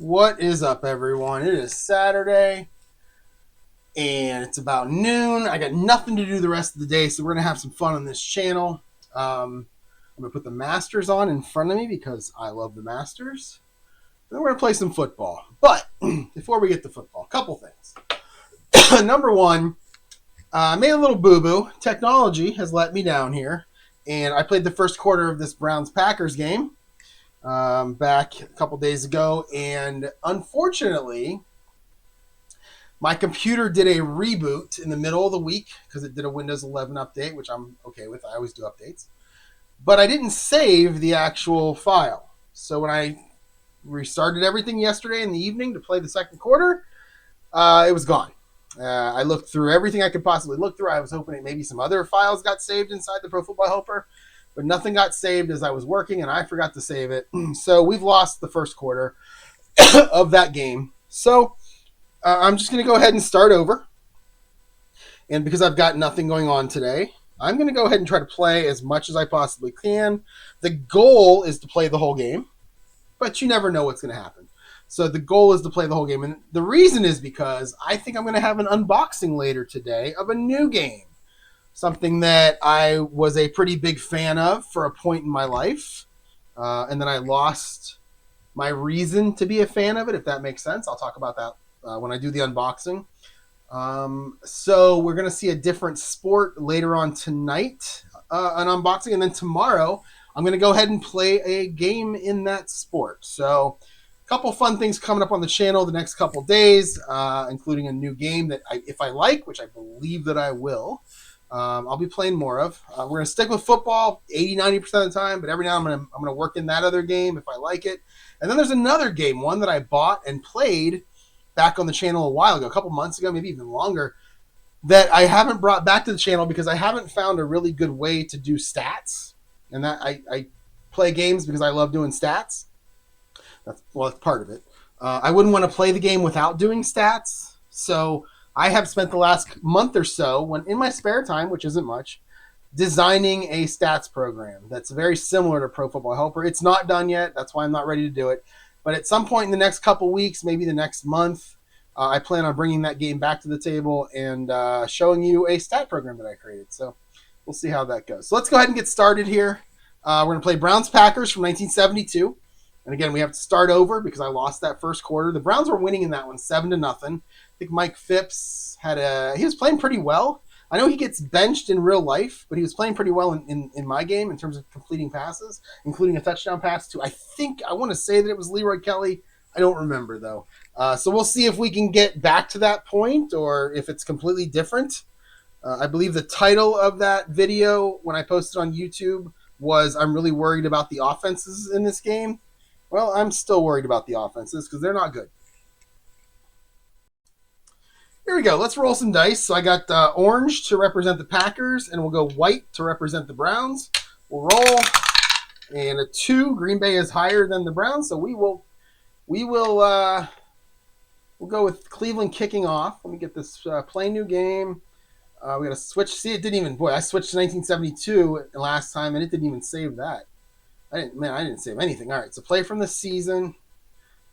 What is up, everyone? It is Saturday, and it's about noon. I got nothing to do the rest of the day, so we're going to have some fun on this channel. I'm going to put the Masters on in front of me because I love the Masters. Then we're going to play some football. But before we get to football, a couple things. Number one, I made a little boo-boo. Technology has let me down here, and I played the first quarter of this Browns-Packers game back a couple days ago, and unfortunately, my computer did a reboot in the middle of the week because it did a Windows 11 update, which I'm okay with. I always do updates. But I didn't save the actual file. So when I restarted everything yesterday in the evening to play the second quarter, it was gone. I looked through everything I could possibly look through. I was hoping maybe some other files got saved inside the Pro Football Helper, but nothing got saved as I was working, and I forgot to save it. So we've lost the first quarter of that game. So I'm just going to go ahead and start over. And because I've got nothing going on today, I'm going to go ahead and try to play as much as I possibly can. The goal is to play the whole game, but you never know what's going to happen. So the goal is to play the whole game. And the reason is because I think I'm going to have an unboxing later today of a new game. Something that I was a pretty big fan of for a point in my life. And then I lost my reason to be a fan of it, if that makes sense. I'll talk about that when I do the unboxing. So we're going to see a different sport later on tonight, an unboxing. And then tomorrow, I'm going to go ahead and play a game in that sport. So a couple fun things coming up on the channel the next couple days, including a new game that if I like, which I believe that I will, I'll be playing more of. We're going to stick with football 80-90% of the time, but every now and then I'm going to work in that other game if I like it. And then there's another game, one that I bought and played back on the channel a while ago, a couple months ago, maybe even longer, that I haven't brought back to the channel because I haven't found a really good way to do stats. And that I play games because I love doing stats. That's part of it. I wouldn't want to play the game without doing stats. So I have spent the last month or so, when in my spare time, which isn't much, designing a stats program that's very similar to Pro Football Helper. It's not done yet. That's why I'm not ready to do it. But at some point in the next couple weeks, maybe the next month, I plan on bringing that game back to the table and showing you a stat program that I created. So we'll see how that goes. So let's go ahead and get started here. We're going to play Browns-Packers from 1972. And again, we have to start over because I lost that first quarter. The Browns were winning in that one 7-0. I think Mike Phipps he was playing pretty well. I know he gets benched in real life, but he was playing pretty well in my game in terms of completing passes, including a touchdown pass to, I want to say that it was Leroy Kelly. I don't remember, though. So we'll see if we can get back to that point or if it's completely different. I believe the title of that video when I posted on YouTube was I'm really worried about the offenses in this game. Well, I'm still worried about the offenses because they're not good. Here we go. Let's roll some dice. So I got orange to represent the Packers, and we'll go white to represent the Browns. We'll roll, and a 2. Green Bay is higher than the Browns, so we'll go with Cleveland kicking off. Let me get this play new game. We got to switch. See, it didn't even. Boy, I switched to 1972 last time, and it didn't even save that. I didn't save anything. All right, so play from the season.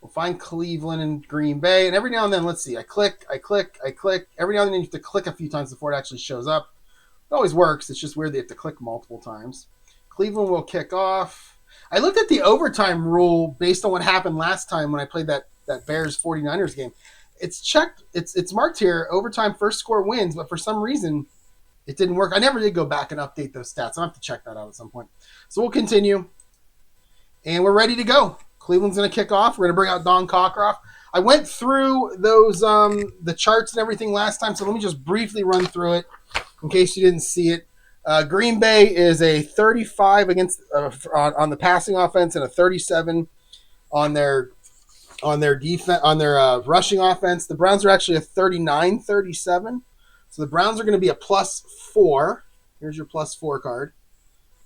We'll find Cleveland and Green Bay. And every now and then, let's see. I click. Every now and then you have to click a few times before it actually shows up. It always works. It's just weird they have to click multiple times. Cleveland will kick off. I looked at the overtime rule based on what happened last time when I played that Bears 49ers game. It's checked. It's marked here, overtime first score wins, but for some reason it didn't work. I never did go back and update those stats. I'll have to check that out at some point. So we'll continue. And we're ready to go. Cleveland's going to kick off. We're going to bring out Don Cockcroft. I went through those the charts and everything last time, so let me just briefly run through it in case you didn't see it. Green Bay is a 35 against on the passing offense and a 37 on their defense rushing offense. The Browns are actually a 39-37. So the Browns are going to be a +4. Here's your +4 card.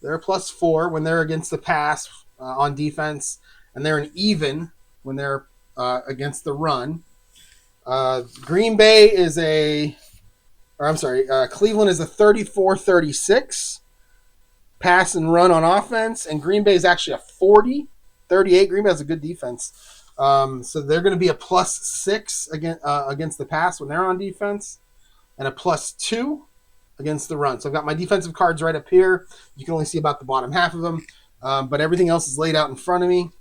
They're a +4 when they're against the pass on defense, and they're an even when they're against the run. Cleveland is a 34-36 pass and run on offense, and Green Bay is actually a 40-38. Green Bay has a good defense So they're going to be a +6 against the pass when they're on defense, and a +2 against the run. So I've got my defensive cards right up here. You can only see about the bottom half of them, but everything else is laid out in front of me.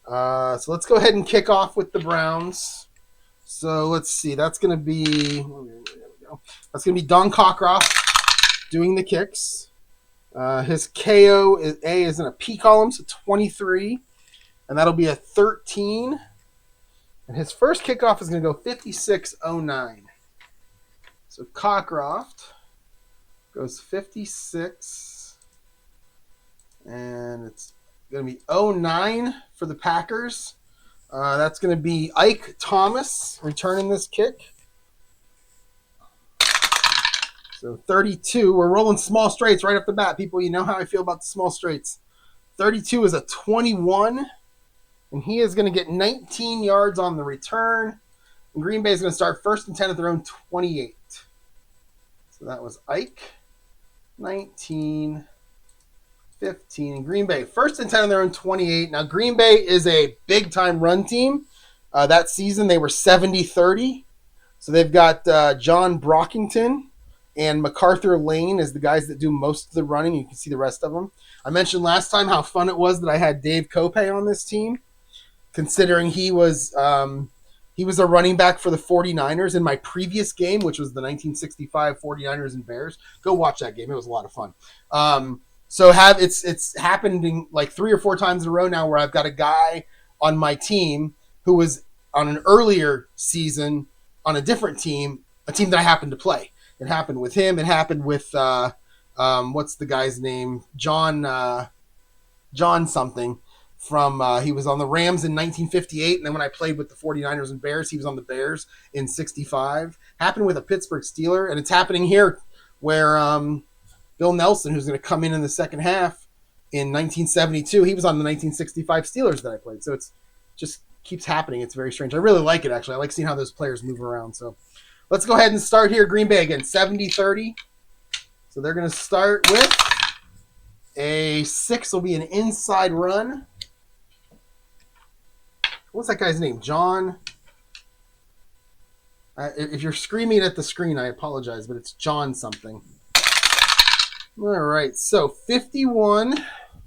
So let's go ahead and kick off with the Browns. So let's see. That's going to be Don Cockcroft doing the kicks. His KO is in a P column, so 23, and that'll be a 13. And his first kickoff is going to go 56-09. So Cockcroft goes 56, and it's going to be 09 for the Packers. That's going to be Ike Thomas returning this kick. So 32. We're rolling small straights right off the bat, people. You know how I feel about the small straights. 32 is a 21, and he is going to get 19 yards on the return. And Green Bay is going to start 1st and 10 at their own 28. So that was Ike. 19, 15, and Green Bay 1st and 10 on their own 28. Now Green Bay is a big time run team. That season they were 70-30. So they've got John Brockington and MacArthur Lane as the guys that do most of the running. You can see the rest of them. I mentioned last time how fun it was that I had Dave Kopay on this team, considering he was a running back for the 49ers in my previous game, which was the 1965 49ers and Bears. Go watch that game. It was a lot of fun. So it's happened in like 3 or 4 times in a row now where I've got a guy on my team who was on an earlier season on a different team, a team that I happened to play. It happened with him. It happened with what's the guy's name? John something. He was on the Rams in 1958, and then when I played with the 49ers and Bears, he was on the Bears in 65. Happened with a Pittsburgh Steeler, and it's happening here where Bill Nelson, who's going to come in the second half in 1972, he was on the 1965 Steelers that I played. So it's just keeps happening. It's very strange. I really like it, actually. I like seeing how those players move around. So let's go ahead and start here. Green Bay again, 70-30. So they're going to start with a 6 will be an inside run. What's that guy's name? John. If you're screaming at the screen, I apologize, but it's John something. All right, so 51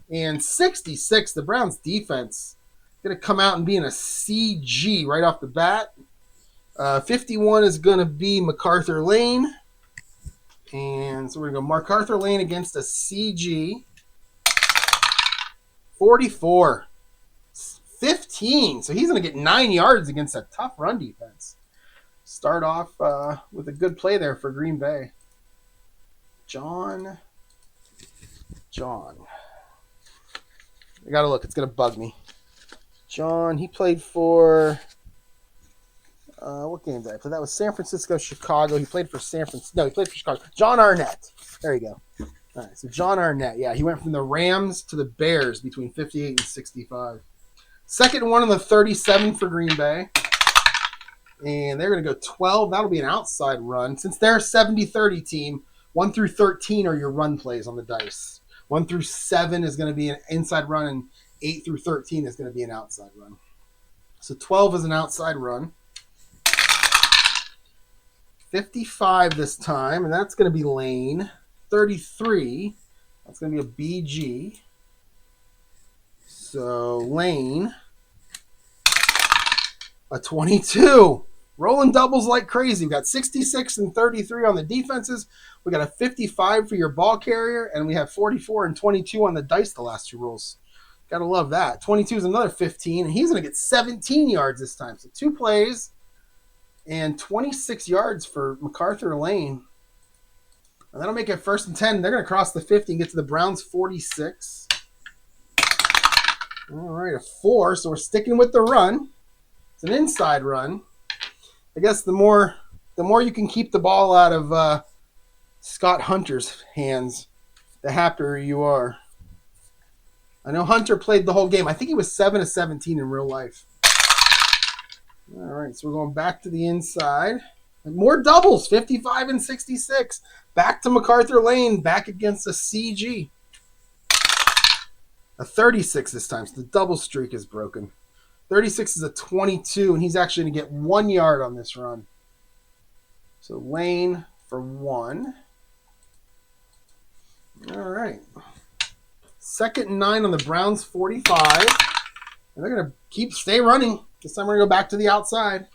and 66. The Browns defense going to come out and be in a CG right off the bat. 51 is going to be MacArthur Lane. And so we're going to go MacArthur Lane against a CG. 44. 15. So he's going to get 9 yards against a tough run defense. Start off with a good play there for Green Bay. John. I got to look. It's going to bug me. John, he played for... what game did I play? That was San Francisco, Chicago. He played for San Francisco. No, he played for Chicago. John Arnett. There you go. All right, so John Arnett. Yeah, he went from the Rams to the Bears between 58 and 65. Second one on the 37 for Green Bay. And they're going to go 12. That'll be an outside run. Since they're a 70-30 team, 1 through 13 are your run plays on the dice. 1 through 7 is going to be an inside run, and 8 through 13 is going to be an outside run. So 12 is an outside run. 55 this time, and that's going to be Lane. 33, that's going to be a BG. So Lane, a 22. Rolling doubles like crazy. We've got 66 and 33 on the defenses. We got a 55 for your ball carrier, and we have 44 and 22 on the dice the last 2 rolls. Got to love that. 22 is another 15, and he's going to get 17 yards this time. So 2 plays and 26 yards for MacArthur Lane. And that'll make it 1st and 10. They're going to cross the 50 and get to the Browns 46. All right, a 4. So we're sticking with the run. It's an inside run. I guess the more you can keep the ball out of Scott Hunter's hands, the happier you are. I know Hunter played the whole game. I think he was 7-17 in real life. All right, so we're going back to the inside. And more doubles, 55 and 66. Back to MacArthur Lane, back against a CG. A 36 this time, so the double streak is broken. 36 is a 22, and he's actually going to get 1 yard on this run. So Lane for 1. All right. 2nd and 9 on the Browns 45. And they're going to stay running. This time we're going to go back to the outside.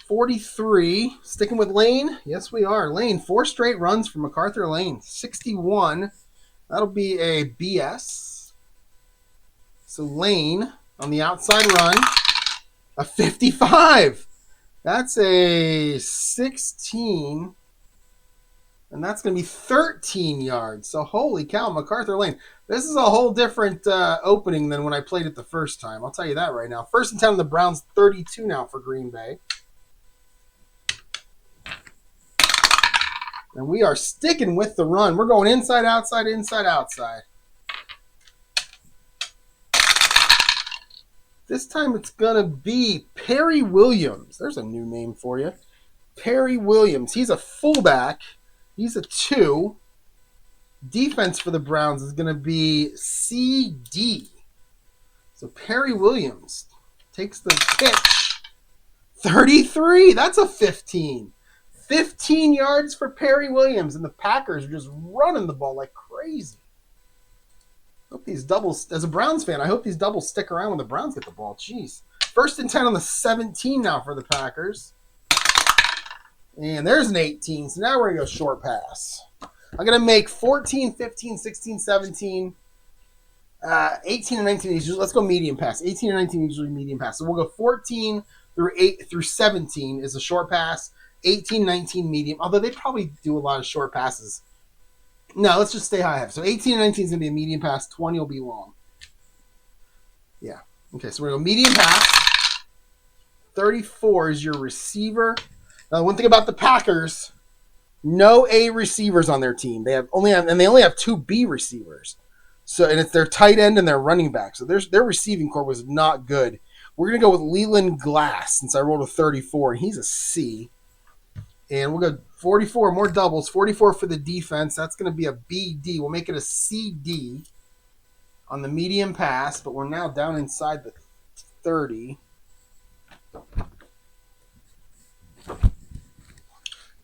43. Sticking with Lane. Yes, we are. Lane, 4 straight runs for MacArthur Lane. 61. That'll be a BS. So Lane on the outside run. A 55. That's a 16. And that's going to be 13 yards. So holy cow, MacArthur Lane. This is a whole different opening than when I played it the first time. I'll tell you that right now. 1st and 10 on the Browns, 32 now for Green Bay. And we are sticking with the run. We're going inside, outside, inside, outside. This time it's going to be Perry Williams. There's a new name for you. Perry Williams. He's a fullback. He's a 2. Defense for the Browns is going to be CD. So Perry Williams takes the pitch. 33. That's a 15. 15 yards for Perry Williams. And the Packers are just running the ball like crazy. Hope these doubles, as a Browns fan, I hope these doubles stick around when the Browns get the ball. Jeez. 1st and 10 on the 17 now for the Packers. And there's an 18. So now we're going to go short pass. I'm going to make 14, 15, 16, 17, 18, and 19. Let's go medium pass. 18 and 19 usually medium pass. So we'll go 14 through 17 is a short pass. 18, 19 medium. Although they probably do a lot of short passes. No, let's just stay high. So 18 and 19 is going to be a medium pass. 20 will be long. Yeah. Okay, so we're going to go medium pass. 34 is your receiver. Now, one thing about the Packers, no A receivers on their team. They only have 2 B receivers. So, and it's their tight end and their running back. So their receiving core was not good. We're going to go with Leland Glass since I rolled a 34, and he's a C. And we'll go 44, more doubles. 44 for the defense. That's going to be a BD. We'll make it a CD on the medium pass, but we're now down inside the 30.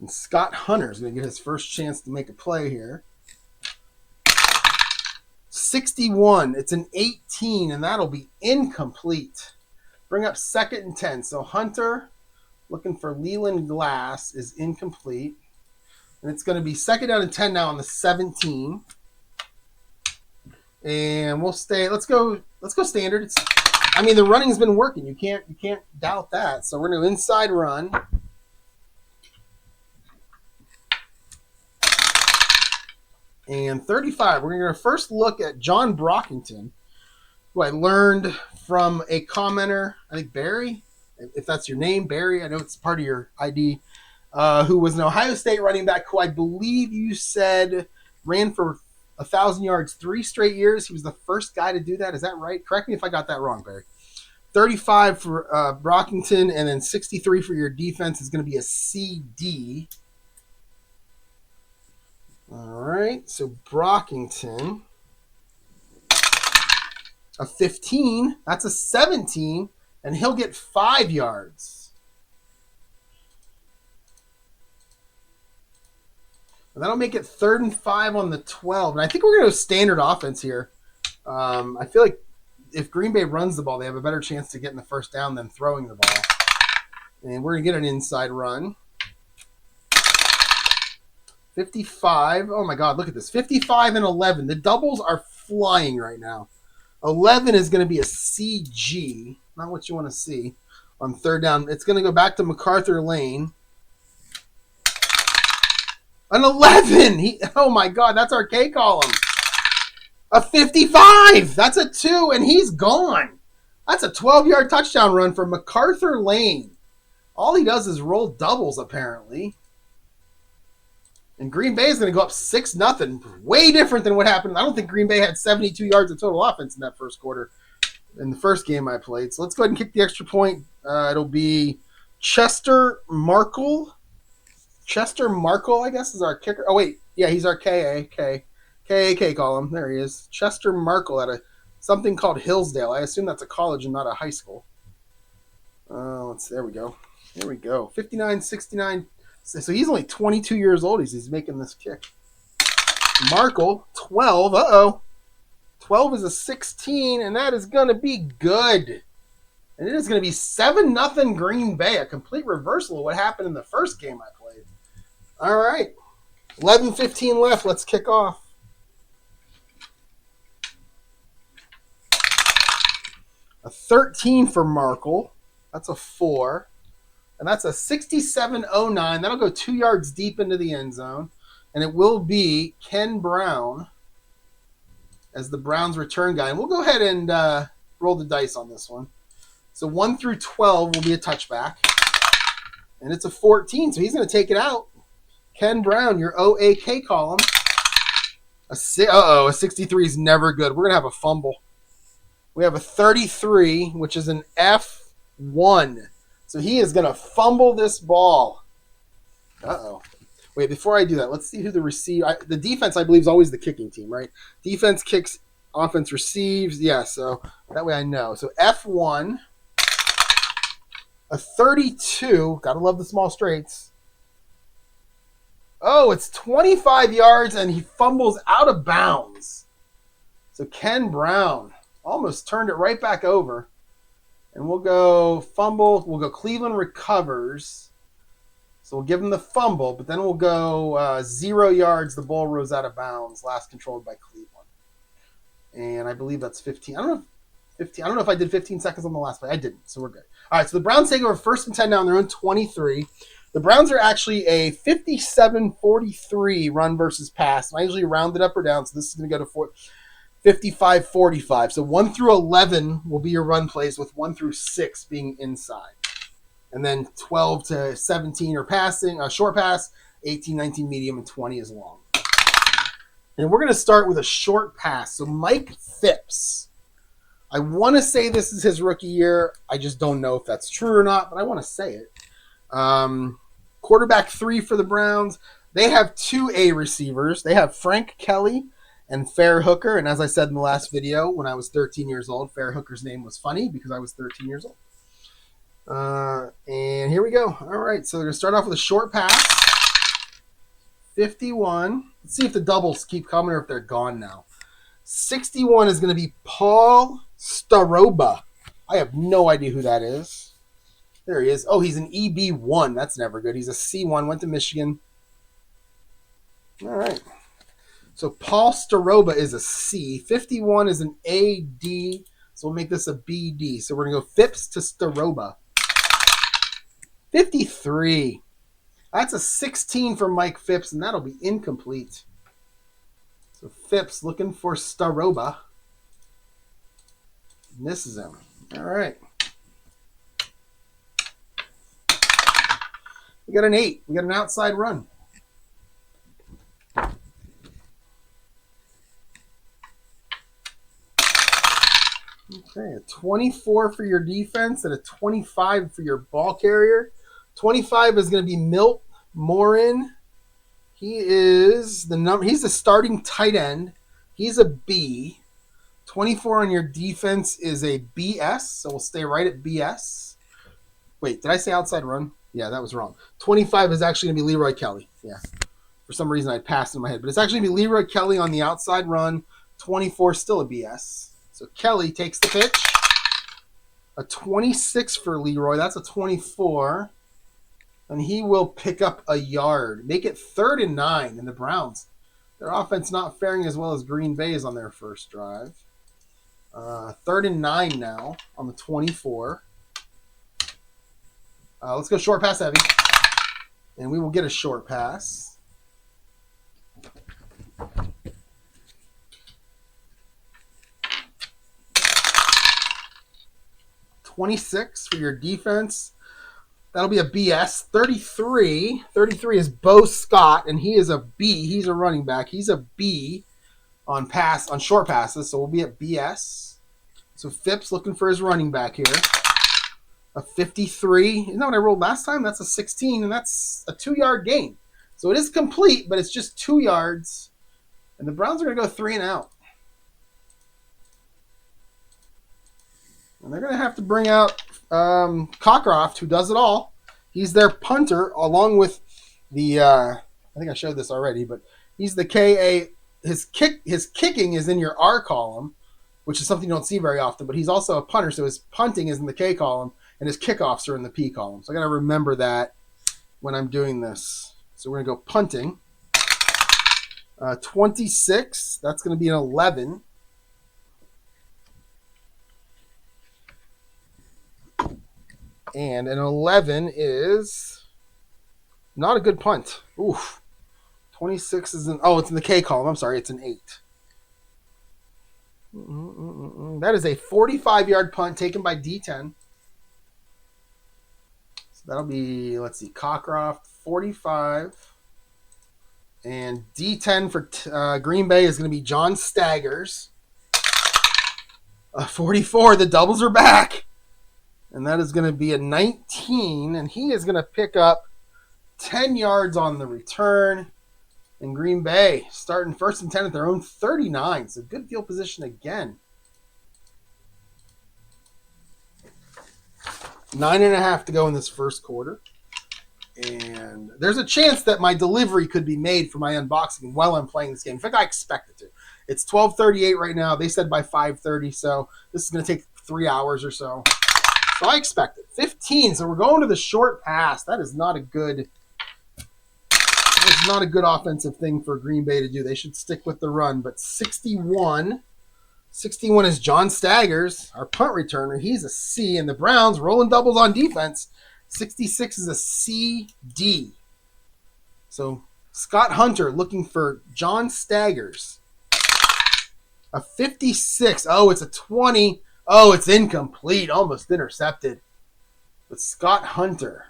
And Scott Hunter is going to get his first chance to make a play here. 61. It's an 18, and that'll be incomplete. Bring up 2nd and 10. So Hunter, looking for Leland Glass, is incomplete. And it's going to be 2nd down and 10 now on the 17. And we'll stay. Let's go standard. The running's been working. You can't doubt that. So we're going to inside run. And 35. We're going to first look at John Brockington, who I learned from a commenter, I think Barry, if that's your name, Barry, I know it's part of your ID, who was an Ohio State running back who I believe you said ran for 1,000 yards 3 straight years. He was the first guy to do that. Is that right? Correct me if I got that wrong, Barry. 35 for Brockington, and then 63 for your defense is going to be a CD. All right, so Brockington, a 15, that's a 17, and he'll get 5 yards. And that'll make it 3rd and 5 on the 12. And I think we're going to go standard offense here. I feel like if Green Bay runs the ball, they have a better chance to getting the first down than throwing the ball. And we're going to get an inside run. 55. Oh, my God, look at this. 55 and 11. The doubles are flying right now. 11 is going to be a CG. Not what you want to see on 3rd down. It's going to go back to MacArthur Lane. An 11. Oh, my God, that's our K column. A 55. That's a 2, and he's gone. That's a 12-yard touchdown run for MacArthur Lane. All he does is roll doubles, apparently. And Green Bay is going to go up 6-0. Way different than what happened. I don't think Green Bay had 72 yards of total offense in that first quarter in the first game I played. So let's go ahead and kick the extra point. It'll be Chester Markle. Chester Markle, I guess, is our kicker. Oh, wait. Yeah, he's our KAK column. There he is. Chester Markle at a something called Hillsdale. I assume that's a college and not a high school. There we go. There we go. 59, 69. So he's only 22 years old. He's making this kick. Markle, 12. Uh-oh. 12 is a 16, and that is going to be good. And it is going to be 7-0 Green Bay, a complete reversal of what happened in the first game I played. All right. 11:15 left. Let's kick off. A 13 for Markle. That's a 4. And that's a 67-09. That'll go 2 yards deep into the end zone. And it will be Ken Brown as the Browns return guy. And we'll go ahead and roll the dice on this one. So 1 through 12 will be a touchback. And it's a 14, so he's going to take it out. Ken Brown, your OAK column. A 63 is never good. We're going to have a fumble. We have a 33, which is an F1. So he is going to fumble this ball. Uh-oh. Wait, before I do that, let's see who the receiver... The defense, I believe, is always the kicking team, right? Defense kicks, offense receives. Yeah, so that way I know. So F1, a 32. Got to love the small straights. Oh, it's 25 yards, and he fumbles out of bounds. So Ken Brown almost turned it right back over. And we'll go fumble. We'll go Cleveland recovers. So we'll give him the fumble, but then we'll go 0 yards. The ball rose out of bounds. Last controlled by Cleveland. And I believe that's 15. I don't know if I did 15 seconds on the last play. I didn't, so we're good. All right, so the Browns take over 1st and 10 now on their own 23. The Browns are actually a 57-43 run versus pass. And I usually round it up or down, so this is going to go to 55-45. So 1 through 11 will be your run plays, with 1 through 6 being inside. And then 12 to 17 are passing, a short pass, 18, 19 medium, and 20 is long. And we're going to start with a short pass. So Mike Phipps. I want to say this is his rookie year. I just don't know if that's true or not, but I want to say it. Quarterback 3 for the Browns. They have 2 A receivers. They have Frank Kelly and Fair Hooker. And as I said in the last video, when I was 13 years old, Fair Hooker's name was funny because I was 13 years old. And here we go. All right, so they're going to start off with a short pass. 51. Let's see if the doubles keep coming or if they're gone now. 61 is going to be Paul Staroba. I have no idea who that is. There he is. Oh, he's an EB1. That's never good. He's a C1. Went to Michigan. All right. So Paul Staroba is a C. 51 is an AD. So we'll make this a BD. So we're going to go Phipps to Staroba. 53. That's a 16 for Mike Phipps, and that'll be incomplete. So Phipps looking for Staroba. Misses him. All right. We got an 8. We got an outside run. Okay, a 24 for your defense and a 25 for your ball carrier. 25 is going to be Milt Morin. He is he's the starting tight end. He's a B. 24 on your defense is a BS, so we'll stay right at BS. Wait, did I say outside run? Yeah, that was wrong. 25 is actually going to be Leroy Kelly. Yeah. For some reason I passed in my head, but it's actually going to be Leroy Kelly on the outside run. 24 still a BS. So Kelly takes the pitch. A 26 for Leroy. That's a 24. And he will pick up a yard. Make it 3rd and 9. And the Browns, their offense not faring as well as Green Bay's on their first drive. 3rd and 9 now on the 24. Let's go short pass heavy. And we will get a short pass. $26 for your defense. That'll be a BS. 33 is Bo Scott, and he is a B. He's a running back. He's a B on short passes, so we'll be at BS. So Phipps looking for his running back here. A 53. Isn't that what I rolled last time? That's a 16, and that's a 2-yard gain. So it is complete, but it's just 2 yards. And the Browns are going to go 3 and out. And they're going to have to bring out Cockcroft, who does it all. He's their punter, along with the I think I showed this already, but he's the KA. His kicking is in your R column, which is something you don't see very often, but he's also a punter, so his punting is in the K column, and his kickoffs are in the P column. So I got to remember that when I'm doing this. So we're going to go punting. 26, that's going to be an 11. And an 11 is not a good punt. Oof. 26 is it's in the K column. I'm sorry, it's an 8. That is a 45-yard punt taken by D10. So that'll be, let's see, Cockcroft, 45. And D10 for Green Bay is going to be John Staggers. 44, the doubles are back. And that is going to be a 19. And he is going to pick up 10 yards on the return. And Green Bay starting 1st and 10 at their own 39. So good field position again. 9.5 to go in this first quarter. And there's a chance that my delivery could be made for my unboxing while I'm playing this game. In fact, I expect it to. It's 12:38 right now. They said by 5:30, so this is going to take 3 hours or so. So I expect it. 15, so we're going to the short pass. That is not a good offensive thing for Green Bay to do. They should stick with the run. But 61 is John Staggers, our punt returner. He's a C, and the Browns rolling doubles on defense. 66 is a CD. So Scott Hunter looking for John Staggers. A 56. Oh, it's a 20. Oh, it's incomplete. Almost intercepted. But Scott Hunter.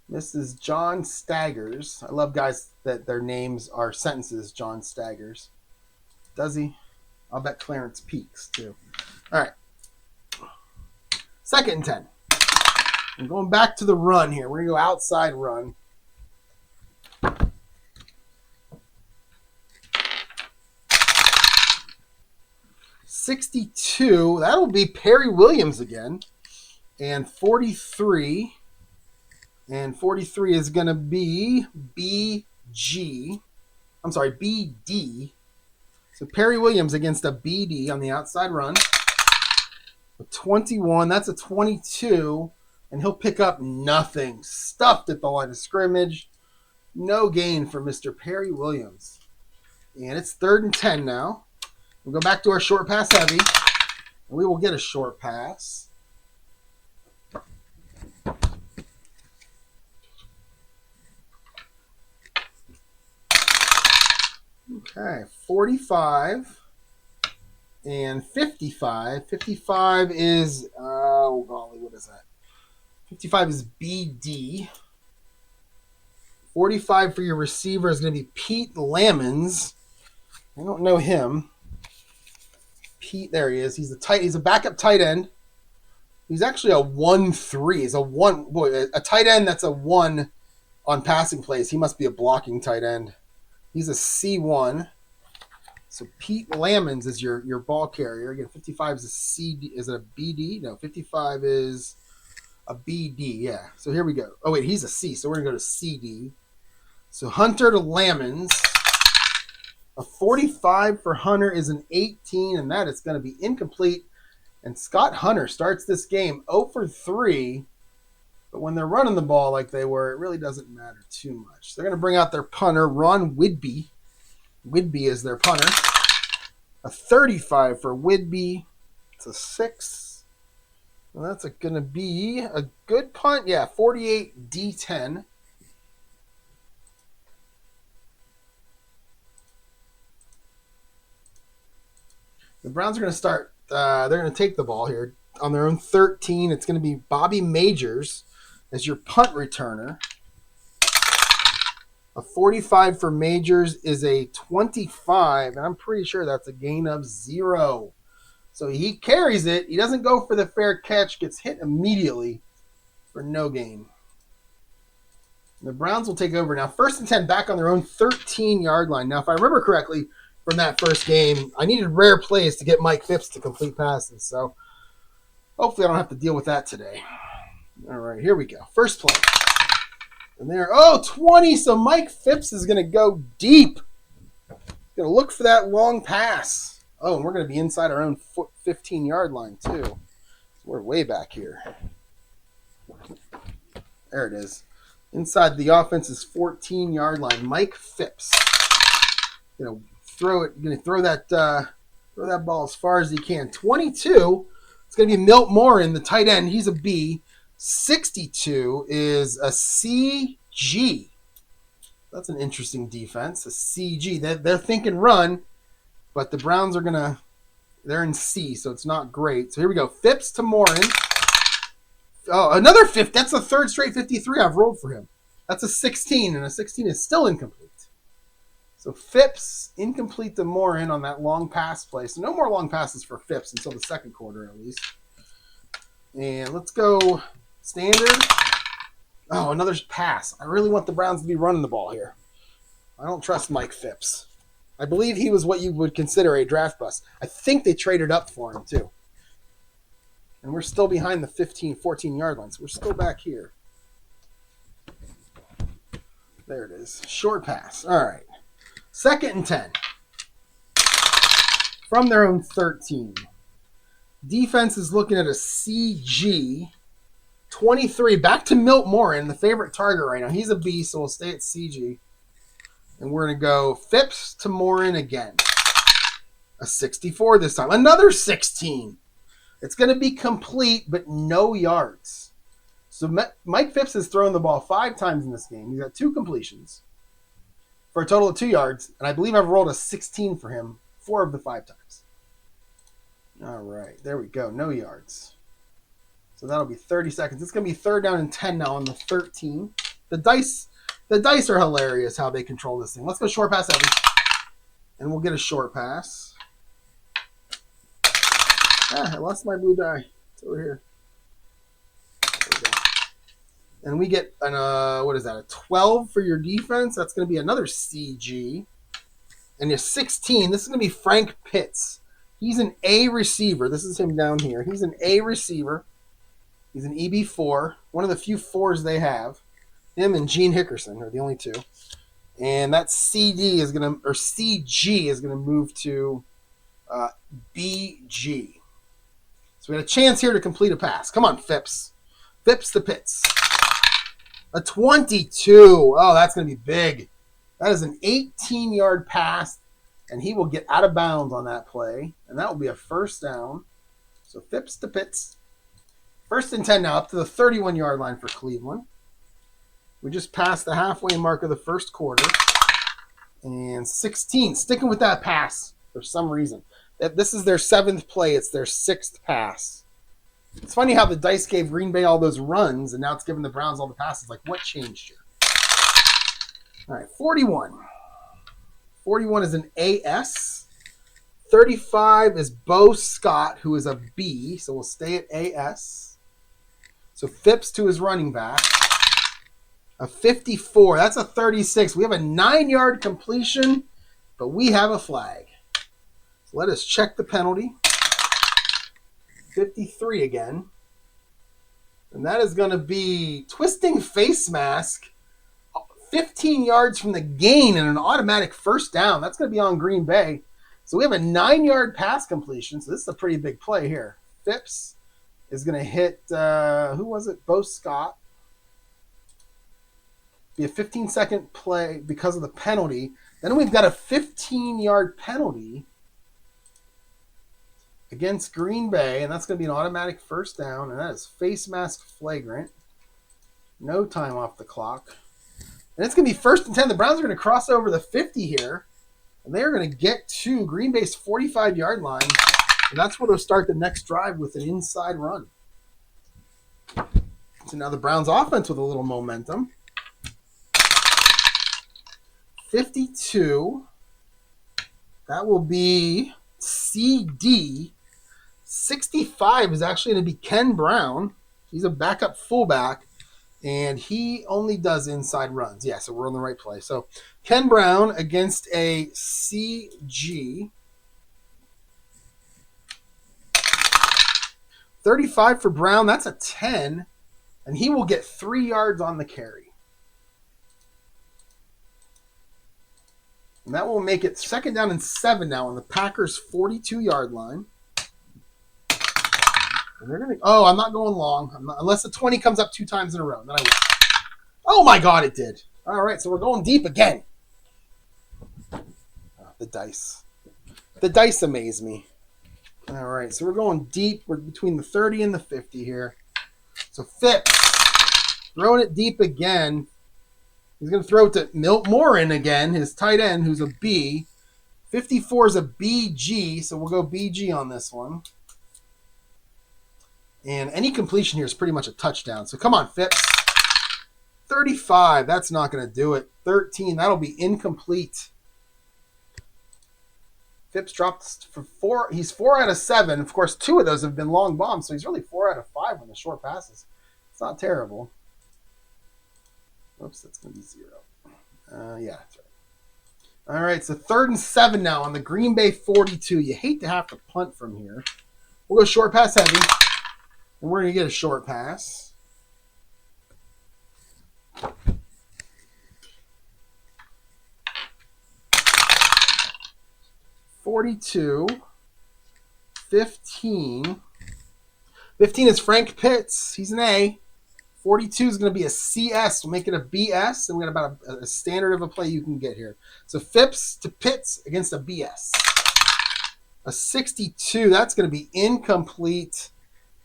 This is John Staggers. I love guys that their names are sentences. John Staggers. Does he? I'll bet Clarence Peaks, too. All right. 2nd and 10. I'm going back to the run here. We're going to go outside run. .62. That'll be Perry Williams again. And 43. And 43 is going to be BD. So Perry Williams against a BD on the outside run. A 21. That's a 22. And he'll pick up nothing. Stuffed at the line of scrimmage. No gain for Mr. Perry Williams. And it's 3rd and 10 now. We'll go back to our short pass heavy. And we will get a short pass. Okay, 45 and 55. 55 is, oh golly, what is that? 55 is BD. 45 for your receiver is going to be Pete Lamons. I don't know him. Pete, there he is. He's a backup tight end. He's actually a 1-3. He's a tight end that's a 1 on passing plays. He must be a blocking tight end. He's a C1. So Pete Lamons is your ball carrier. Again, 55 is a CD. Is it a BD? No, 55 is a BD. Yeah. So here we go. Oh, wait, he's a C. So we're going to go to CD. So Hunter to Lamons. A 45 for Hunter is an 18, and that is going to be incomplete. And Scott Hunter starts this game 0 for 3. But when they're running the ball like they were, it really doesn't matter too much. They're going to bring out their punter, Ron Whidbey. Whidbey is their punter. A 35 for Whidbey. It's a 6. And that's going to be a good punt. Yeah, 48 D10. The Browns are going to start. They're going to take the ball here on their own 13. It's going to be Bobby Majors as your punt returner. A 45 for Majors is a 25, and I'm pretty sure that's a gain of 0. So he carries it. He doesn't go for the fair catch, gets hit immediately for no gain. The Browns will take over now. 1st and 10 back on their own 13-yard line. Now, if I remember correctly from that first game, I needed rare plays to get Mike Phipps to complete passes. So Hopefully I don't have to deal with that today. All right, here we go. First play. And there, oh, 20. So Mike Phipps is going to go deep. Going to look for that long pass. Oh, and we're going to be inside our own 15-yard line, too. So we're way back here. There it is. Inside the offense's 14-yard line, Mike Phipps. Going to throw it. Going to throw that ball as far as he can. 22. It's going to be Milt Morin, the tight end. He's a B. 62 is a CG. That's an interesting defense. A CG. They're thinking run, but the Browns are they're in C, so it's not great. So here we go. Phipps to Morin. Oh, another 50. That's the third straight 53 I've rolled for him. That's a 16, and a 16 is still incomplete. So Phipps, incomplete to Morin on that long pass play. So no more long passes for Phipps until the second quarter at least. And let's go standard. Oh, another pass. I really want the Browns to be running the ball here. I don't trust Mike Phipps. I believe he was what you would consider a draft bust. I think they traded up for him, too. And we're still behind the 15, 14-yard line, so we're still back here. There it is. Short pass. All right. 2nd and 10. From their own 13. Defense is looking at a CG. 23, back to Milt Morin, the favorite target right now. He's a B, so we'll stay at CG. And we're going to go Phipps to Morin again. A 64 this time. Another 16. It's going to be complete, but no yards. So Mike Phipps has thrown the ball 5 times in this game. He's got 2 completions for a total of 2 yards. And I believe I've rolled a 16 for him 4 of the 5 times. All right, there we go. No yards. So that'll be 30 seconds. It's going to be 3rd down and 10 now on the 13. The dice are hilarious how they control this thing. Let's go short pass Evans. And we'll get a short pass. I lost my blue die. It's over here. There we go. And we get what is that? A 12 for your defense. That's going to be another CG. And your 16. This is going to be Frank Pitts. He's an A receiver. This is him down here. He's an A receiver. He's an EB4, one of the few 4s they have. Him and Gene Hickerson are the only 2. And that CG is going to move to BG. So we had a chance here to complete a pass. Come on, Phipps. Phipps to Pitts. A 22. Oh, that's going to be big. That is an 18-yard pass, and he will get out of bounds on that play, and that will be a 1st down. So Phipps to Pitts. 1st and 10 now, up to the 31-yard line for Cleveland. We just passed the halfway mark of the first quarter. And 16, sticking with that pass for some reason. This is their 7th play. It's their 6th pass. It's funny how the dice gave Green Bay all those runs, and now it's giving the Browns all the passes. Like, what changed here? All right, 41. 41 is an AS. 35 is Bo Scott, who is a B, so we'll stay at AS. So Phipps to his running back. A 54. That's a 36. We have a 9-yard completion, but we have a flag. So let us check the penalty. 53 again. And that is going to be twisting face mask. 15 yards from the gain and an automatic 1st down. That's going to be on Green Bay. So we have a 9-yard pass completion. So this is a pretty big play here. Phipps is going to hit, who was it? Bo Scott. Be a 15-second play because of the penalty. Then we've got a 15-yard penalty against Green Bay, and that's going to be an automatic 1st down, and that is face mask flagrant. No time off the clock. And it's going to be 1st and 10. The Browns are going to cross over the 50 here, and they're going to get to Green Bay's 45-yard line, and that's where they'll start the next drive with an inside run. So now the Browns offense with a little momentum. 52. That will be CD. 65 is actually going to be Ken Brown. He's a backup fullback, and he only does inside runs. Yeah, so we're on the right play. So Ken Brown against a CG. 35 for Brown. That's a 10. And he will get 3 yards on the carry. And that will make it 2nd down and 7 now on the Packers' 42-yard line. And they're gonna. Oh, I'm not going long. Unless the 20 comes up 2 times in a row. Then I will. Oh, my God, it did. All right, so we're going deep again. Oh, the dice. The dice amaze me. All right, so we're going deep. We're between the 30 and the 50 here. So Phipps, throwing it deep again. He's going to throw it to Milt Morin again, his tight end, who's a B. 54 is a BG, so we'll go BG on this one. And any completion here is pretty much a touchdown. So come on, Phipps. 35, that's not going to do it. 13, that'll be incomplete. Phipps dropped for 4. He's 4 out of 7. Of course, 2 of those have been long bombs, so he's really 4 out of 5 on the short passes. It's not terrible. Oops, that's going to be 0. Yeah, that's right. All right, so 3rd and 7 now on the Green Bay 42. You hate to have to punt from here. We'll go short pass heavy, and we're going to get a short pass. $42, 15. 15 is Frank Pitts. He's an A. 42 is going to be a CS. We'll make it a BS, and we got about a standard of a play you can get here. So Phipps to Pitts against a BS. A 62, that's going to be incomplete.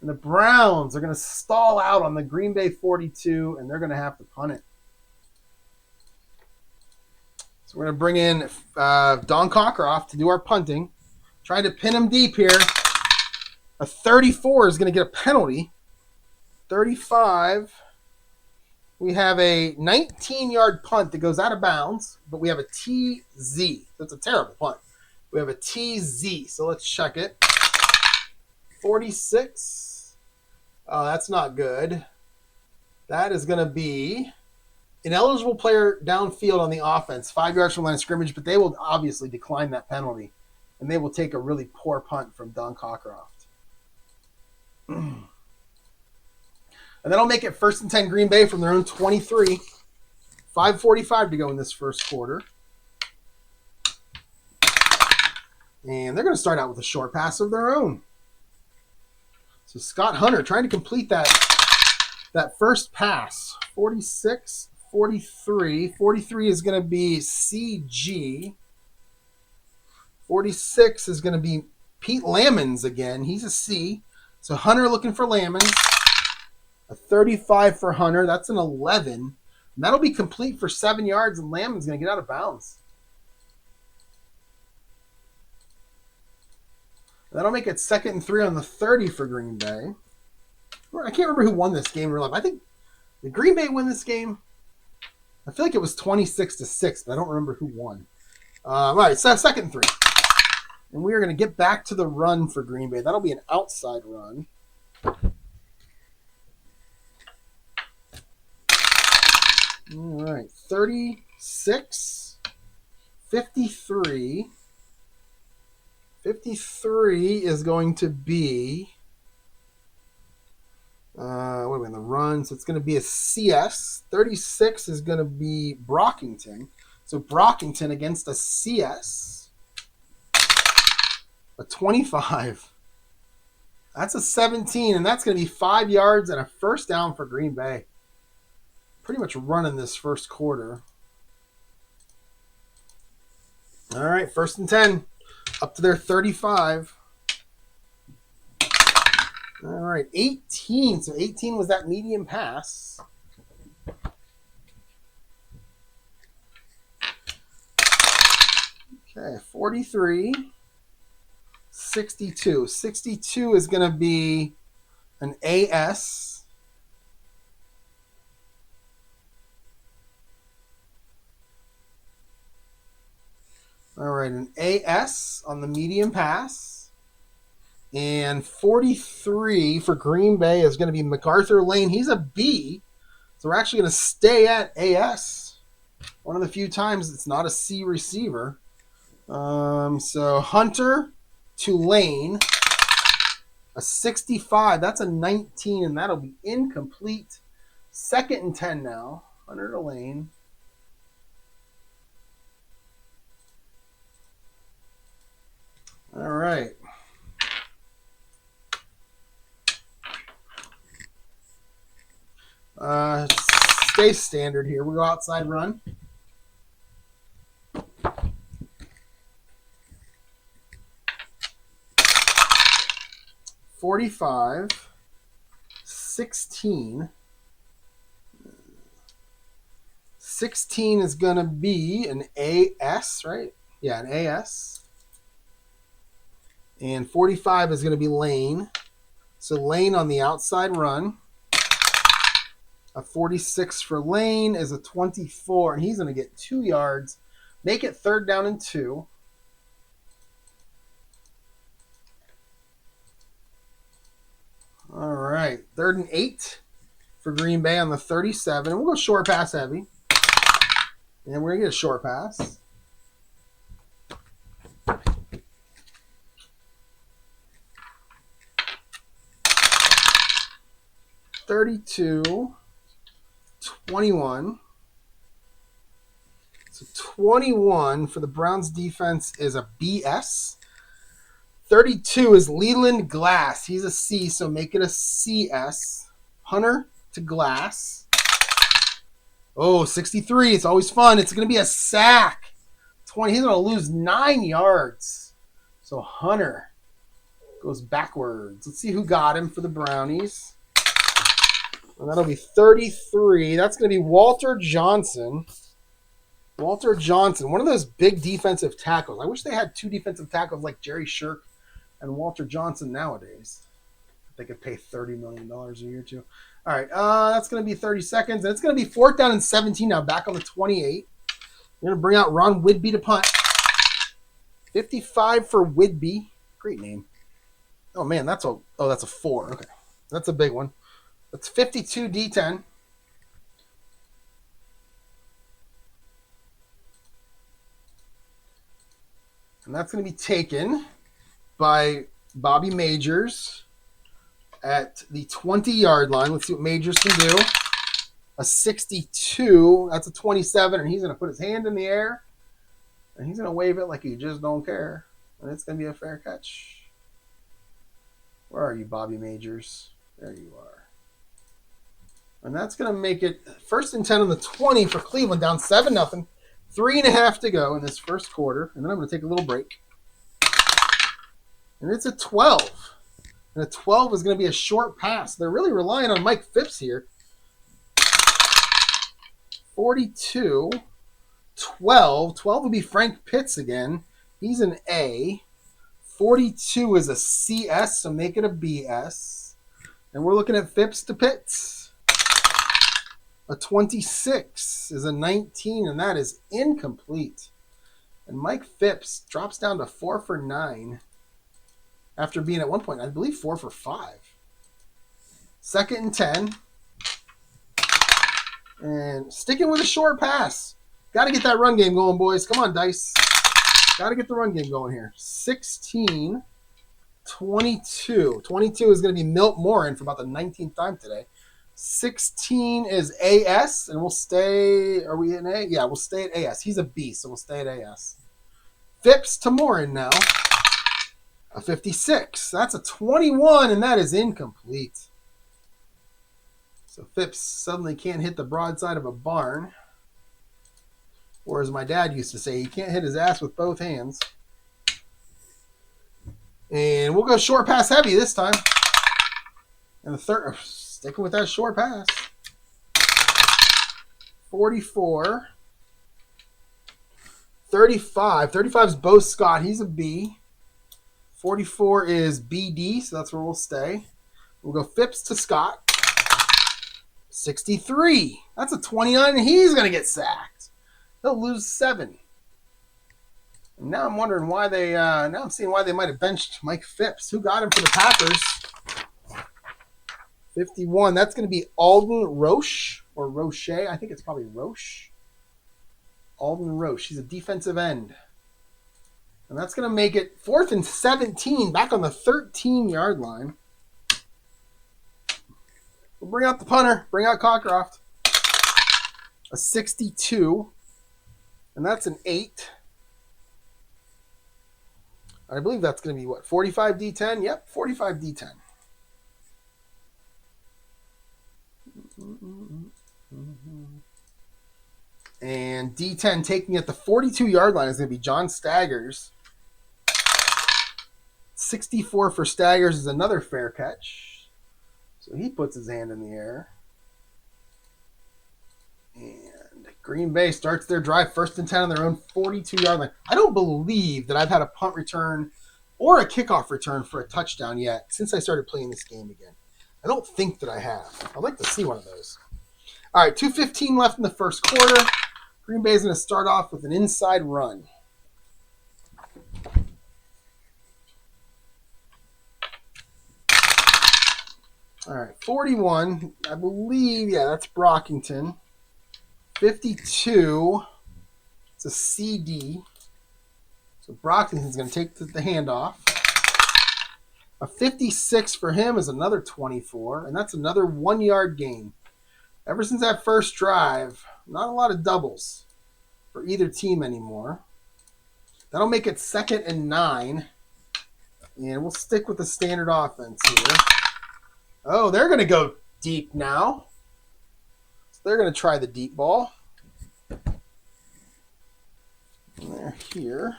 And the Browns are going to stall out on the Green Bay 42, and they're going to have to punt it. So we're going to bring in Don Cockcroft to do our punting. Trying to pin him deep here. A 34 is going to get a penalty. 35. We have a 19-yard punt that goes out of bounds, but we have a TZ. That's a terrible punt. We have a TZ, so let's check it. 46. Oh, that's not good. That is going to be an eligible player downfield on the offense, 5 yards from line of scrimmage, but they will obviously decline that penalty, and they will take a really poor punt from Don Cockcroft. And that'll make it 1st and 10 Green Bay from their own 23. 5:45 to go in this first quarter. And they're going to start out with a short pass of their own. So Scott Hunter trying to complete that first pass. 46, 43. 43 is going to be CG. 46 is going to be Pete Lamons again. He's a C. So Hunter looking for Lamons. A 35 for Hunter. That's an 11. And that'll be complete for 7 yards, and Lamons going to get out of bounds. That'll make it 2nd and 3 on the 30 for Green Bay. I can't remember who won this game in real life. I think, did Green Bay win this game? I feel like it was 26-6, but I don't remember who won. All right, so 2nd and 3. And we are going to get back to the run for Green Bay. That'll be an outside run. All right, 36, 53. 53 is going to be, what are we in the run? So it's going to be a CS. 36 is going to be Brockington. So Brockington against a CS. A 25. That's a 17, and that's going to be 5 yards and a 1st down for Green Bay. Pretty much running this first quarter. All right, 1st and 10. Up to their 35. All right, 18. So 18 was that medium pass. Okay, 43. 62. 62 is going to be an AS. All right, an AS on the medium pass. And 43 for Green Bay is going to be MacArthur Lane. He's a B, so we're actually going to stay at AS. One of the few times it's not a C receiver. So Hunter to Lane. A 65. That's a 19, and that'll be incomplete. 2nd and 10 now. Hunter to Lane. All right. Stay standard here. We go outside run. $45, 16. 16 is going to be an AS, right? Yeah, an AS. And 45 is going to be Lane. So Lane on the outside run. A 46 for Lane is a 24, and he's going to get 2 yards. Make it 3rd down and 2. All right, 3rd and 8 for Green Bay on the 37. We'll go short pass heavy. And we're going to get a short pass. $32, 21. So 21 for the Browns defense is a BS. 32 is Leland Glass. He's a C, so make it a CS. Hunter to Glass. Oh, 63. It's always fun. It's going to be a sack. 20. He's going to lose 9 yards. So Hunter goes backwards. Let's see who got him for the Brownies. And that'll be 33. That's going to be Walter Johnson. Walter Johnson, one of those big defensive tackles. I wish they had 2 defensive tackles like Jerry Shirk and Walter Johnson nowadays. They could pay $30 million a year too. All right, that's going to be 30 seconds. And it's going to be 4th down and 17 now, back on the 28. We're going to bring out Ron Whidbey to punt. 55 for Whidbey. Great name. Oh, man, that's a 4. Okay, that's a big one. That's 52 D10. And that's going to be taken by Bobby Majors at the 20-yard line. Let's see what Majors can do. A 62. That's a 27, and he's going to put his hand in the air, and he's going to wave it like he just don't care. And it's going to be a fair catch. Where are you, Bobby Majors? There you are. And that's going to make it 1st and 10 on the 20 for Cleveland, down 7-0. 3.5 to go in this first quarter. And then I'm going to take a little break. And it's a 12. And a 12 is going to be a short pass. They're really relying on Mike Phipps here. 42. 12. 12 would be Frank Pitts again. He's an A. 42 is a CS, so make it a BS. And we're looking at Phipps to Pitts. A 26 is a 19, and that is incomplete. And Mike Phipps drops down to 4 for 9 after being at one point, I believe, 4 for 5. 2nd and 10. And sticking with a short pass. Got to get that run game going, boys. Come on, Dice. Got to get the run game going here. 16, 22. 22 is going to be Milt Morin for about the 19th time today. 16 is AS, and we'll stay. Are we in A? Yeah, we'll stay at AS. He's a B, so we'll stay at AS. Phipps to Morin now. A 56. That's a 21, and that is incomplete. So Phipps suddenly can't hit the broadside of a barn. Or as my dad used to say, he can't hit his ass with both hands. And we'll go short pass heavy this time. And the third, sticking with that short pass. 44. 35. 35 is Bo Scott. He's a B. 44 is BD, so that's where we'll stay. We'll go Phipps to Scott. 63. That's a 29, and he's going to get sacked. They'll lose 7. And now I'm wondering why they. Now I'm seeing why they might have benched Mike Phipps. Who got him for the Packers? 51. That's going to be Alden Roche or Roche. I think it's probably Roche. Alden Roche. He's a defensive end. And that's going to make it 4th and 17, back on the 13-yard line. We'll bring out the punter. Bring out Cockcroft. A 62. And that's an 8. I believe that's going to be what? 45 D10? Yep, 45 D10. And D10 taking at the 42-yard line is going to be John Staggers. 64 for Staggers is another fair catch. So he puts his hand in the air. And Green Bay starts their drive 1st and 10 on their own 42-yard line. I don't believe that I've had a punt return or a kickoff return for a touchdown yet since I started playing this game again. I don't think that I have. I'd like to see one of those. All right, 2:15 left in the first quarter. Green Bay is going to start off with an inside run. All right, 41, I believe, yeah, that's Brockington. 52, it's a CD. So Brockington's going to take the handoff. A 56 for him is another 24, and that's another 1-yard gain. Ever since that first drive, not a lot of doubles for either team anymore. That'll make it 2nd and 9. And we'll stick with the standard offense here. Oh, they're going to go deep now. So they're going to try the deep ball. And they're here.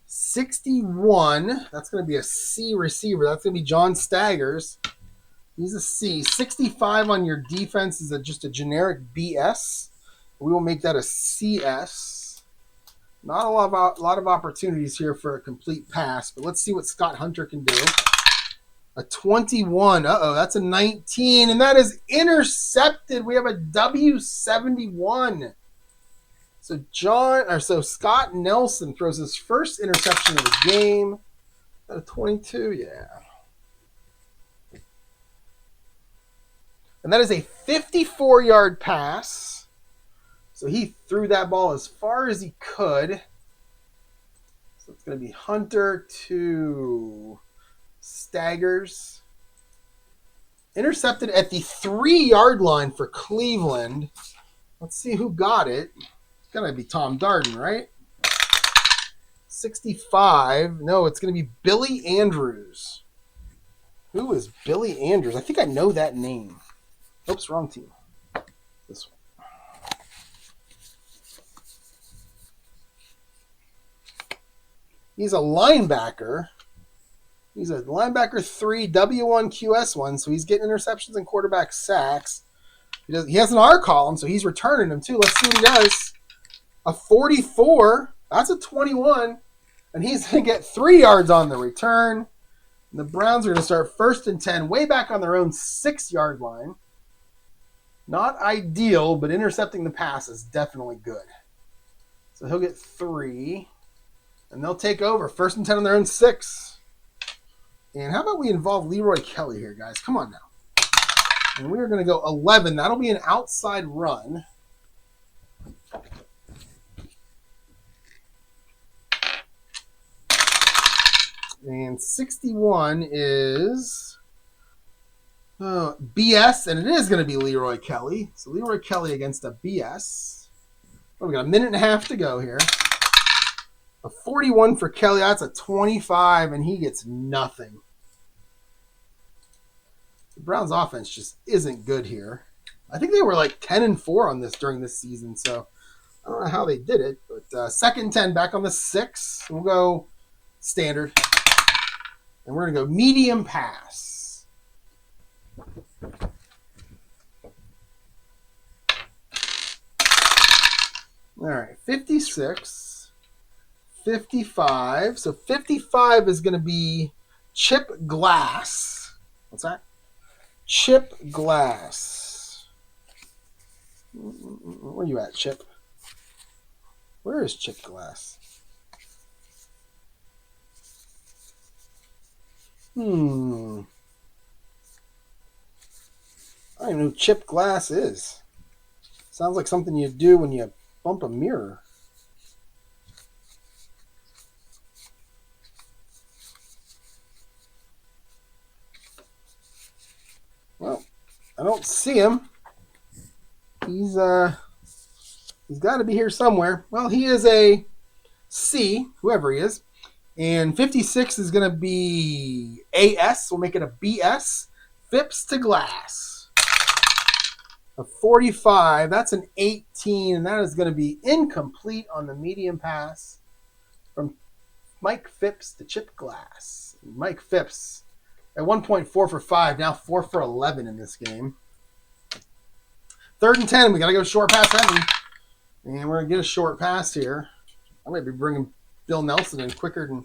61. That's going to be a C receiver. That's going to be John Staggers. He's a C. 65 on your defense is just a generic BS. We will make that a CS. Not a lot of opportunities here for a complete pass, but let's see what Scott Hunter can do. A 21. Uh-oh, that's a 19, and that is intercepted. We have a W71. So Scott Nelson throws his first interception of the game. At a 22, yeah. And that is a 54-yard pass. So he threw that ball as far as he could. So it's going to be Hunter to Staggers. Intercepted at the 3-yard line for Cleveland. Let's see who got it. It's going to be Tom Darden, right? 65. No, it's going to be Billy Andrews. Who is Billy Andrews? I think I know that name. Oops, wrong team. This one. He's a linebacker. He's a linebacker 3, W1, QS1, so he's getting interceptions and quarterback sacks. He has an R column, so he's returning them too. Let's see what he does. A 44. That's a 21. And he's going to get 3 yards on the return. And the Browns are going to start 1st and 10, way back on their own 6-yard line. Not ideal, but intercepting the pass is definitely good. So he'll get 3. And they'll take over. 1st and 10 on their own 6. And how about we involve Leroy Kelly here, guys? Come on now. And we are going to go 11. That'll be an outside run. And 61 is BS, and it is going to be Leroy Kelly. So Leroy Kelly against a BS. Oh, we got a minute and a half to go here. A 41 for Kelly. That's a 25, and he gets nothing. The Browns offense just isn't good here. I think they were like 10-4 on this during this season, so I don't know how they did it. But 2nd and 10 back on the 6. We'll go standard. And we're going to go medium pass. All right, 56, 55. So 55 is going to be Chip Glass. What's that? Chip Glass. Where are you at, Chip? Where is Chip Glass? I don't even know who Chip Glass is. Sounds like something you do when you bump a mirror. I don't see him. He's got to be here somewhere. Well, he is a C, whoever he is. And 56 is going to be AS. We'll make it a BS. Phipps to glass. A 45. That's an 18. And that is going to be incomplete on the medium pass from Mike Phipps to Chip Glass. Mike Phipps at 1.4 for 5. Now 4 for 11 in this game. 3rd and 10. We got to go short pass heavy. And we're going to get a short pass here. I might be bringing Bill Nelson in quicker than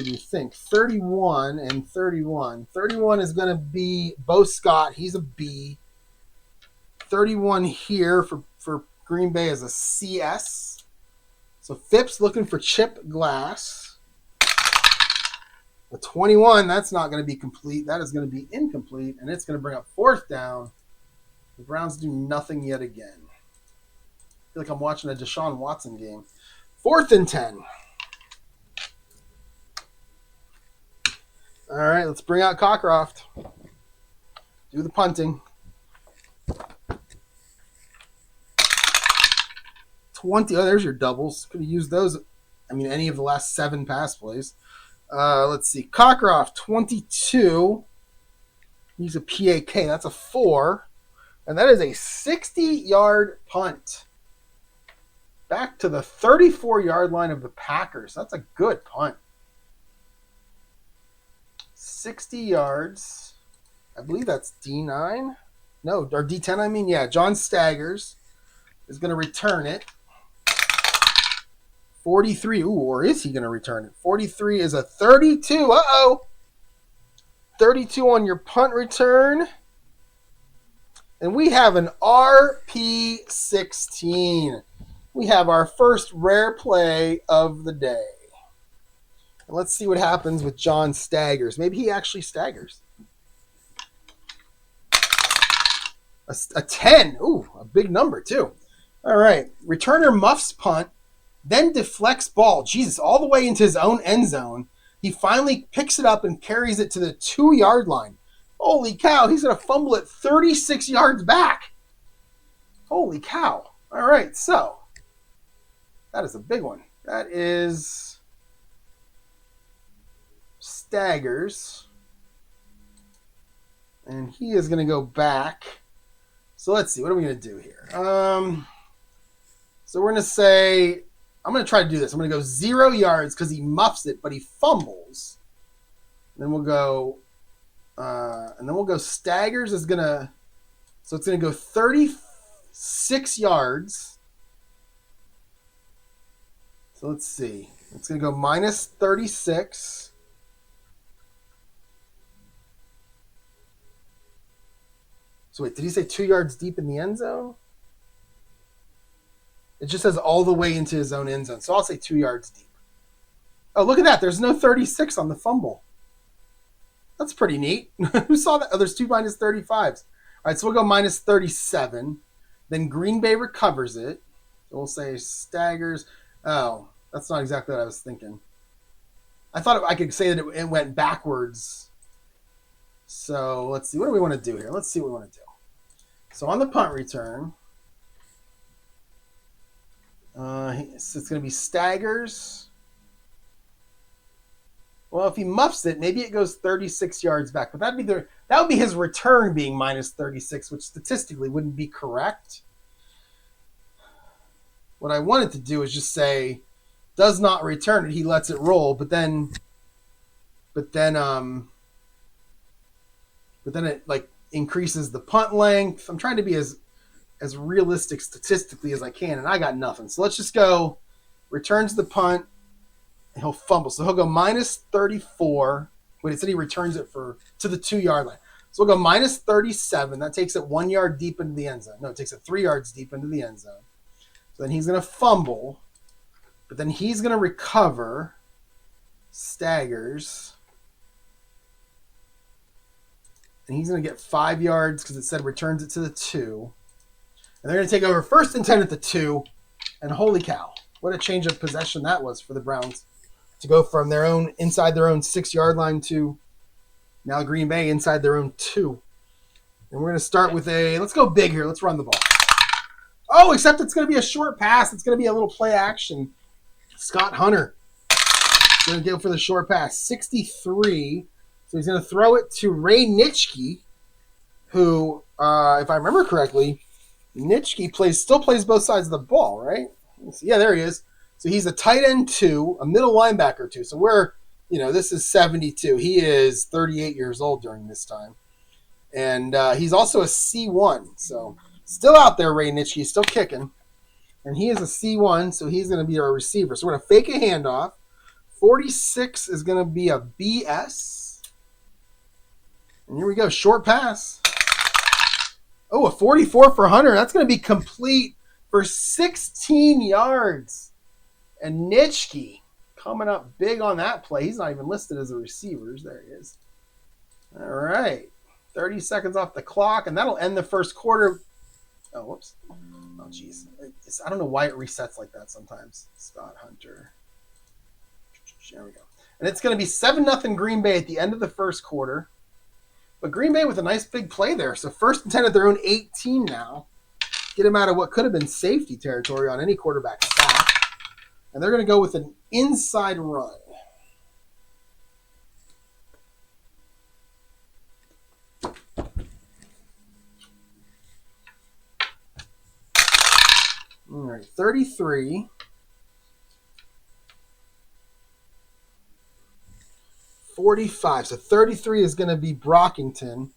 you think. 31 and 31. 31 is going to be Bo Scott. He's a B. 31 here for Green Bay is a CS. So Phipps looking for Chip Glass. The 21, that's not going to be complete. That is going to be incomplete, and it's going to bring up 4th down. The Browns do nothing yet again. I feel like I'm watching a Deshaun Watson game. 4th and 10. All right, let's bring out Cockcroft. Do the punting. 20. Oh, there's your doubles. Could have used those. I mean, any of the last 7 pass plays. Let's see. Cockcroft, 22. He's a PAK. That's a 4. And that is a 60-yard punt. Back to the 34-yard line of the Packers. That's a good punt. 60 yards. I believe that's D9. No, or D10, I mean. Yeah, John Staggers is going to return it. 43. Ooh, or is he going to return it? 43 is a 32. Uh-oh. 32 on your punt return. And we have an RP16. We have our first rare play of the day. And let's see what happens with John Staggers. Maybe he actually staggers. A 10. Ooh, a big number too. All right. Returner muffs punt, then deflects ball. Jesus, all the way into his own end zone. He finally picks it up and carries it to the 2-yard line. Holy cow, he's going to fumble it 36 yards back. Holy cow. All right, so that is a big one. That is Staggers. And he is going to go back. So let's see. What are we going to do here? So we're going to say, I'm going to try to do this. I'm going to go 0 yards because he muffs it, but he fumbles. Then we'll go, Staggers is going to, so it's going to go 36 yards. So let's see. It's going to go minus 36. So wait, did he say 2 yards deep in the end zone? It just says all the way into his own end zone. So I'll say 2 yards deep. Oh, look at that. There's no 36 on the fumble. That's pretty neat. Who saw that? Oh, there's 2 minus 35s. All right, so we'll go minus 37. Then Green Bay recovers it. So we'll say Staggers. Oh, that's not exactly what I was thinking. I thought I could say that it went backwards. So let's see. What do we want to do here? Let's see what we want to do. So on the punt return, it's going to be Staggers. Well, if he muffs it, maybe it goes 36 yards back. But that would be his return being minus 36, which statistically wouldn't be correct. What I wanted to do is just say, does not return it. He lets it roll, but then it like increases the punt length. I'm trying to be as realistic statistically as I can, and I got nothing. So let's just go returns the punt. And he'll fumble. So he'll go minus 34. Wait, it said he returns it to the 2-yard line. So we'll go minus 37. That takes it 1 yard deep into the end zone. No, it takes it 3 yards deep into the end zone. So then he's going to fumble. But then he's going to recover. Staggers. And he's going to get 5 yards because it said returns it to the 2. And they're going to take over 1st and 10 at the 2. And holy cow, what a change of possession that was for the Browns. To go from inside their own 6-yard line to now Green Bay inside their own 2. And we're going to start with let's go big here. Let's run the ball. Oh, except it's going to be a short pass. It's going to be a little play action. Scott Hunter is going to go for the short pass. 63. So he's going to throw it to Ray Nitschke, who, if I remember correctly, Nitschke still plays both sides of the ball, right? Yeah, there he is. So he's a tight end 2, a middle linebacker 2. So this is 72. He is 38 years old during this time. And he's also a C1. So still out there, Ray Nitschke, still kicking. And he is a C1, so he's going to be our receiver. So we're going to fake a handoff. 46 is going to be a BS. And here we go, short pass. Oh, a 44 for Hunter. That's going to be complete for 16 yards. And Nitschke coming up big on that play. He's not even listed as a receiver. There he is. All right. 30 seconds off the clock, and that'll end the first quarter. Oh, whoops. Oh, jeez. I don't know why it resets like that sometimes. Scott Hunter. There we go. And it's going to be 7-0 Green Bay at the end of the first quarter. But Green Bay with a nice big play there. So 1st and 10 at their own 18 now. Get them out of what could have been safety territory on any quarterback sack. And they're going to go with an inside run. All right, 33. 45. So 33 is going to be Brockington.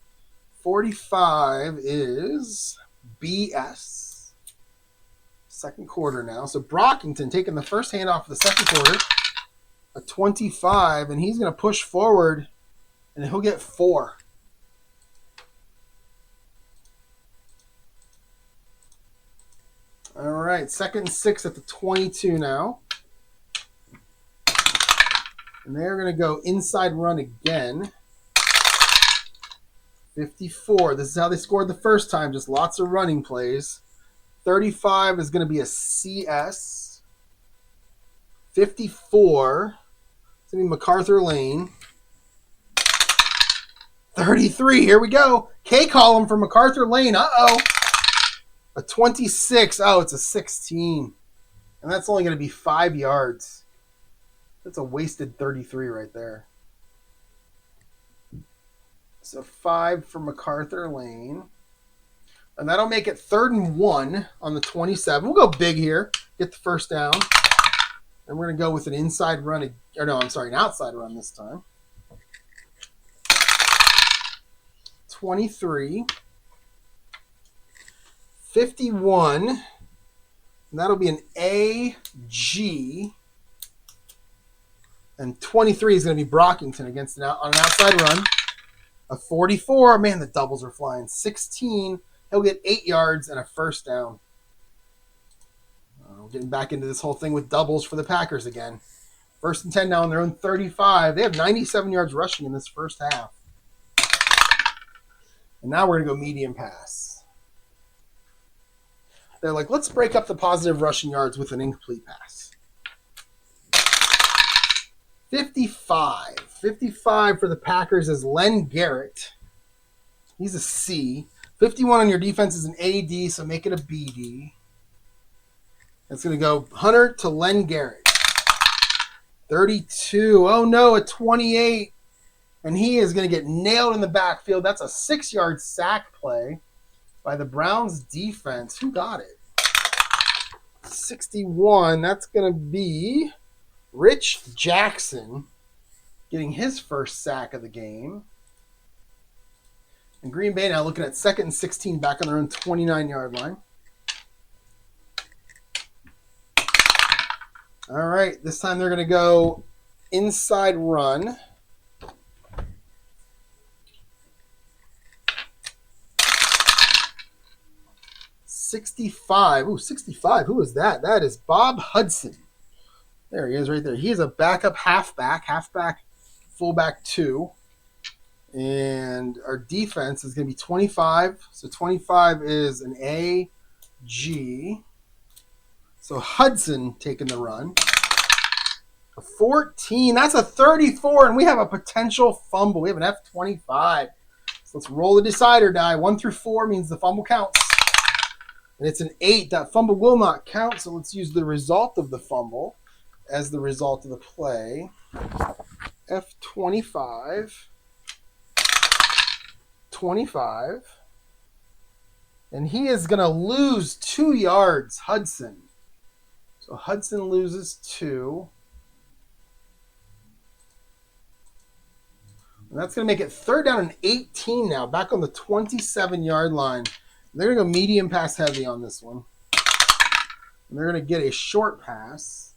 45 is BS. Second quarter now. So Brockington taking the first handoff of the second quarter. A 25, and he's going to push forward, and he'll get 4. All right, 2nd and 6 at the 22 now. And they're going to go inside run again. 54. This is how they scored the first time. Just lots of running plays. 35 is going to be a CS. 54. It's going to be MacArthur Lane. 33. Here we go. K column for MacArthur Lane. Uh-oh. A 26. Oh, it's a 16. And that's only going to be 5 yards. That's a wasted 33 right there. So 5 for MacArthur Lane. And that'll make it 3rd and 1 on the 27. We'll go big here. Get the first down. And we're going to go with an inside run. An outside run this time. 23. 51. And that'll be an AG. And 23 is going to be Brockington against on an outside run. A 44. Man, the doubles are flying. 16. He'll get 8 yards and a first down. Getting back into this whole thing with doubles for the Packers again. 1st and 10 now on their own 35. They have 97 yards rushing in this first half. And now we're going to go medium pass. They're like, let's break up the positive rushing yards with an incomplete pass. 55. 55 for the Packers is Len Garrett. He's a C. 51 on your defense is an AD, so make it a BD. It's going to go Hunter to Len Garrett. 32. Oh, no, a 28. And he is going to get nailed in the backfield. That's a 6-yard sack play by the Browns defense. Who got it? 61. That's going to be Rich Jackson getting his first sack of the game. And Green Bay now looking at 2nd and 16 back on their own 29-yard line. All right, this time they're going to go inside run. .65. Ooh, 65. Who is that? That is Bob Hudson. There he is right there. He is a backup halfback, fullback 2. And our defense is going to be 25. So 25 is an AG. So Hudson taking the run. A 14. That's a 34. And we have a potential fumble. We have an F25. So let's roll the decider die. 1 through 4 means the fumble counts. And it's an 8. That fumble will not count, so let's use the result of the fumble as the result of the play. F25. 25. And he is going to lose 2 yards, Hudson. So Hudson loses 2. And that's going to make it 3rd down and 18 now, back on the 27-yard line. They're going to go medium pass heavy on this one. And they're going to get a short pass.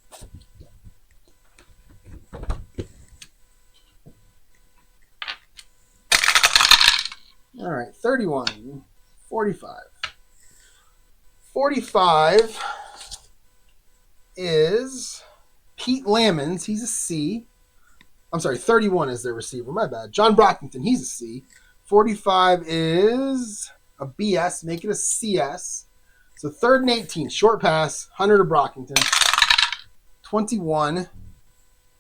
All right, 31, 45. 45 is Pete Lamons. He's a C. I'm sorry, 31 is their receiver. My bad. John Brockington, he's a C. 45 is a BS, make it a CS. So 3rd and 18, short pass, Hunter to Brockington. 21.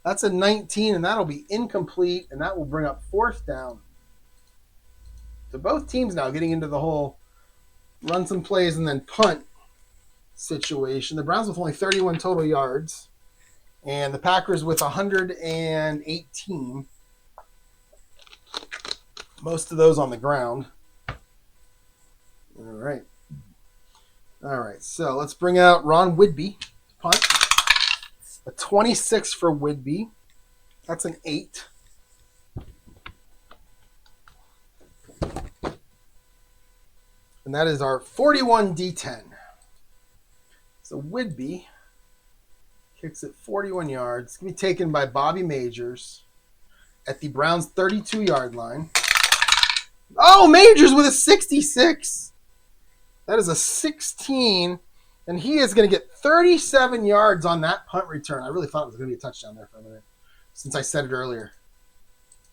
That's a 19, and that'll be incomplete, and that will bring up 4th down. So both teams now getting into the whole run some plays and then punt situation. The Browns with only 31 total yards, and the Packers with 118. Most of those on the ground. All right. So let's bring out Ron Whidbey to punt. A 26 for Whidbey. That's an 8. And that is our 41 D10. So Whidbey kicks it 41 yards. It's going to be taken by Bobby Majors at the Browns' 32-yard line. Oh, Majors with a 66. That is a 16. And he is going to get 37 yards on that punt return. I really thought it was going to be a touchdown there for a minute, since I said it earlier.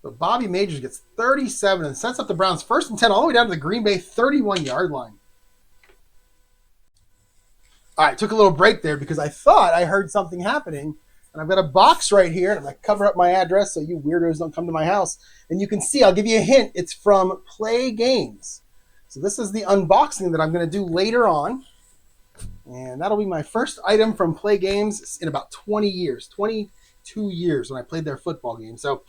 But Bobby Majors gets 37 and sets up the Browns 1st and 10 all the way down to the Green Bay 31-yard line. All right, took a little break there because I thought I heard something happening. And I've got a box right here, and I'm going to cover up my address so you weirdos don't come to my house. And you can see, I'll give you a hint, it's from Play Games. So this is the unboxing that I'm going to do later on. And that'll be my first item from Play Games in about 20 years, 22 years when I played their football game. So,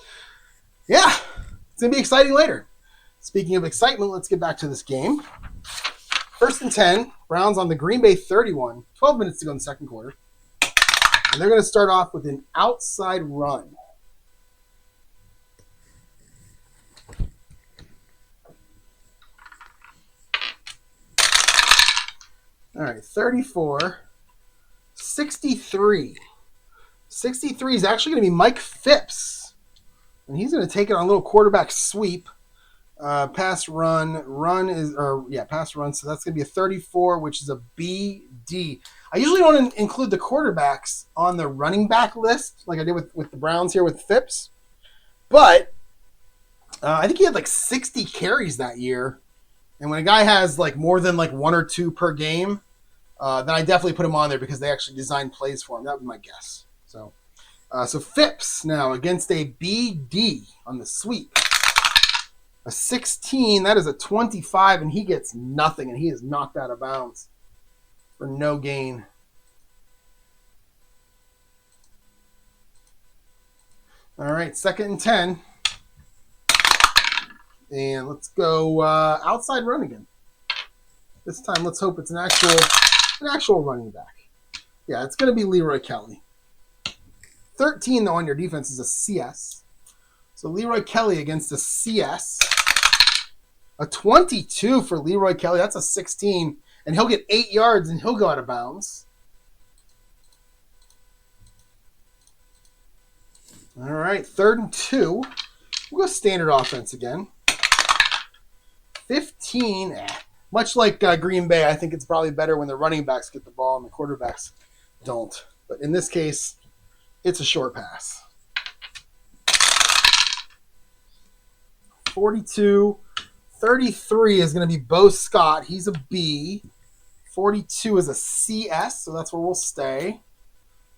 yeah, it's going to be exciting later. Speaking of excitement, let's get back to this game. 1st and 10, Browns on the Green Bay 31, 12 minutes to go in the second quarter. And they're going to start off with an outside run. All right, 34, 63. 63 is actually going to be Mike Phipps. And he's going to take it on a little quarterback sweep. Pass run. Pass run. So that's going to be a 34, which is a BD. I usually don't include the quarterbacks on the running back list like I did with the Browns here with Phipps. But I think he had like 60 carries that year. And when a guy has like more than like 1 or 2 per game, then I definitely put him on there because they actually designed plays for him. That would be my guess. So Phipps now against a BD on the sweep. A 16, that is a 25, and he gets nothing, and he is knocked out of bounds for no gain. All right, 2nd and 10. And let's go outside run again. This time, let's hope it's an actual running back. Yeah, it's going to be Leroy Kelly. 13, though, on your defense is a CS. So Leroy Kelly against a CS. A 22 for Leroy Kelly. That's a 16. And he'll get 8 yards and he'll go out of bounds. All right, 3rd and 2. We'll go standard offense again. 15. Much like Green Bay, I think it's probably better when the running backs get the ball and the quarterbacks don't. But in this case, it's a short pass. 42. 33 is going to be Bo Scott. He's a B. 42 is a CS, so that's where we'll stay.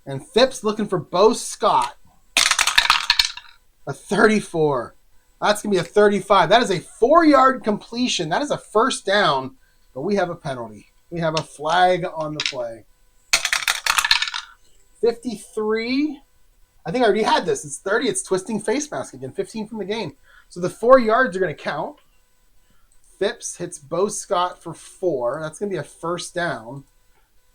And Phipps looking for Bo Scott. A 34. That's going to be a 35. That is a 4-yard completion. That is a first down, but we have a penalty. We have a flag on the play. 53. I think I already had this. It's 30. It's twisting face mask again. 15 from the game. So the 4 yards are going to count. Phipps hits Bo Scott for 4. That's going to be a first down.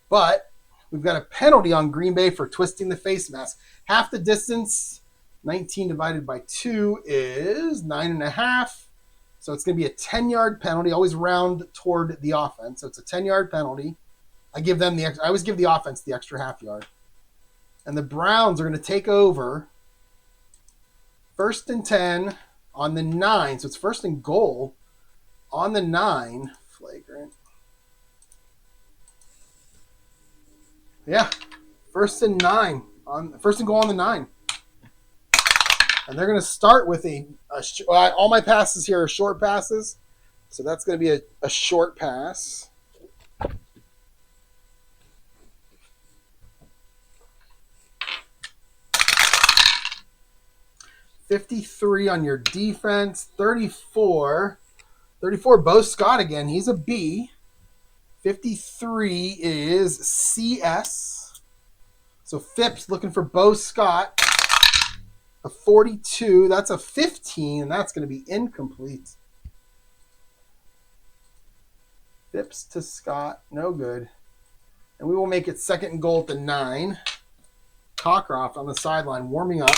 But we've got a penalty on Green Bay for twisting the face mask. Half the distance, 19 divided by 2 is 9.5. So it's going to be a 10-yard penalty. Always round toward the offense. So it's a 10-yard penalty. I always give the offense the extra half yard. And the Browns are going to take over. 1st and 10 on the 9. So it's 1st and goal on the 9. Flagrant. Yeah. 1st and 9. 1st and goal on the 9. And they're going to start with all my passes here are short passes. So that's going to be a short pass. $53 on your defense. 34. Bo Scott again. He's a B. 53 is CS. So Phipps looking for Bo Scott. A 42. That's a 15, and that's going to be incomplete. Phipps to Scott. No good. And we will make it 2nd and goal at the 9. Cockcroft on the sideline warming up.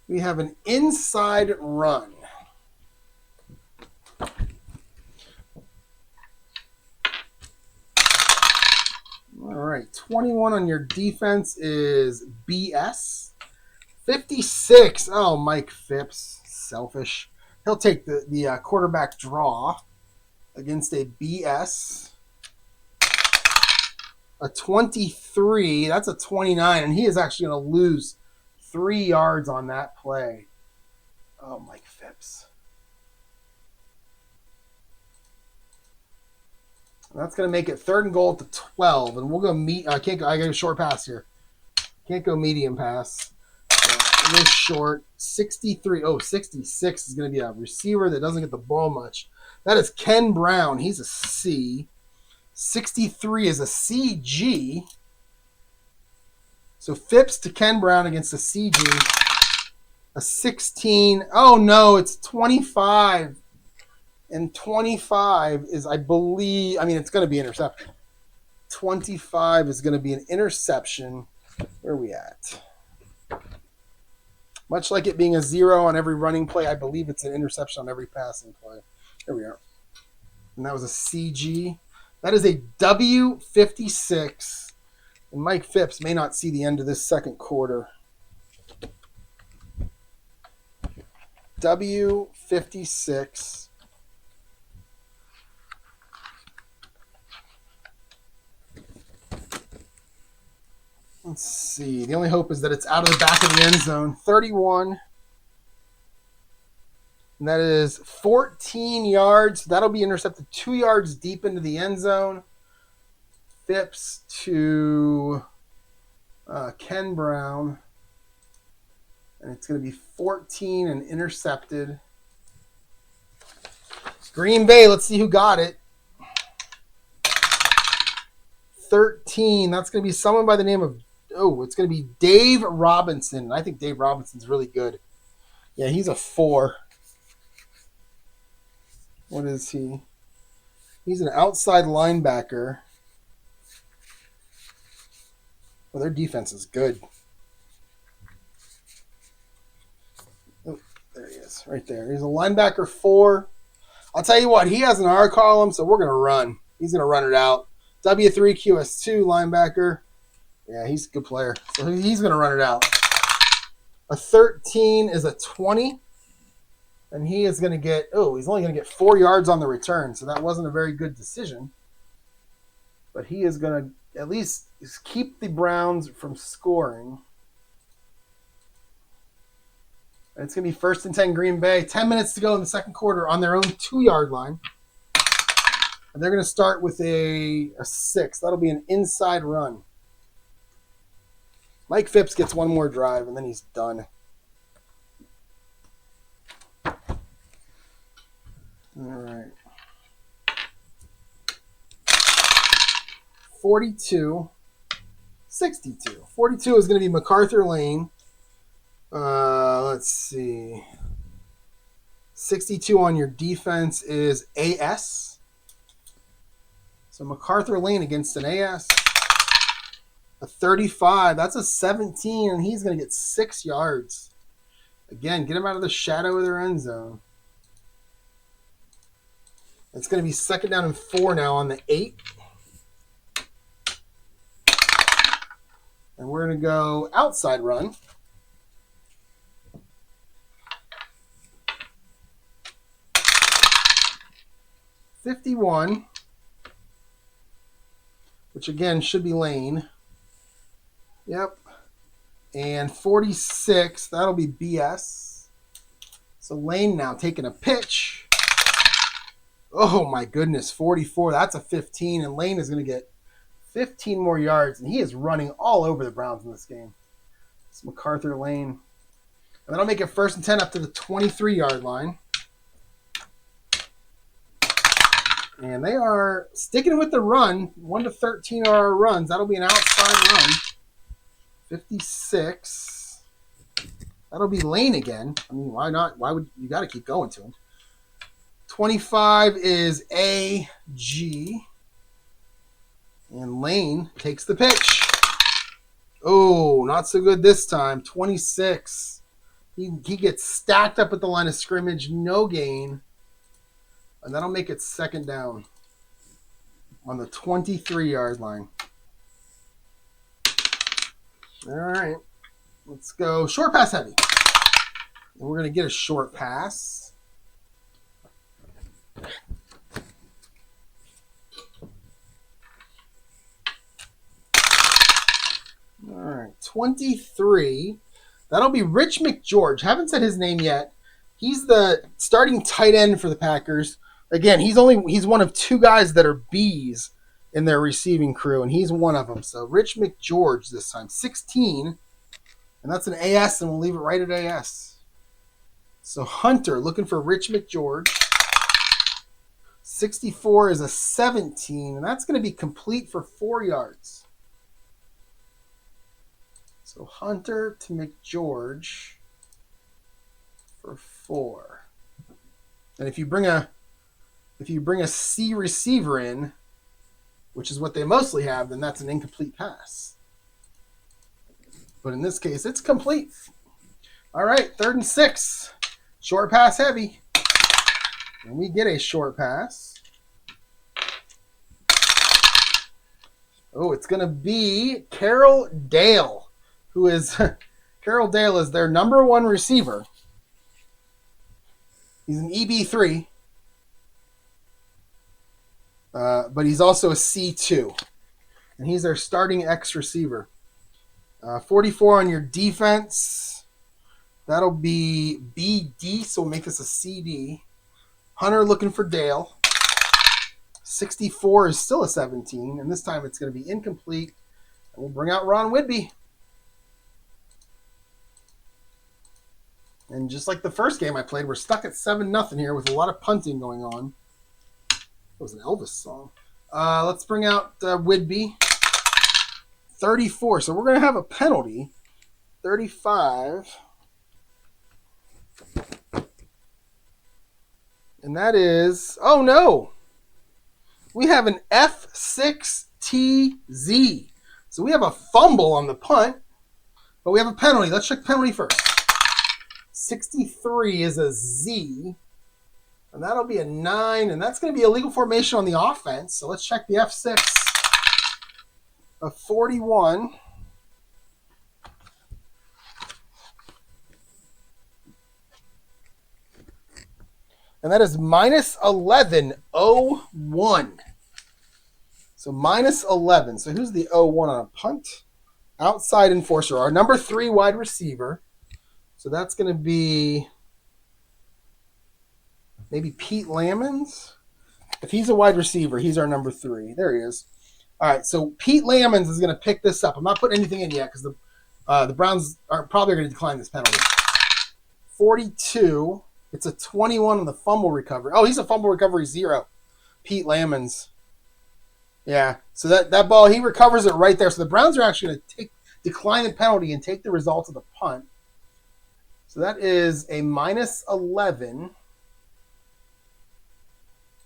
We have an inside run. All right, 21 on your defense is BS. 56. Oh, Mike Phipps, selfish. He'll take the quarterback draw against a BS. A 23. That's a 29, and he is actually going to lose 3 yards on that play. Oh, Mike Phipps. That's going to make it 3rd and goal at the 12. And we'll go I got a short pass here. Can't go medium pass. So it is short. 63. Oh, 66 is going to be a receiver that doesn't get the ball much. That is Ken Brown. He's a C. 63 is a CG. So Phipps to Ken Brown against a CG. A 16. Oh, no, it's 25. And 25 is, it's going to be interception. 25 is going to be an interception. Where are we at? Much like it being a 0 on every running play, I believe it's an interception on every passing play. There we are. And that was a CG. That is a W56. And Mike Phipps may not see the end of this 2nd quarter. W56. Let's see. The only hope is that it's out of the back of the end zone. 31. And that is 14 yards. That'll be intercepted 2 yards deep into the end zone. Phipps to Ken Brown. And it's going to be 14 and intercepted. Green Bay, let's see who got it. 13. That's going to be someone by the name of, it's going to be Dave Robinson. I think Dave Robinson's really good. Yeah, he's a 4. What is he? He's an outside linebacker. Well, their defense is good. Oh, there he is, right there. He's a linebacker 4. I'll tell you what, he has an R column, so we're going to run. He's going to run it out. W3 QS2 linebacker. Yeah, he's a good player. So he's going to run it out. A 13 is a 20. And he is going to get, he's only going to get 4 yards on the return. So that wasn't a very good decision. But he is going to at least keep the Browns from scoring. And it's going to be 1st and 10 Green Bay. 10 minutes to go in the 2nd quarter on their own 2-yard line. And they're going to start with a 6. That'll be an inside run. Mike Phipps gets one more drive, and then he's done. 42, 62. 42 is going to be MacArthur Lane. Let's see. 62 on your defense is AS. So MacArthur Lane against an AS. A 35, that's a 17, and he's going to get 6 yards. Again, get him out of the shadow of their end zone. It's going to be 2nd down and 4 now on the 8. And we're going to go outside run. $51, which again should be Lane. Yep. And 46, that'll be BS. So Lane now taking a pitch. Oh my goodness, 44, that's a 15, and Lane is going to get 15 more yards, and he is running all over the Browns in this game. It's MacArthur Lane. And that'll make it 1st and 10 up to the 23-yard line. And they are sticking with the run. 1 to 13 are our runs. That'll be an outside run. 56. That'll be Lane again. I mean, why not? Why would you got to keep going to him? 25 is AG. And Lane takes the pitch. Oh, not so good this time. 26. He gets stacked up at the line of scrimmage. No gain. And that'll make it 2nd down on the 23-yard line. All right. Let's go short pass heavy. And we're going to get a short pass. All right. 23. That'll be Rich McGeorge. Haven't said his name yet. He's the starting tight end for the Packers. Again, he's one of 2 guys that are Bs in their receiving crew, and he's one of them. So Rich McGeorge this time, 16, and that's an AS, and we'll leave it right at AS. So Hunter looking for Rich McGeorge. 64 is a 17, and that's going to be complete for 4 yards. So Hunter to McGeorge for 4. And if you bring a C receiver in, which is what they mostly have, then that's an incomplete pass. But in this case, it's complete. All right, 3rd and 6. Short pass heavy. And we get a short pass. Oh, it's going to be Carroll Dale, who is Carroll Dale is their number 1 receiver. He's an EB3. But he's also a C2. And he's their starting X receiver. 44 on your defense. That'll be BD, so we'll make this a CD. Hunter looking for Dale. 64 is still a 17, and this time it's going to be incomplete. And we'll bring out Ron Whidbey. And just like the first game I played, we're stuck at 7-0 here with a lot of punting going on. That was an Elvis song. Let's bring out Whidbey. 34. So we're going to have a penalty. 35. And that is... Oh, no. We have an F6TZ. So we have a fumble on the punt. But we have a penalty. Let's check penalty first. 63 is a Z. And that'll be a 9, and that's going to be illegal formation on the offense. So let's check the F6. A 41. And that is minus 11.01. So minus 11. So who's the 01 on a punt? Outside enforcer. Our number 3 wide receiver. So that's going to be... maybe Pete Lamons. If he's a wide receiver, he's our number 3. There he is. All right, so Pete Lamons is going to pick this up. I'm not putting anything in yet because the Browns are probably going to decline this penalty. 42. It's a 21 on the fumble recovery. Oh, he's a fumble recovery 0. Pete Lamons. Yeah. So that ball, he recovers it right there. So the Browns are actually going to decline the penalty and take the result of the punt. So that is a -11.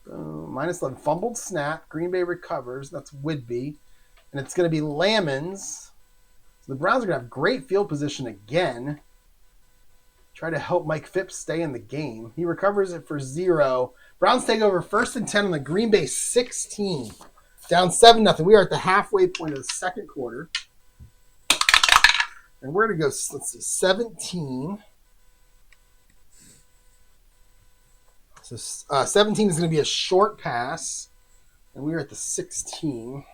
-11. Fumbled snap. Green Bay recovers. That's Whidbey. And it's going to be Lammons. So the Browns are going to have great field position again. Try to help Mike Phipps stay in the game. He recovers it for 0. Browns take over 1st and 10 on the Green Bay 16. Down 7-0. We are at the halfway point of the second quarter. And we're going to go, let's see, 17. So 17 is going to be a short pass. And we are at the 16.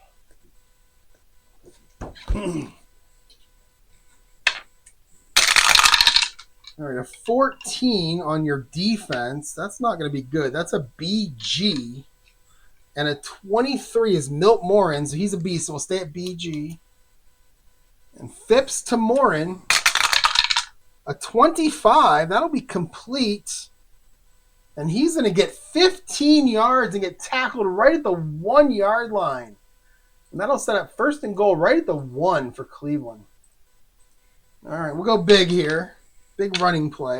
All right, a 14 on your defense. That's not going to be good. That's a BG. And a 23 is Milt Morin, so he's a B, so we'll stay at BG. And Phipps to Morin. A 25, that'll be complete. And he's going to get 15 yards and get tackled right at the 1-yard line. And that'll set up 1st and goal right at the 1 for Cleveland. All right, we'll go big here. Big running play.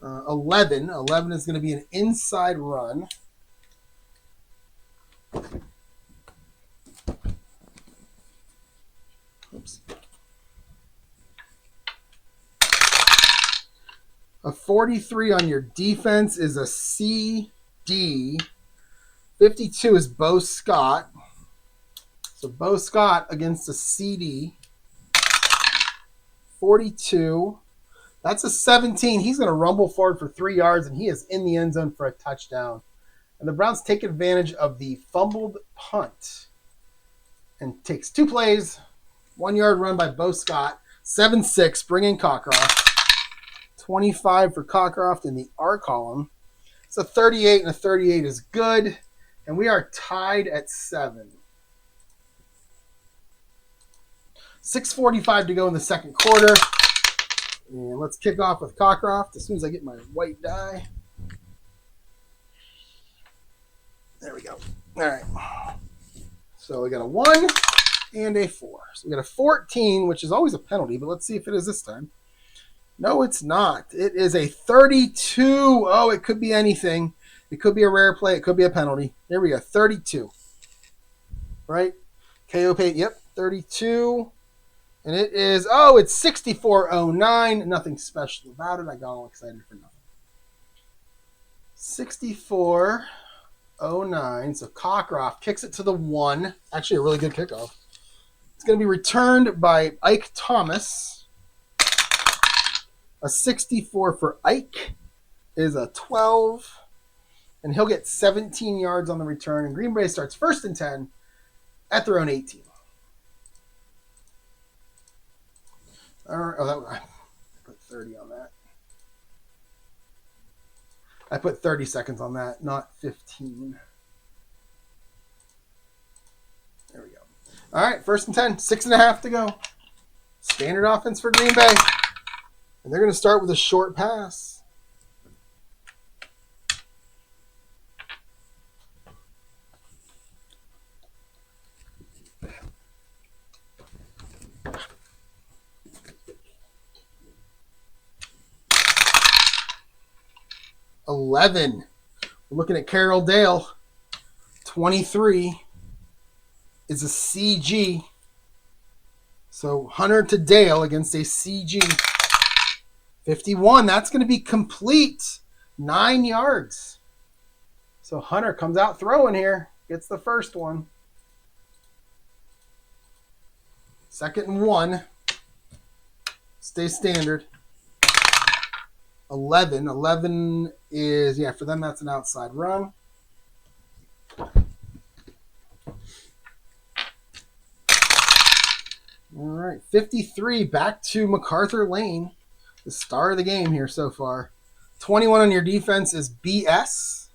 11. 11 is going to be an inside run. Oops. A 43 on your defense is a CD. 52 is Bo Scott. So Bo Scott against a CD. 42. That's a 17. He's going to rumble forward for 3 yards, and he is in the end zone for a touchdown. And the Browns take advantage of the fumbled punt and takes 2 plays, 1-yard run by Bo Scott, 7-6, bring in Cockcroft. 25 for Cockcroft in the R column. It's a 38, and a 38 is good. And we are tied at 7. 6:45 to go in the second quarter. And let's kick off with Cockcroft as soon as I get my white die. There we go. All right. So we got a 1 and a 4. So we got a 14, which is always a penalty, but let's see if it is this time. No, it's not. It is a 32. Oh, it could be anything. It could be a rare play. It could be a penalty. There we go. 32. Right? KO pay. Yep. 32. And it is, it's 6409. Nothing special about it. I got all excited for nothing. 6409. So Cockcroft kicks it to the 1. Actually, a really good kickoff. It's going to be returned by Ike Thomas. A 64 for Ike is a 12. And he'll get 17 yards on the return. And Green Bay starts 1st and 10 at their own 18. All right. I put 30 on that. I put 30 seconds on that, not 15. There we go. All right, 1st and 10, 6.5 to go. Standard offense for Green Bay. And they're going to start with a short pass. We're looking at Carroll Dale. 23 is a CG. So Hunter to Dale against a CG. 51, that's going to be complete. 9 yards. So Hunter comes out throwing here. Gets the first one. 2nd and 1. Stay standard. 11. 11 is, for them that's an outside run. All right, 53, back to MacArthur Lane, the star of the game here so far. 21 on your defense is BS.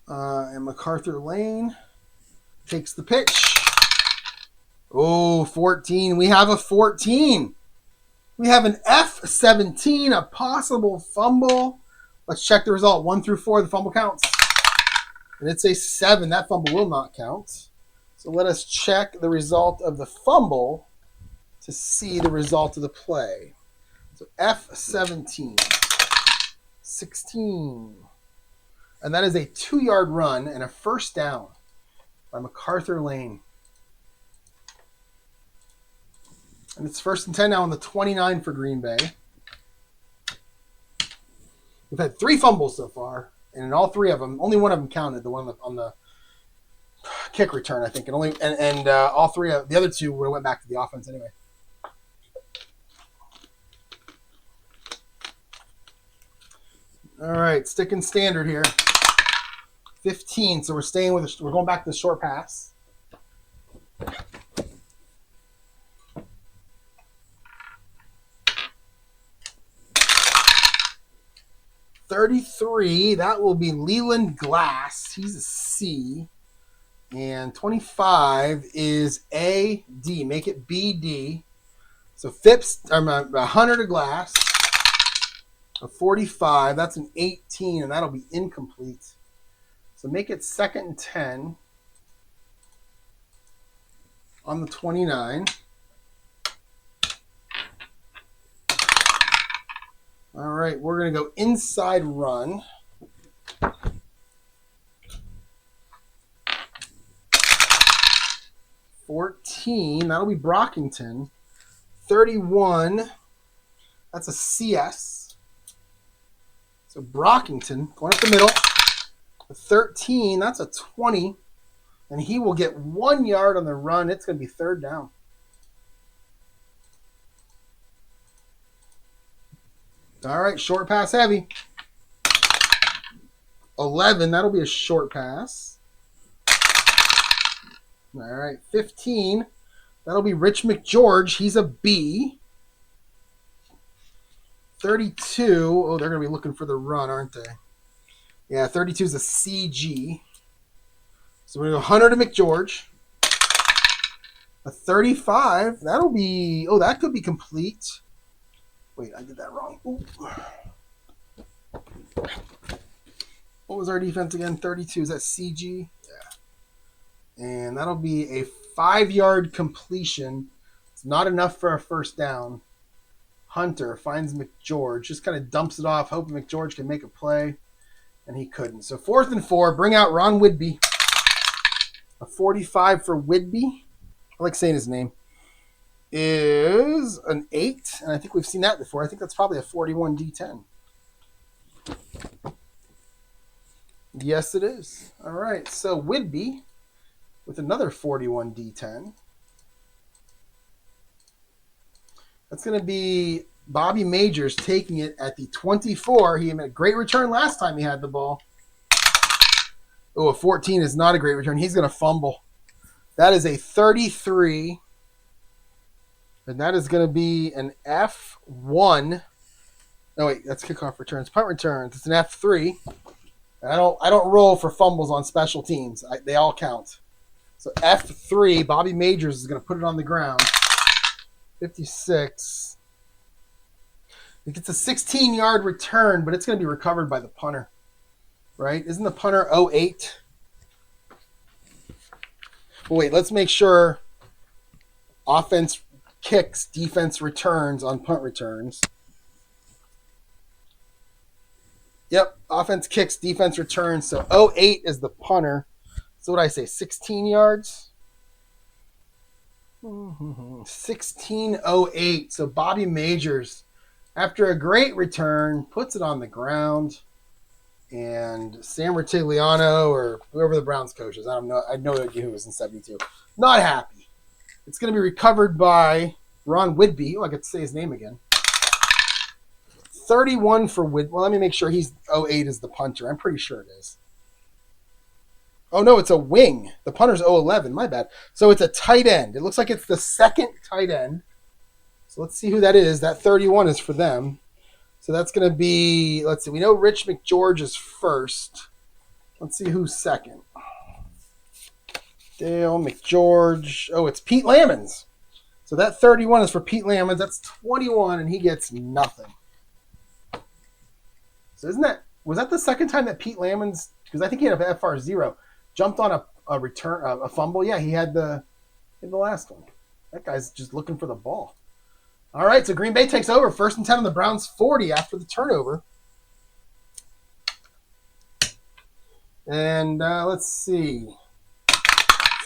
And MacArthur Lane takes the pitch. 14. We have a 14. We have an F17, a possible fumble. Let's check the result. 1 through 4, the fumble counts. And it's a 7. That fumble will not count. So let us check the result of the fumble to see the result of the play. So F17. 16. And that is a 2-yard run and a first down by MacArthur Lane. And it's 1st and 10 now on the 29 for Green Bay. We've had 3 fumbles so far, and in all 3 of them, only one of them counted, the one on the kick return, I think. And all 3 of the other 2 would have went back to the offense anyway. All right, sticking standard here. 15, so we're going back to the short pass. $33, that will be Leland Glass. He's a C. And 25 is A-D. Make it B-D. So Phipps, 100 to Glass. A 45, that's an 18, and that'll be incomplete. So make it 2nd and 10 on the 29. All right, we're going to go inside run. $14, that'll be Brockington. 31, that's a CS. So Brockington going up the middle. 13, that's a 20. And he will get 1 yard on the run. It's going to be 3rd down. All right, short pass heavy. 11, that'll be a short pass. All right, 15, that'll be Rich McGeorge. He's a B. 32, oh, they're going to be looking for the run, aren't they? Yeah, 32 is a CG. So we're going to go 100 to McGeorge. A 35, that'll be, oh, that could be complete. Wait, I did that wrong. Ooh. What was our defense again? 32, is that CG? Yeah. And that'll be a 5-yard completion. It's not enough for a first down. Hunter finds McGeorge, just kind of dumps it off, hoping McGeorge can make a play, and he couldn't. So 4th and 4, bring out Ron Whidbey. A 45 for Whidbey. I like saying his name. Is an 8, and I think we've seen that before. I think that's probably a 41 D10. Yes, it is. All right, so Whidbey with another 41 D10. That's going to be Bobby Majors taking it at the 24. He made a great return last time he had the ball. Oh, a 14 is not a great return. He's going to fumble. That is a 33. And that is going to be an F1. No, wait, that's kickoff returns. Punt returns. It's an F3. And I don't roll for fumbles on special teams. They all count. So F3, Bobby Majors is going to put it on the ground. 56. It gets a 16-yard return, but it's going to be recovered by the punter. Right? Isn't the punter 08? Well, wait, let's make sure offense kicks, defense returns on punt returns. Yep, offense kicks, defense returns. So 08 is the punter. So what did I say, 16 yards? 1608. So Bobby Majors, after a great return, puts it on the ground. And Sam Rutigliano, or whoever the Browns coach is, I don't know. I had no idea who was in 72. Not happy. It's going to be recovered by Ron Whidbey. Oh, I get to say his name again. 31 for Whidbey. Well, let me make sure he's 08 is the punter. I'm pretty sure it is. Oh, no, it's a wing. The punter's 011. My bad. So it's a tight end. It looks like it's the second tight end. So let's see who that is. That 31 is for them. So that's going to be, let's see. We know Rich McGeorge is first. Let's see who's second. Dale McGeorge. Oh, it's Pete Lammons. So that 31 is for Pete Lammons. That's 21, and he gets nothing. So isn't that Was that the second time that Pete Lammons, because I think he had a FR0, jumped on a return, a fumble? Yeah, he had the last one. That guy's just looking for the ball. All right, so Green Bay takes over. 1st and 10 on the Browns 40 after the turnover. And let's see.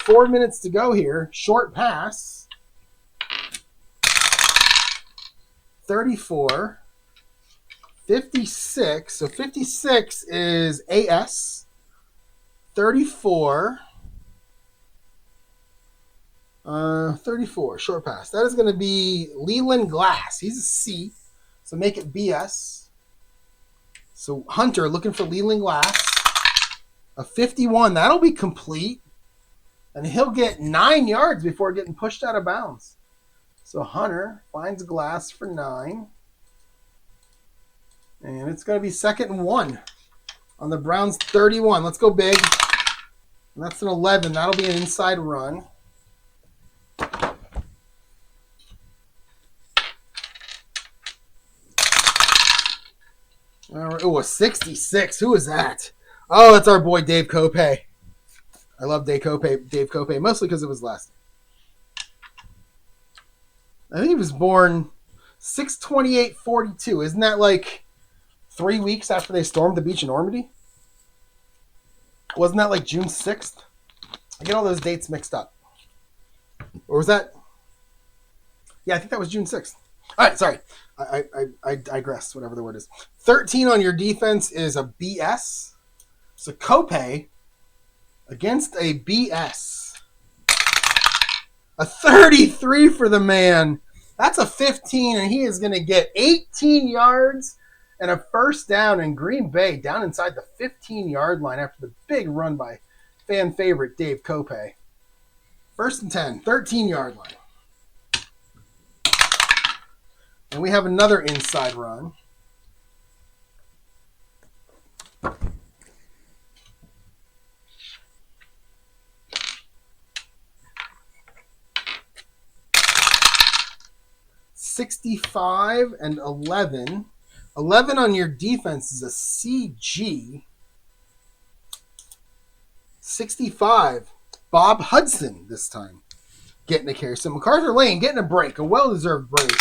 4 minutes to go here. Short pass. 34. 56. So 56 is AS. 34. 34, short pass. That is going to be Leland Glass. He's a C, so make it BS. So Hunter looking for Leland Glass. A 51, that'll be complete. And he'll get 9 yards before getting pushed out of bounds. So Hunter finds Glass for 9. And it's going to be 2nd and 1 on the Browns 31. Let's go big. And that's an 11. That'll be an inside run. Oh, a 66. Who is that? Oh, that's our boy Dave Cope. I love Dave Cope, mostly because it was last name. I think he was born 6/28/42. Isn't that like 3 weeks after they stormed the beach in Normandy? Wasn't that like June 6th? I get all those dates mixed up. Or was that? Yeah, I think that was June 6th. All right, sorry. I digress, whatever the word is. 13 on your defense is a BS. So Cope against a BS. A 33 for the man. That's a 15, and he is going to get 18 yards and a first down in Green Bay down inside the 15-yard line after the big run by fan favorite Dave Cope. 1st and 10, 13-yard line. And we have another inside run. $65 and 11. 11 on your defense is a CG. 65. Bob Hudson this time getting a carry. So MacArthur Lane getting a break, a well-deserved break.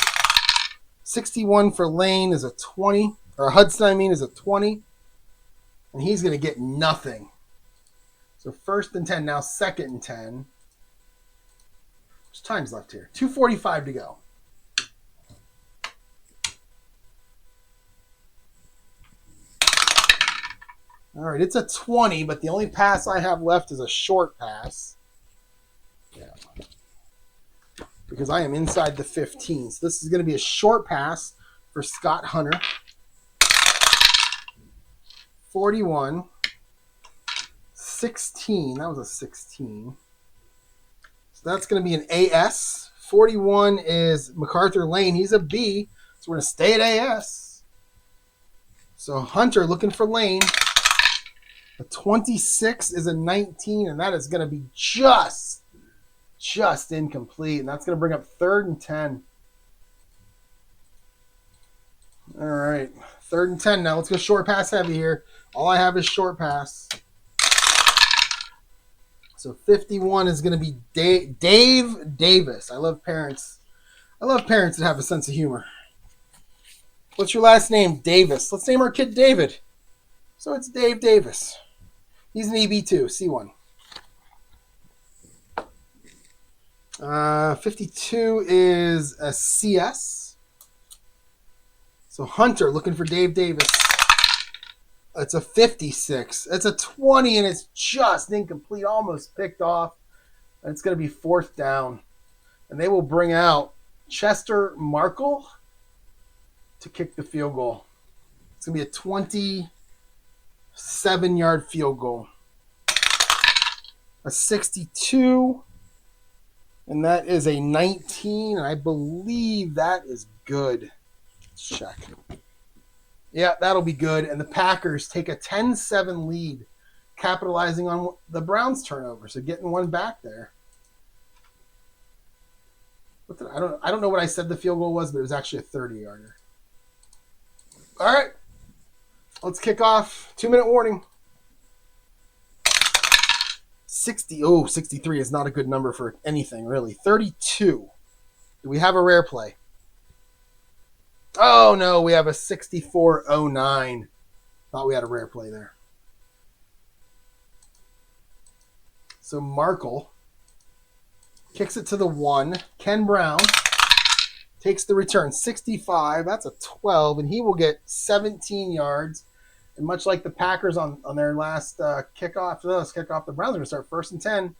61 for Lane is a 20, or Hudson, I mean, is a 20. And he's going to get nothing. So 1st and 10, now 2nd and 10. There's time's left here. 2:45 to go. All right, it's a 20, but the only pass I have left is a short pass. Yeah. Because I am inside the 15. So this is going to be a short pass for Scott Hunter. 41. 16. That was a 16. So that's going to be an AS. 41 is MacArthur Lane. He's a B. So we're going to stay at AS. So Hunter looking for Lane. A 26 is a 19, and that is going to be just incomplete. And that's going to bring up 3rd and 10. All right. 3rd and 10 now. Let's go short pass heavy here. All I have is short pass. So 51 is going to be Dave Davis. I love parents. I love parents that have a sense of humor. What's your last name? Davis. Let's name our kid David. So it's Dave Davis. He's an EB2, C1. 52 is a CS. So Hunter looking for Dave Davis. It's a 56. It's a 20, and it's just incomplete, almost picked off. And it's going to be 4th down. And they will bring out Chester Markle to kick the field goal. It's going to be a 27-yard field goal. A 62. And that is a 19. And I believe that is good. Let's check. Yeah, that'll be good. And the Packers take a 10-7 lead, capitalizing on the Browns' turnover. So getting one back there. I don't know what I said the field goal was, but it was actually a 30-yarder. All right. Let's kick off. 2-minute warning. 60. Oh, 63 is not a good number for anything, really. 32. Do we have a rare play? Oh, no, we have a 6409. Thought we had a rare play there. So Markle kicks it to the 1. Ken Brown takes the return. 65. That's a 12, and he will get 17 yards. And much like the Packers on their last kickoff, the Browns are going to start 1st and 10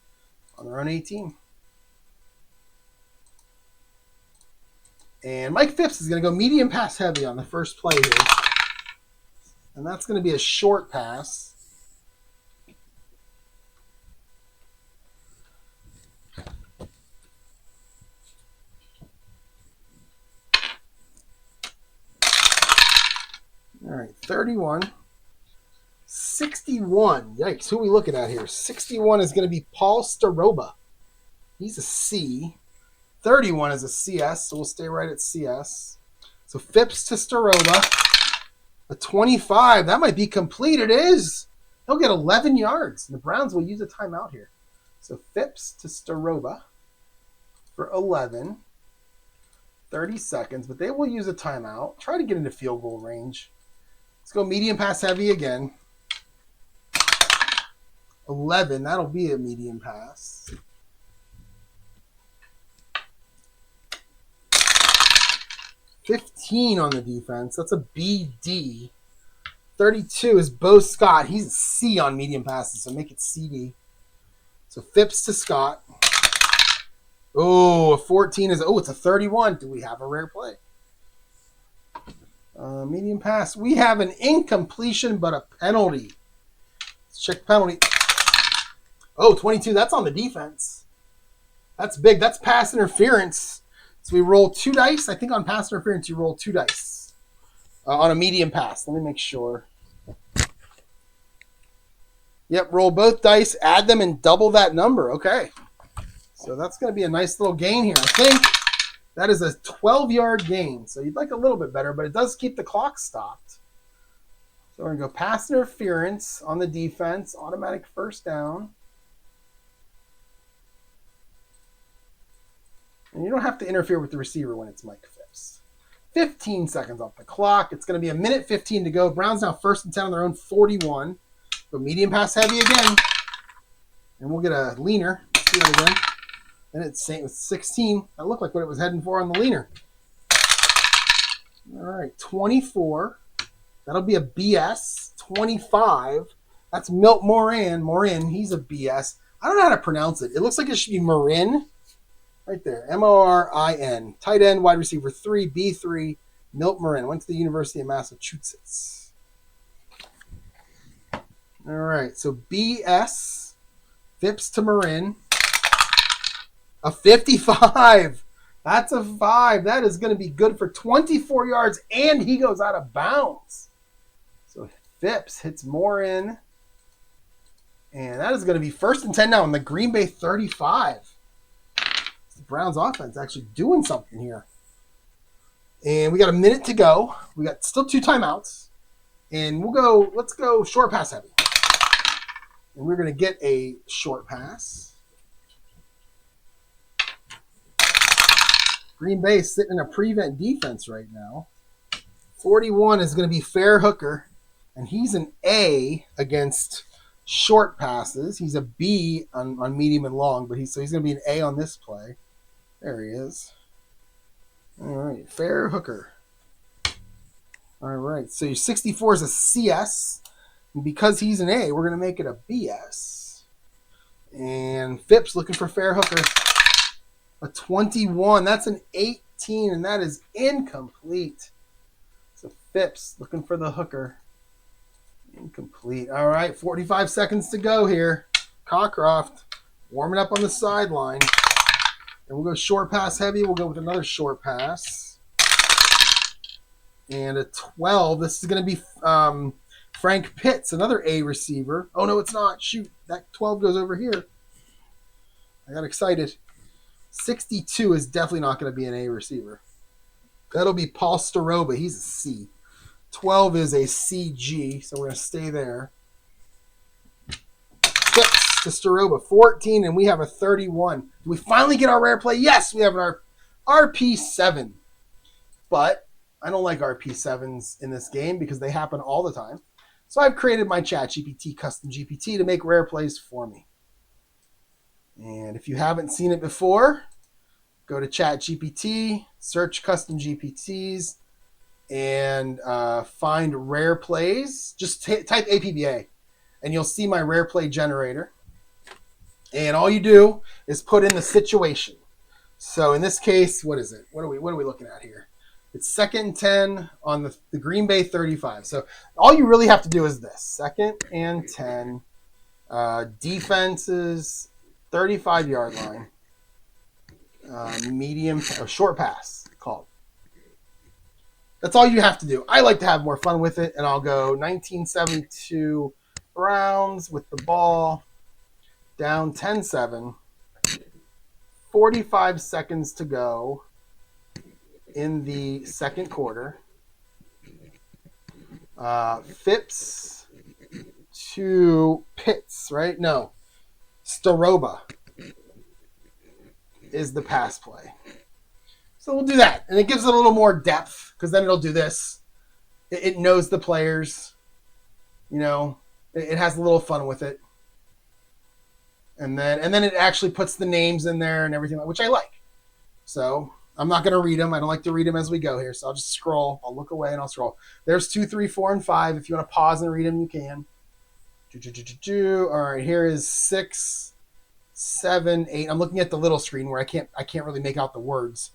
on their own 18. And Mike Phipps is going to go medium pass heavy on the first play here. And that's going to be a short pass. All right, 31. 61. Yikes, who are we looking at here? 61 is going to be Paul Staroba. He's a C. 31 is a CS, so we'll stay right at CS. So Phipps to Staroba. A 25. That might be complete. It is. He'll get 11 yards. The Browns will use a timeout here. So Phipps to Staroba for 11. 30 seconds, but they will use a timeout. Try to get into field goal range. Let's go medium pass heavy again. 11. That'll be a medium pass. $15 on the defense. That's a BD. 32 is Bo Scott. He's a C on medium passes, so make it CD. So Phipps to Scott. Oh, a 14 is, it's a 31. Do we have a rare play? Medium pass. We have an incompletion, but a penalty. Let's check the penalty. Oh, 22. That's on the defense. That's big. That's pass interference. So we roll 2 dice. I think on pass interference, you roll 2 dice on a medium pass. Let me make sure. Yep, roll both dice, add them, and double that number. Okay. So that's going to be a nice little gain here. I think that is a 12-yard gain. So you'd like a little bit better, but it does keep the clock stopped. So we're going to go pass interference on the defense, automatic first down. And you don't have to interfere with the receiver when it's Mike Phipps. 15 seconds off the clock. It's going to be 1:15 to go. Browns now 1st and 10 on their own 41. Go medium pass heavy again. And we'll get a leaner. Let's do that again. And it's 16. That looked like what it was heading for on the leaner. All right, 24. That'll be a BS. 25. That's Milt Morin. Morin, he's a BS. I don't know how to pronounce it. It looks like it should be Marin. Right there, Morin. Tight end, wide receiver 3, B3, Milt Morin. Went to the University of Massachusetts. All right, so BS, Phipps to Morin. A 55. That's a 5. That is going to be good for 24 yards, and he goes out of bounds. So Phipps hits Morin. And that is going to be 1st and 10 now on the Green Bay 35. The Browns offense actually doing something here. And we got a minute to go. We got still 2 timeouts. And let's go short pass heavy. And we're going to get a short pass. Green Bay is sitting in a prevent defense right now. 41 is going to be Fair Hooker. And he's an A against short passes. He's a B on medium and long, but he's going to be an A on this play. There he is. All right, Fair Hooker. All right, so your 64 is a CS. And because he's an A, we're going to make it a BS. And Phipps looking for Fair Hooker. A 21. That's an 18, and that is incomplete. So Phipps looking for the hooker. Incomplete. All right, 45 seconds to go here. Cockcroft warming up on the sideline. And we'll go short pass heavy. We'll go with another short pass. And a 12. This is going to be Frank Pitts, another A receiver. Oh, no, it's not. Shoot, that 12 goes over here. I got excited. 62 is definitely not going to be an A receiver. That'll be Paul Staroba. He's a C. 12 is a CG, so we're going to stay there. 6 to Staroba, 14, and we have a 31. Do we finally get our rare play? Yes, we have our RP7. But I don't like RP7s in this game because they happen all the time. So I've created my ChatGPT custom GPT to make rare plays for me. And if you haven't seen it before, go to ChatGPT, search custom GPTs, and find rare plays. Just type APBA, and you'll see my rare play generator. And all you do is put in the situation. So in this case, what is it? What are we looking at here? It's 2nd and 10 on the Green Bay 35. So all you really have to do is this: 2nd and 10, defenses 35-yard line, medium or short pass called. That's all you have to do. I like to have more fun with it, and I'll go 1972 Browns with the ball, down 10-7, 45 seconds to go in the second quarter. Phipps to Pitts, right? No. Staroba is the pass play. So we'll do that. And it gives it a little more depth because then it'll do this. It knows the players. You know, it has a little fun with it. And then it actually puts the names in there and everything, which I like. So I'm not going to read them. I don't like to read them as we go here. So I'll just scroll. I'll look away and I'll scroll. There's 2, 3, 4, and 5. If you want to pause and read them, you can. All right, here is 6, 7, 8. I'm looking at the little screen where I can't really make out the words.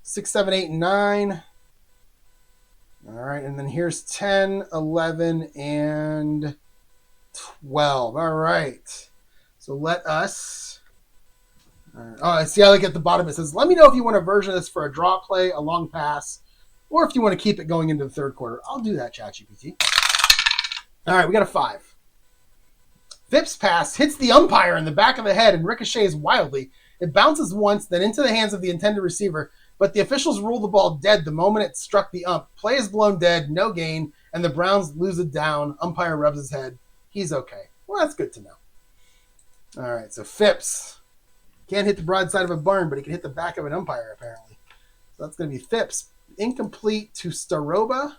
6, 7, 8, and 9. All right, and then here's 10, 11, and 12. All right. So let us. Oh, see, I like at the bottom it says, let me know if you want a version of this for a draw play, a long pass, or if you want to keep it going into the third quarter. I'll do that, ChatGPT. All right, we got a 5. Phipps pass hits the umpire in the back of the head and ricochets wildly. It bounces once, then into the hands of the intended receiver, but the officials rule the ball dead the moment it struck the ump. Play is blown dead, no gain, and the Browns lose it down. Umpire rubs his head. He's okay. Well, that's good to know. All right, so Phipps can't hit the broadside of a barn, but he can hit the back of an umpire, apparently. So that's going to be Phipps. Incomplete to Staroba.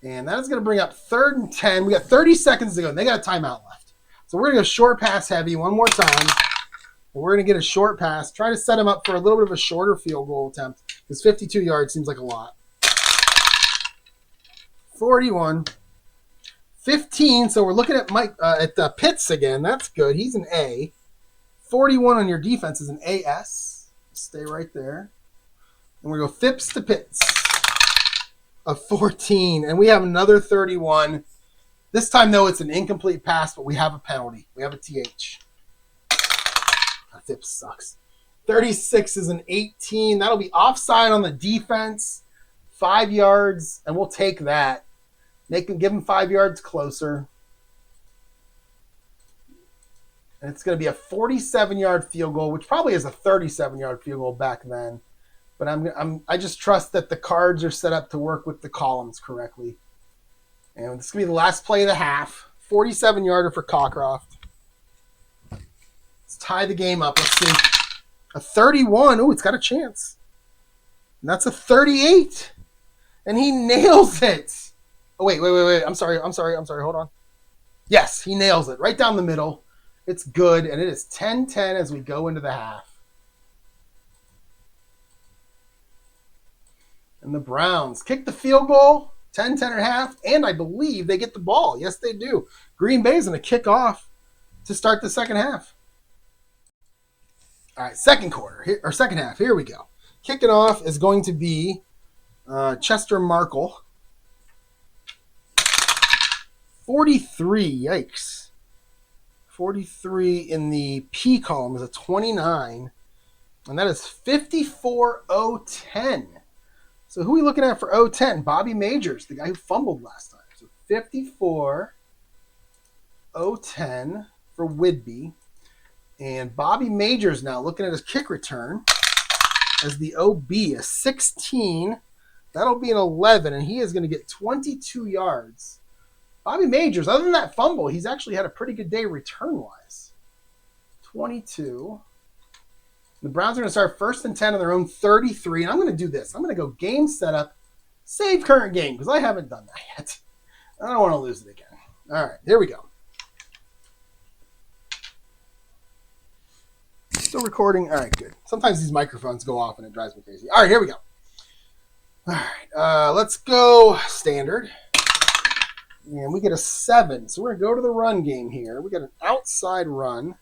And that is going to bring up 3rd and 10. We got 30 seconds to go, and they got a timeout left. So we're going to go short pass heavy one more time. We're going to get a short pass. Try to set him up for a little bit of a shorter field goal attempt, because 52 yards seems like a lot. 41. 15, so we're looking at Pitts again. That's good. He's an A. 41 on your defense is an AS. Stay right there. And we're going to go Phipps to Pitts. A 14. And we have another 31. This time, though, it's an incomplete pass, but we have a penalty. We have a TH. Phipps sucks. 36 is an 18. That'll be offside on the defense. 5 yards, and we'll take that. Give him 5 yards closer. And it's going to be a 47-yard field goal, which probably is a 37-yard field goal back then. But I just trust that the cards are set up to work with the columns correctly. And this is going to be the last play of the half. 47-yarder for Cockcroft. Let's tie the game up. Let's see. A 31. Oh, it's got a chance. And that's a 38. And he nails it. Oh, wait. I'm sorry. Hold on. Yes, he nails it. Right down the middle. It's good. And it is 10-10 as we go into the half. And the Browns kick the field goal. 10-10 at half. And I believe they get the ball. Yes, they do. Green Bay is going to kick off to start the second half. All right, second half. Here we go. Kicking off is going to be Chester Markle. 43, yikes. 43 in the P column is a 29. And that is 54-0-10. So who are we looking at for 0-10? Bobby Majors, the guy who fumbled last time. So 54-0-10 for Whidbey. And Bobby Majors now looking at his kick return as the OB, a 16. That'll be an 11, and he is going to get 22 yards. Bobby Majors, other than that fumble, he's actually had a pretty good day return-wise. 22. The Browns are going to start 1st and 10 on their own 33, and I'm going to do this. I'm going to go game setup, save current game, because I haven't done that yet. I don't want to lose it again. All right, here we go. Still recording? All right, good. Sometimes these microphones go off and it drives me crazy. All right, here we go. All right, let's go standard. And we get a 7. So we're going to go to the run game here. We got an outside run,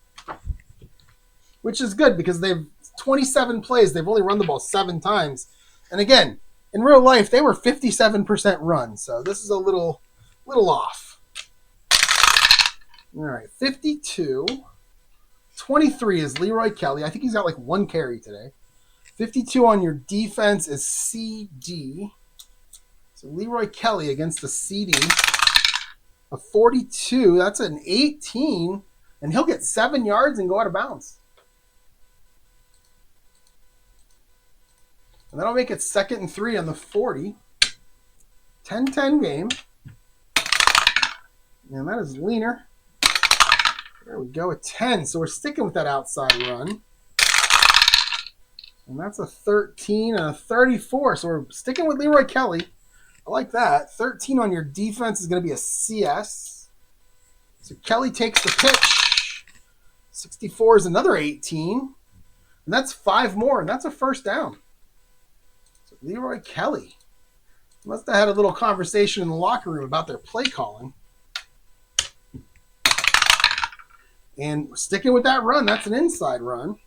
which is good because they've 27 plays. They've only run the ball 7 times. And again, in real life, they were 57% run. So this is a little off. All right, 52. 23 is Leroy Kelly. I think he's got like 1 carry today. 52 on your defense is CD. So Leroy Kelly against the CD. A 42, that's an 18, and he'll get 7 yards and go out of bounds. And that'll make it 2nd and 3 on the 40. 10-10 game. And that is leaner. There we go, a 10. So we're sticking with that outside run. And that's a 13 and a 34. So we're sticking with Leroy Kelly. I like that. 13 on your defense is going to be a CS. So Kelly takes the pitch. 64 is another 18. And that's 5 more, and that's a 1st down. So Leroy Kelly must have had a little conversation in the locker room about their play calling. And sticking with that run, that's an inside run.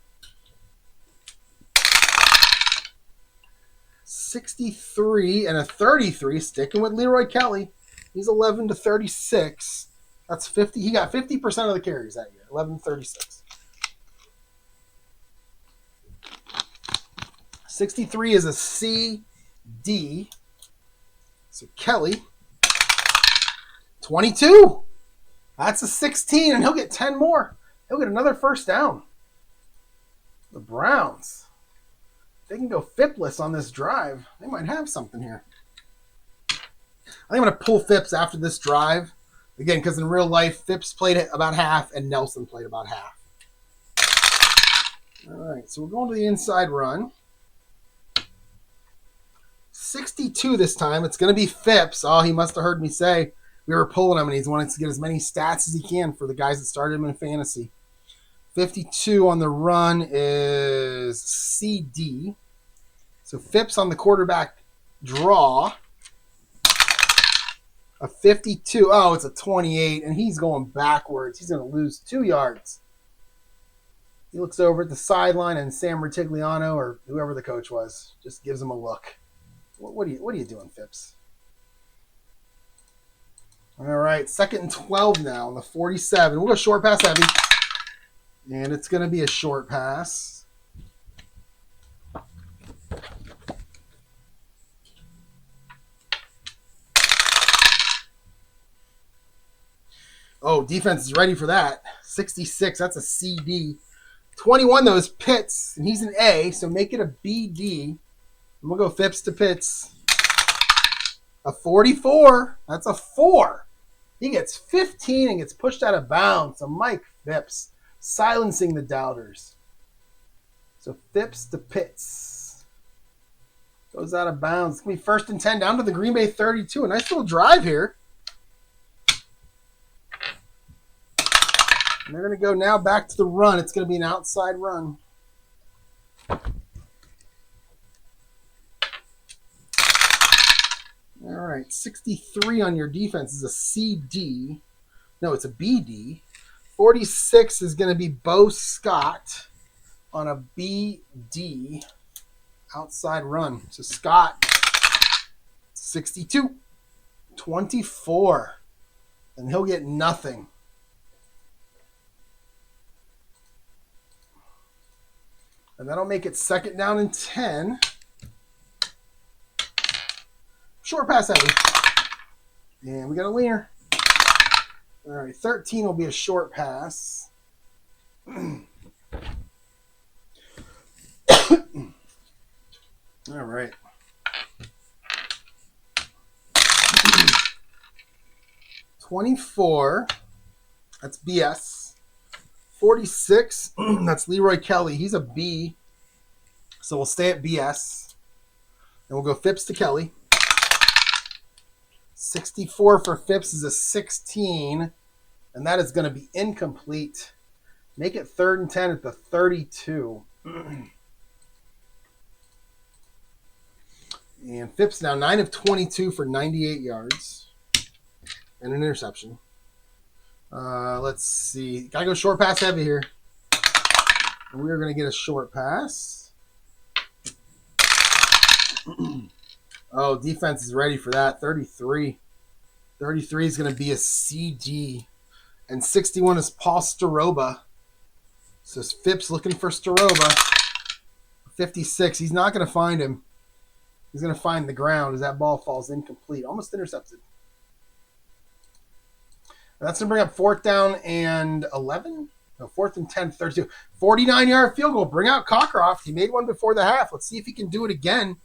63 and a 33, sticking with Leroy Kelly. He's 11 to 36. That's 50. He got 50% of the carries that year. 11 to 36. 63 is a CD. So Kelly, 22. That's a 16, and he'll get 10 more. He'll get another 1st down. The Browns. They can go Phippless on this drive. They might have something here. I think I'm going to pull Phipps after this drive. Again, because in real life, Phipps played about half and Nelson played about half. All right, so we're going to the inside run. 62 this time. It's going to be Phipps. Oh, he must have heard me say we were pulling him, and he's wanting to get as many stats as he can for the guys that started him in fantasy. 52 on the run is CD. So Phipps on the quarterback draw. A 52. Oh, it's a 28, and he's going backwards. He's going to lose 2 yards. He looks over at the sideline, and Sam Rutigliano, or whoever the coach was, just gives him a look. What are you doing, Phipps? All right, 2nd and 12 now on the 47. We'll go short pass heavy. And it's going to be a short pass. Oh, defense is ready for that. 66, that's a CD. 21, though, is Pitts, and he's an A, so make it a BD. And we'll go Phipps to Pitts. A 44, that's a 4. He gets 15 and gets pushed out of bounds. So Mike Phipps silencing the doubters. So Phipps to Pitts. Goes out of bounds. It's going to be 1st and 10 down to the Green Bay 32. A nice little drive here. And they're going to go now back to the run. It's going to be an outside run. All right, 63 on your defense is a CD. No, it's a BD. 46 is going to be Bo Scott on a BD outside run. So Scott, 62, 24, and he'll get nothing. And that'll make it 2nd down and 10. Short pass heavy. And we got a leaner. All right, 13 will be a short pass. All right. 24, that's BS. 46, that's Leroy Kelly. He's a B, so we'll stay at BS. And we'll go Phipps to Kelly. 64 for Phipps is a 16, and that is going to be incomplete. Make it 3rd and 10 at the 32. And Phipps now 9 of 22 for 98 yards and an interception. Let's see. Got to go short pass heavy here. And we're going to get a short pass. Oh, defense is ready for that. 33. 33 is going to be a CD. And 61 is Paul Staroba. So it's Phipps looking for Staroba. 56. He's not going to find him. He's going to find the ground as that ball falls incomplete. Almost intercepted. And that's going to bring up 4th down and 11? No, 4th and 10, 32. 49-yard field goal. Bring out Cockcroft. He made one before the half. Let's see if he can do it again.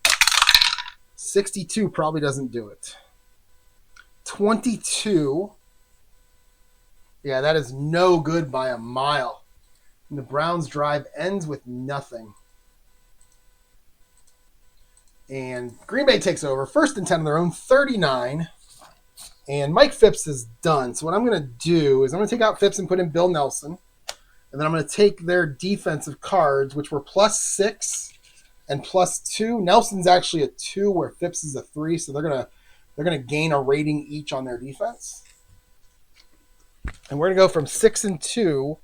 62 probably doesn't do it. 22. Yeah, that is no good by a mile. And the Browns' drive ends with nothing. And Green Bay takes over. 1st and 10 on their own, 39. And Mike Phipps is done. So what I'm going to do is I'm going to take out Phipps and put in Bill Nelson. And then I'm going to take their defensive cards, which were +6 and +2. Nelson's actually a 2, where Phipps is a 3. So they're gonna gain a rating each on their defense. And we're going to go from 6 and 2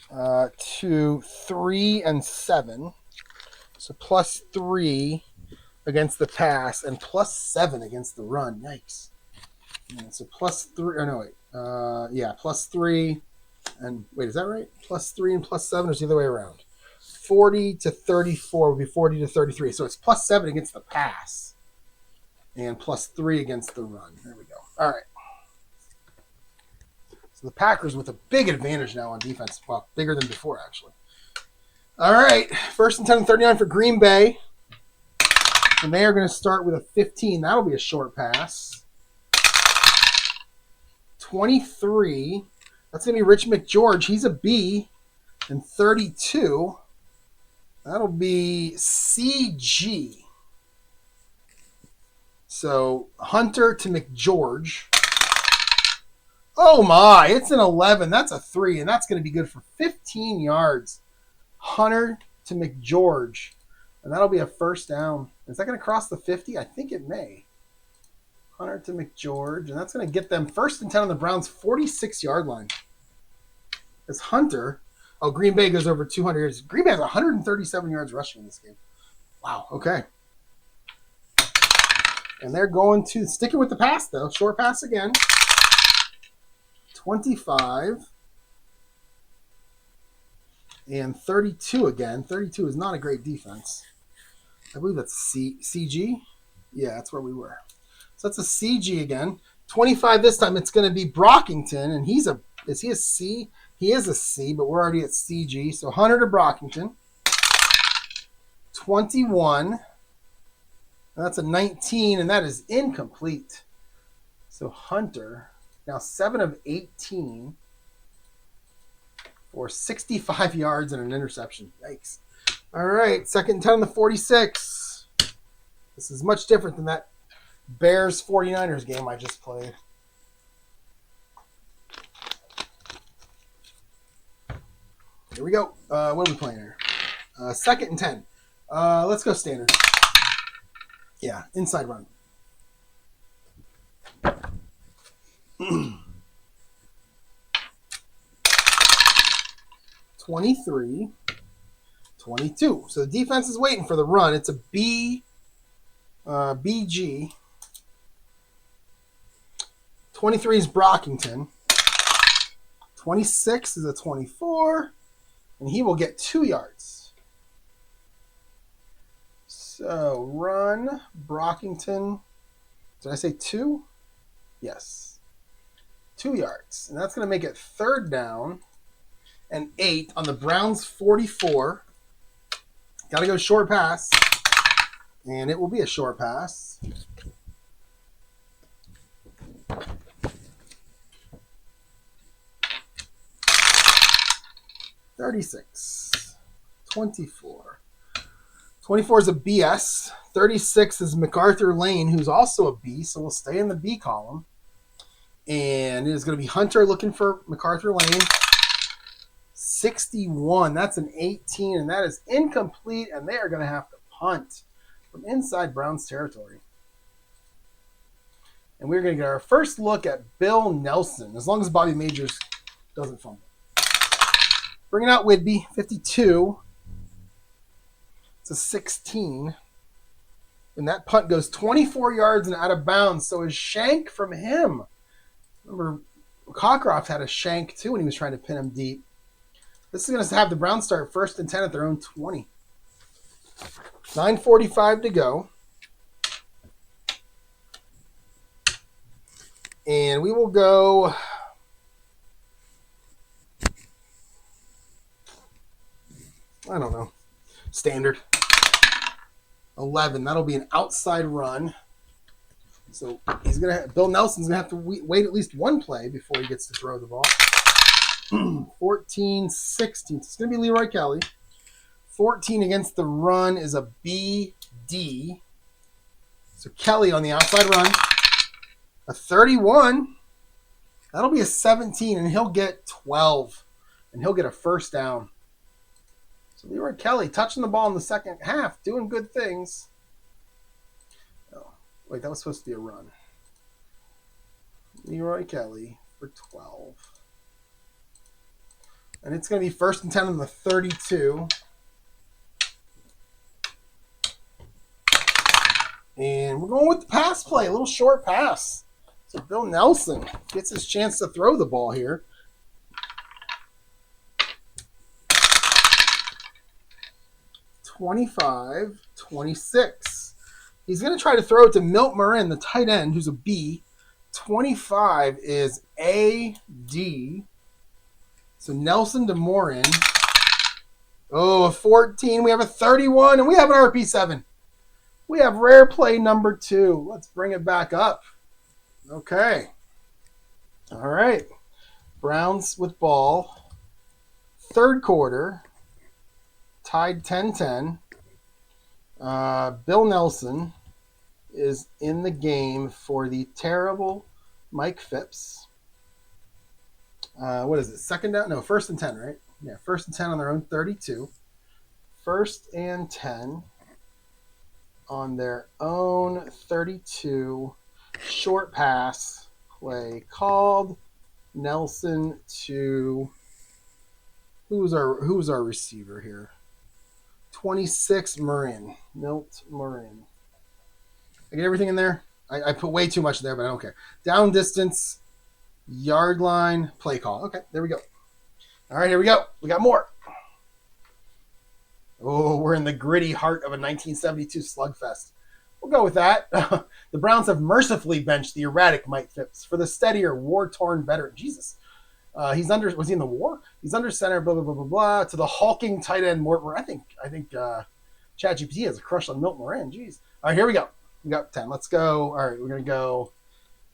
to 3 and 7. So +3 against the pass and +7 against the run. Yikes. And so +3. Oh, no, wait. Yeah, +3. And wait, is that right? +3 and +7, or is the other way around? 40 to 34 would be 40 to 33. So it's +7 against the pass and +3 against the run. There we go. All right. So the Packers with a big advantage now on defense. Well, bigger than before, actually. All right. 1st and 10 and 39 for Green Bay. And they are going to start with a 15. That'll be a short pass. 23. That's going to be Rich McGeorge. He's a B. And 32. That'll be CG. So Hunter to McGeorge. Oh my, it's an 11. That's a 3, and that's going to be good for 15 yards. Hunter to McGeorge. And that'll be a 1st down. Is that going to cross the 50? I think it may. Hunter to McGeorge. And that's going to get them 1st and 10 on the Browns' 46-yard line. It's Hunter. Oh, Green Bay goes over 200 yards. Green Bay has 137 yards rushing in this game. Wow, okay. And they're going to, sticking with the pass, though. Short pass again. 25. And 32 again. 32 is not a great defense. I believe that's CG. Yeah, that's where we were. So that's a CG again. 25 this time. It's going to be Brockington, and is he a C? He is a C, but we're already at CG. So Hunter to Brockington. 21. That's a 19, and that is incomplete. So Hunter, now 7 of 18 for 65 yards and an interception. Yikes. All right, 2nd and 10 on the 46. This is much different than that Bears 49ers game I just played. Here we go. What are we playing here? 2nd and 10. Let's go standard. Yeah, inside run. 23, 22. So the defense is waiting for the run. It's a BG. 23 is Brockington. 26 is a 24. And he will get 2 yards. So run, Brockington. Did I say 2? Yes. 2 yards. And that's going to make it 3rd down and 8 on the Browns' 44. Got to go short pass. And it will be a short pass. $36. 24. 24 is a BS. 36 is MacArthur Lane, who's also a B, so we'll stay in the B column. And it is going to be Hunter looking for MacArthur Lane. 61. That's an 18, and that is incomplete, and they are going to have to punt from inside Browns territory. And we're going to get our first look at Bill Nelson, as long as Bobby Majors doesn't fumble. Bringing out Whidbey, 52. It's a 16. And that punt goes 24 yards and out of bounds. So a shank from him. Remember, Cockcroft had a shank too when he was trying to pin him deep. This is going to have the Browns start 1st and 10 at their own 20. 9:45 to go. And we will go... I don't know. Standard. 11. That'll be an outside run. So Bill Nelson's gonna have to wait at least one play before he gets to throw the ball. 14, 16. It's gonna be Leroy Kelly. 14 against the run is a BD. So Kelly on the outside run. A 31. That'll be a 17, and he'll get 12. And he'll get a first down. So Leroy Kelly touching the ball in the second half, doing good things. Oh, wait, that was supposed to be a run. Leroy Kelly for 12. And it's going to be 1st and 10 on the 32. And we're going with the pass play, a little short pass. So Bill Nelson gets his chance to throw the ball here. 25, 26. He's going to try to throw it to Milt Marin, the tight end, who's a B. 25 is AD. So Nelson to Morin. Oh, a 14. We have a 31, and we have an RP7. We have rare play number 2. Let's bring it back up. Okay. All right. Browns with ball. 3rd quarter. Tied 10-10. Bill Nelson is in the game for the terrible Mike Phipps. What is it? 2nd down? No, 1st and 10, right? Yeah, 1st and 10 on their own 32. 1st and 10 on their own 32. Short pass play called. Nelson to... Who's our receiver here? 26, Marin. Milt Marin. I get everything in there? I put way too much there, but I don't care. Down distance, yard line, play call. Okay, there we go. All right, here we go. We got more. Oh, we're in the gritty heart of a 1972 slugfest. We'll go with that. The Browns have mercifully benched the erratic Mike Phipps for the steadier, war-torn veteran. Jesus. Was he in the war? He's under center, blah, blah, blah, blah, blah, to the hulking tight end Mortimer. I think ChatGPT has a crush on Milt Moran. Jeez. All right, here we go. We got 10. Let's go. All right, we're going to go.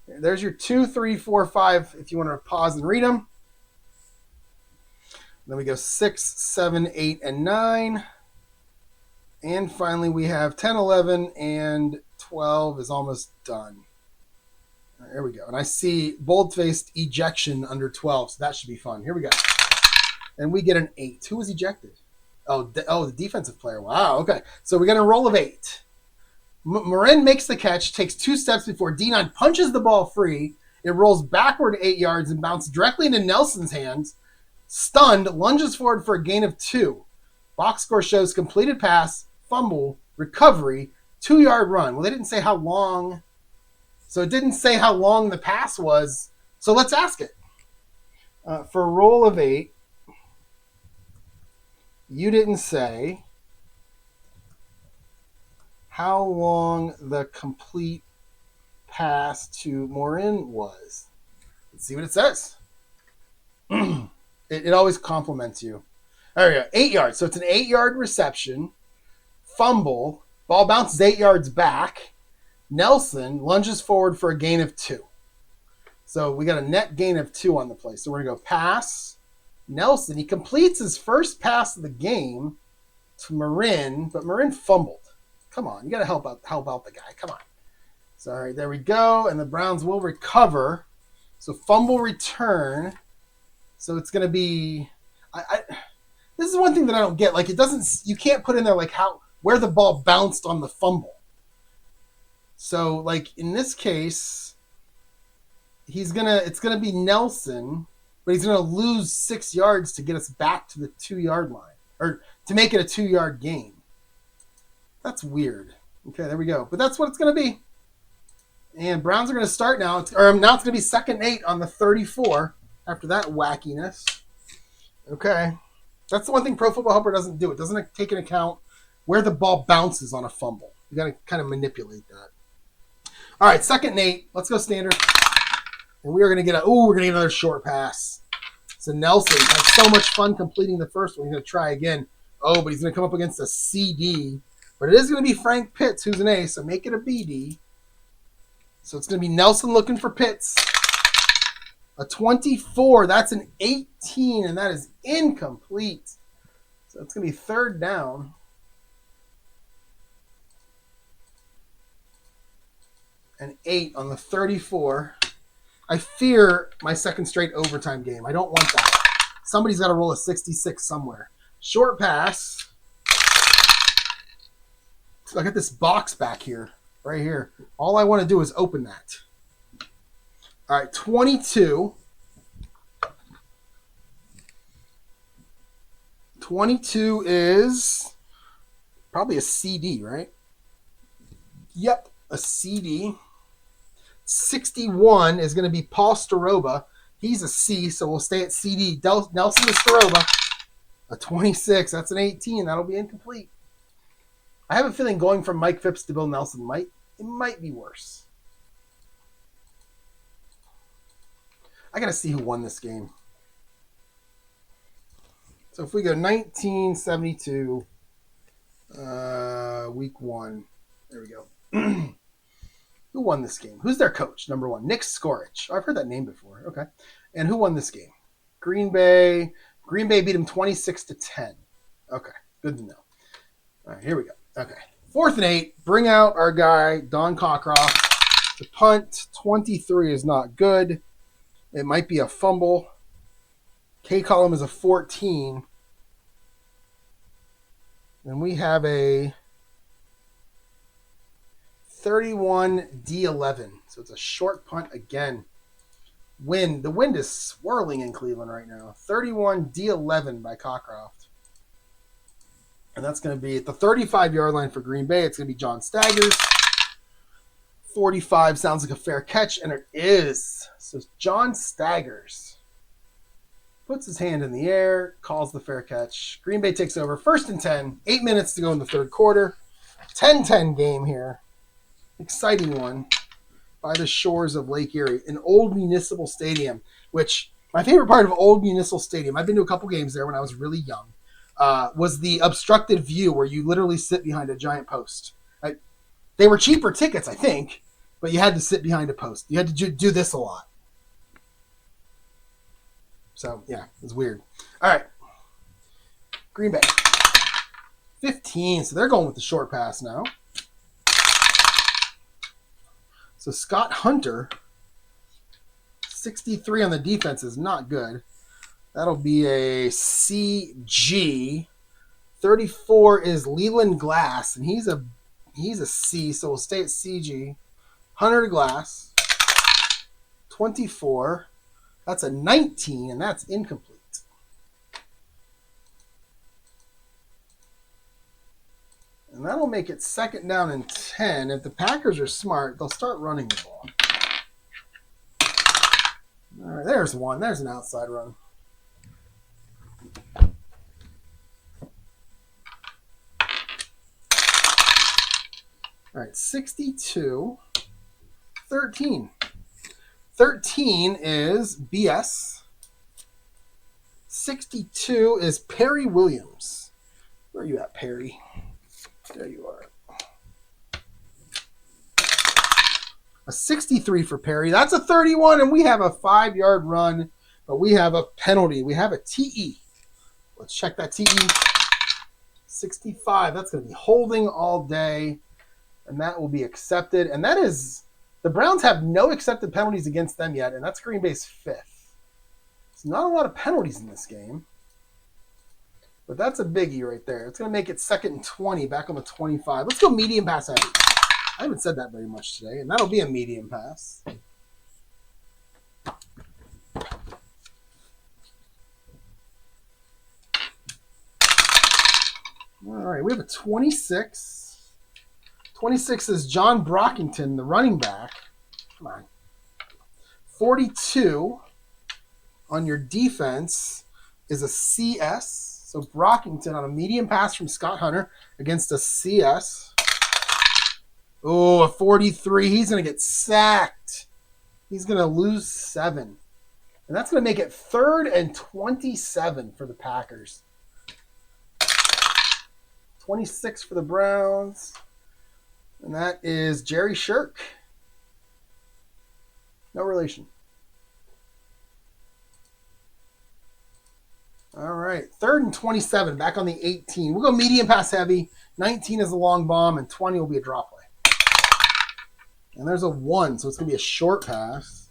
There's your 2, 3, 4, 5, if you want to pause and read them. Then we go 6, 7, 8, and 9. And finally, we have 10, 11, and 12 is almost done. There we go. And I see bold-faced ejection under 12, so that should be fun. Here we go. And we get an 8. Who was ejected? The defensive player. Wow, okay. So we got a roll of 8. Marin makes the catch, takes 2 steps before D9 punches the ball free. It rolls backward 8 yards and bounces directly into Nelson's hands. Stunned, lunges forward for a gain of 2. Box score shows completed pass, fumble, recovery, 2-yard run. Well, they didn't say how long... So it didn't say how long the pass was. So let's ask it. For a roll of 8, you didn't say how long the complete pass to Morin was. Let's see what it says. It always compliments you. There we go. 8 yards. So it's an 8-yard reception. Fumble. Ball bounces 8 yards back. Nelson lunges forward for a gain of 2. So we got a net gain of 2 on the play. So we're going to go pass. Nelson, he completes his first pass of the game to Marin, but Marin fumbled. Come on, you got to help out the guy. Come on. So, all right, there we go. And the Browns will recover. So fumble return. So it's going to be this is one thing that I don't get. Like, it doesn't, you can't put in there like where the ball bounced on the fumble. So like in this case, it's going to be Nelson, but he's going to lose 6 yards to get us back to the 2-yard line, or to make it a 2-yard gain. That's weird. Okay, there we go. But that's what it's going to be. And Browns are going to start now. Now it's going to be 2nd and 8 on the 34 after that wackiness. Okay. That's the one thing Pro Football Helper doesn't do. It doesn't take into account where the ball bounces on a fumble. You got to kind of manipulate that. All right, 2nd and 8. Let's go standard. And we are going to get another short pass. So Nelson had so much fun completing the first one. He's going to try again. Oh, but he's going to come up against a CD. But it is going to be Frank Pitts, who's an A, so make it a BD. So it's going to be Nelson looking for Pitts. A 24. That's an 18, and that is incomplete. So it's going to be 3rd down. An 8 on the 34. I fear my 2nd straight overtime game. I don't want that. Somebody's got to roll a 66 somewhere. Short pass. So I got this box back here, right here. All I want to do is open that. All right, 22. 22 is probably a CD, right? Yep, a CD. 61 is going to be Paul Staroba. He's a C, so we'll stay at CD. Nelson to Staroba. A 26. That's an 18. That'll be incomplete. I have a feeling going from Mike Phipps to Bill Nelson might be worse. I got to see who won this game. So if we go 1972, week 1. There we go. Who won this game? Who's their coach? Number 1, Nick Skorich. I've heard that name before. Okay. And who won this game? Green Bay. Green Bay beat them 26-10. Okay. Good to know. All right, here we go. Okay. 4th and 8. Bring out our guy, Don Cockcroft. The punt, 23 is not good. It might be a fumble. K-column is a 14. And we have a 31-11. So it's a short punt again. Wind. The wind is swirling in Cleveland right now. 31-11 by Cockcroft. And that's going to be at the 35-yard line for Green Bay. It's going to be John Staggers. 45 sounds like a fair catch, and it is. So John Staggers puts his hand in the air, calls the fair catch. Green Bay takes over. 1st and 10. 8 minutes to go in the 3rd quarter. 10-10 game here. Exciting one by the shores of Lake Erie. An old municipal stadium, which my favorite part of Old Municipal Stadium, I've been to a couple games there when I was really young, was the obstructed view where you literally sit behind a giant post. They were cheaper tickets, I think, but you had to sit behind a post. You had to do this a lot. So, yeah, it was weird. All right. Green Bay. 15. So they're going with the short pass now. So Scott Hunter, 63 on the defense is not good. That'll be a CG. 34 is Leland Glass, and he's a C, so we'll stay at CG. Hunter to Glass. 24. That's a 19, and that's incomplete. And that'll make it 2nd down and 10. If the Packers are smart, they'll start running the ball. All right, there's one. There's an outside run. All right, 62. 13. 13 is BS. 62 is Perry Williams. Where are you at, Perry? There you are. A 63 for Perry. That's a 31, and we have a 5-yard run, but we have a penalty. We have a TE. Let's check that TE. 65. That's going to be holding all day, and that will be accepted. And that is, the Browns have no accepted penalties against them yet, and that's Green Bay's 5th. It's not a lot of penalties in this game, but that's a biggie right there. It's going to make it 2nd and 20 back on the 25. Let's go medium pass heavy. I haven't said that very much today, and that'll be a medium pass. All right, we have a 26. 26 is John Brockington, the running back. Come on. 42 on your defense is a CS. So Brockington on a medium pass from Scott Hunter against a CS. Oh, a 43. He's going to get sacked. He's going to lose 7. And that's going to make it 3rd and 27 for the Packers. 26 for the Browns. And that is Jerry Shirk. No relation. All right. 3rd and 27. Back on the 18. We'll go medium pass heavy. 19 is a long bomb, and 20 will be a drop play. And there's a 1, so it's going to be a short pass.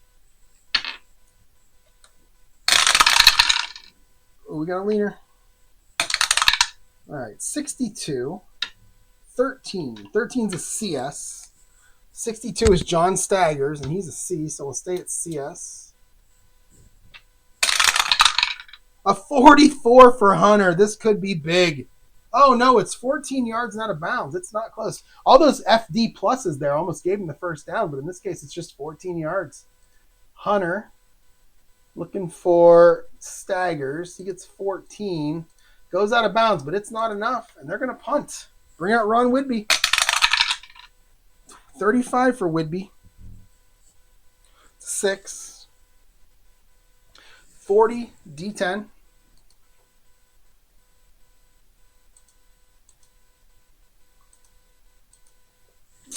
Oh, we got a leaner. All right, 62. 13. 13's a CS. 62 is John Staggers, and he's a C, so we'll stay at CS. A 44 for Hunter. This could be big. Oh, no, it's 14 yards and out of bounds. It's not close. All those FD pluses there almost gave him the first down, but in this case, it's just 14 yards. Hunter looking for Staggers. He gets 14. Goes out of bounds, but it's not enough, and they're going to punt. Bring out Ron Whidbey. 35 for Whidbey. 6. 40, D10.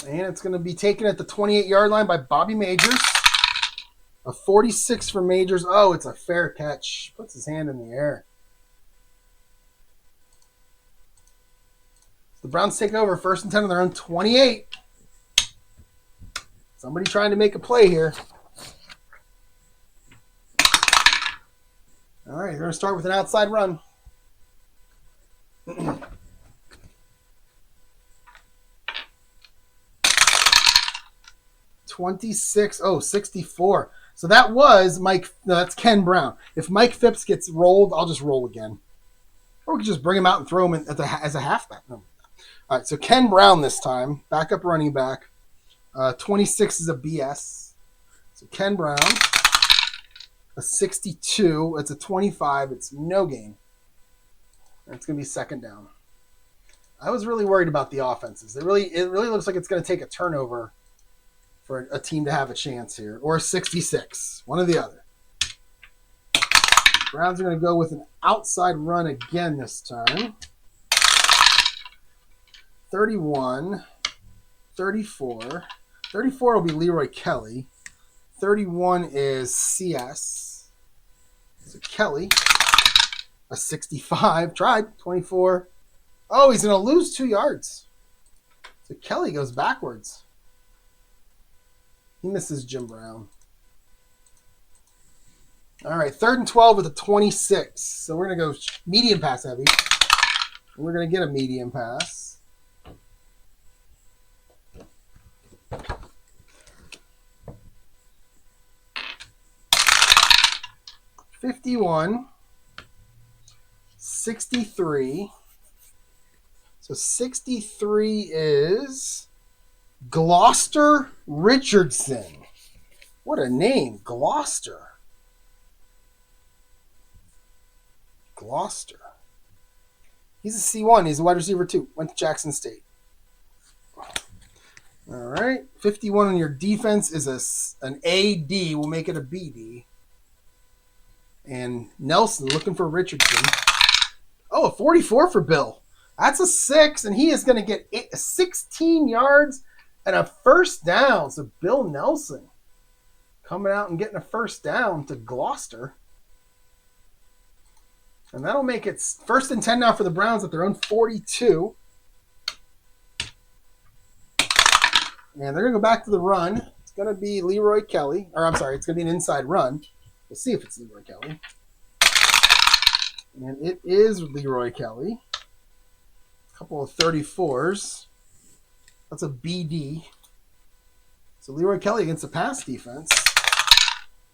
And it's going to be taken at the 28-yard line by Bobby Majors. A 46 for Majors. Oh, it's a fair catch. Puts his hand in the air. The Browns take over 1st and 10 on their own 28. Somebody trying to make a play here. All right, they're going to start with an outside run. 26. Oh, 64. So that was Mike. No, that's Ken Brown. If Mike Phipps gets rolled, I'll just roll again. Or we could just bring him out and throw him as a halfback. No. All right, so Ken Brown this time. Backup running back. 26 is a BS. So Ken Brown. A 62. It's a 25. It's no gain. And it's going to be 2nd down. I was really worried about the offenses. It really looks like it's going to take a turnover for a team to have a chance here. Or a 66. One or the other. Browns are going to go with an outside run again this time. 31. 34. 34 will be Leroy Kelly. 31 is CS. So Kelly. A 65. Tried. 24. Oh, he's going to lose 2 yards. So Kelly goes backwards. He misses Jim Brown. All right, 3rd and 12 with a 26. So we're going to go medium pass heavy. We're going to get a medium pass. $51. 63. So 63 is Gloucester Richardson. What a name, Gloucester. Gloucester. He's a C1. He's a wide receiver too. Went to Jackson State. All right. 51 on your defense is an AD. We'll make it a BD. And Nelson looking for Richardson. Oh, a 44 for Bill. That's a 6, and he is going to get 16 yards And a first down. So Bill Nelson coming out and getting a first down to Gloucester. And that'll make it 1st and 10 now for the Browns at their own 42. And they're going to go back to the run. It's going to be Leroy Kelly. Or I'm sorry, it's going to be an inside run. We'll see if it's Leroy Kelly. And it is Leroy Kelly. A couple of 34s. That's a BD. So Leroy Kelly against the pass defense.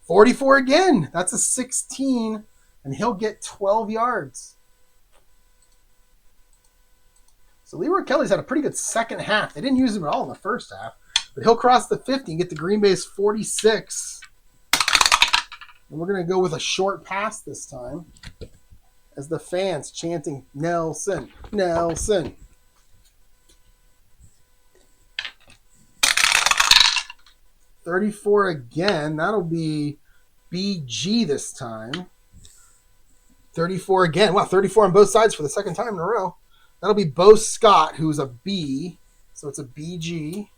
44 again. That's a 16. And he'll get 12 yards. So Leroy Kelly's had a pretty good second half. They didn't use him at all in the first half. But he'll cross the 50 and get to Green Bay's 46. And we're going to go with a short pass this time. As the fans chanting, Nelson, Nelson. $34 again. That'll be BG this time. 34 again. Wow, 34 on both sides for the second time in a row. That'll be Bo Scott, who's a B. So it's a BG.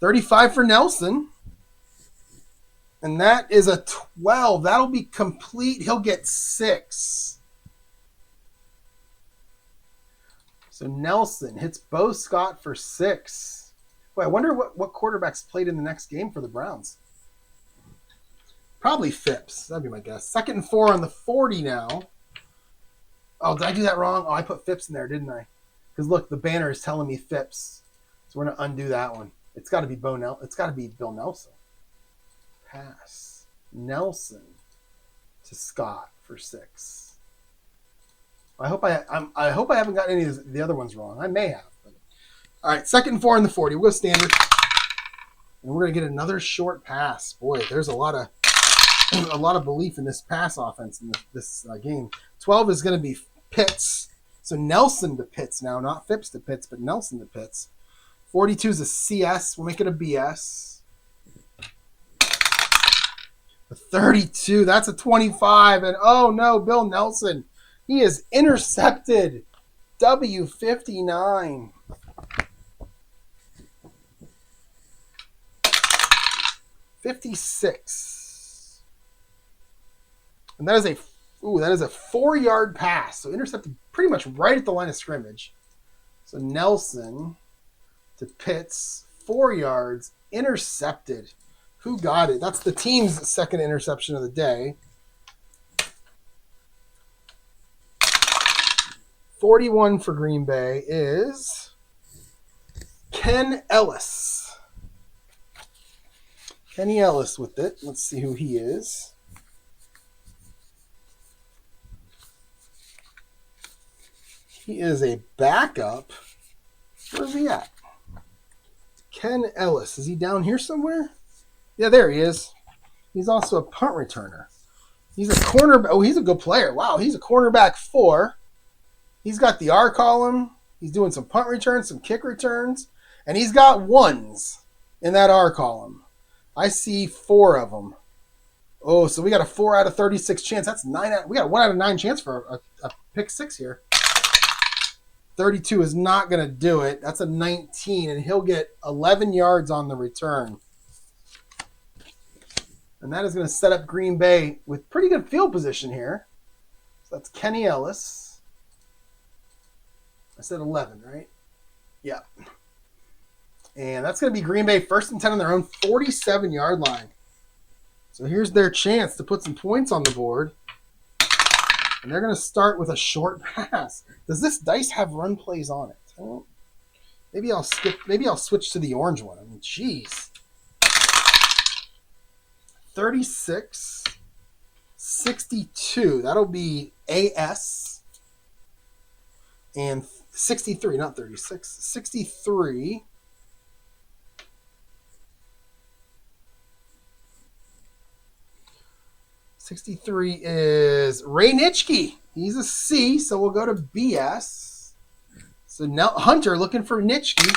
35 for Nelson. And that is a 12. That'll be complete. He'll get 6. So Nelson hits Bo Scott for 6. Boy, I wonder what quarterbacks played in the next game for the Browns. Probably Phipps. That'd be my guess. 2nd and 4 on the 40 now. Oh, did I do that wrong? Oh, I put Phipps in there, didn't I? Because look, the banner is telling me Phipps. So we're going to undo that one. It's got to be It's got to be Bill Nelson. Pass. Nelson to Scott for 6. I hope I haven't gotten any of the other ones wrong. I may have. But... All right, 2nd and 4 on the 40. We'll go standard. And we're going to get another short pass. Boy, there's a lot of belief in this pass offense in this game. 12 is going to be Pitts. So Nelson to Pitts now, not Phipps to Pitts, but Nelson to Pitts. 42 is a CS. We'll make it a BS. A 32, that's a 25. And oh no, Bill Nelson. He is intercepted. W59. $56. And that is a 4-yard pass. So intercepted pretty much right at the line of scrimmage. So Nelson to Pitts, 4 yards, intercepted. Who got it? That's the team's second interception of the day. 41 for Green Bay is Ken Ellis. Kenny Ellis with it. Let's see who he is. He is a backup. Where's he at? Ken Ellis. Is he down here somewhere? Yeah, there he is. He's also a punt returner. He's a cornerback. Oh, he's a good player. Wow, he's a cornerback 4. He's got the R column. He's doing some punt returns, some kick returns. And he's got 1s in that R column. I see 4 of them. Oh, so we got a 4 out of 36 chance. That's 9 out. We got a 1 out of 9 chance for a pick 6 here. 32 is not going to do it. That's a 19, and he'll get 11 yards on the return. And that is going to set up Green Bay with pretty good field position here. So that's Kenny Ellis. I said 11, right? Yeah. And that's going to be Green Bay 1st and 10 on their own 47-yard line. So here's their chance to put some points on the board. And they're going to start with a short pass. Does this dice have run plays on it? Maybe I'll switch to the orange one. I mean, jeez. 36, 62. That'll be AS. And 63, not 36. 63. $63 is Ray Nitschke. He's a C, so we'll go to BS. So now Hunter looking for Nitschke.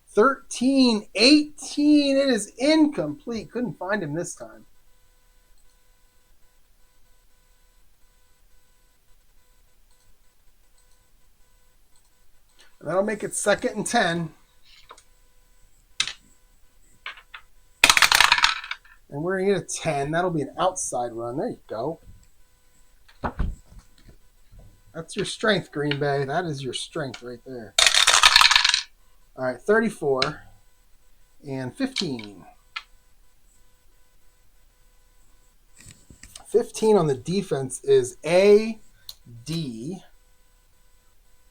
13, 18. It is incomplete. Couldn't find him this time. And that'll make it 2nd and 10. And we're going to get a 10. That'll be an outside run. There you go. That's your strength, Green Bay. That is your strength right there. All right, 34 and 15. 15 on the defense is A.D.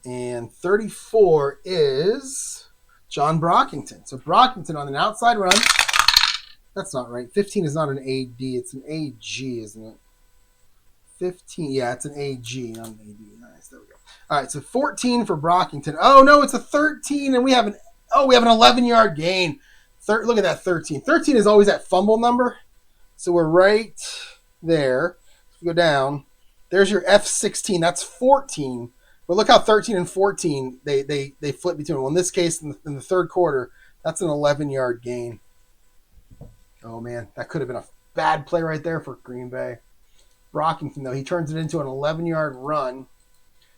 And 34 is John Brockington. So Brockington on an outside run. That's not right. 15 is not an A.D. It's an A.G., isn't it? 15. Yeah, it's an A.G., not an A.D. Nice. There we go. All right, so 14 for Brockington. Oh, no, it's a 13, and we have an 11-yard gain. Look at that 13. 13 is always that fumble number. So we're right there. If we go down, there's your F16. That's 14. But look how 13 and 14, they flip between. Well, in this case, in the third quarter, that's an 11-yard gain. Oh, man, that could have been a bad play right there for Green Bay. Brockington, though, he turns it into an 11-yard run.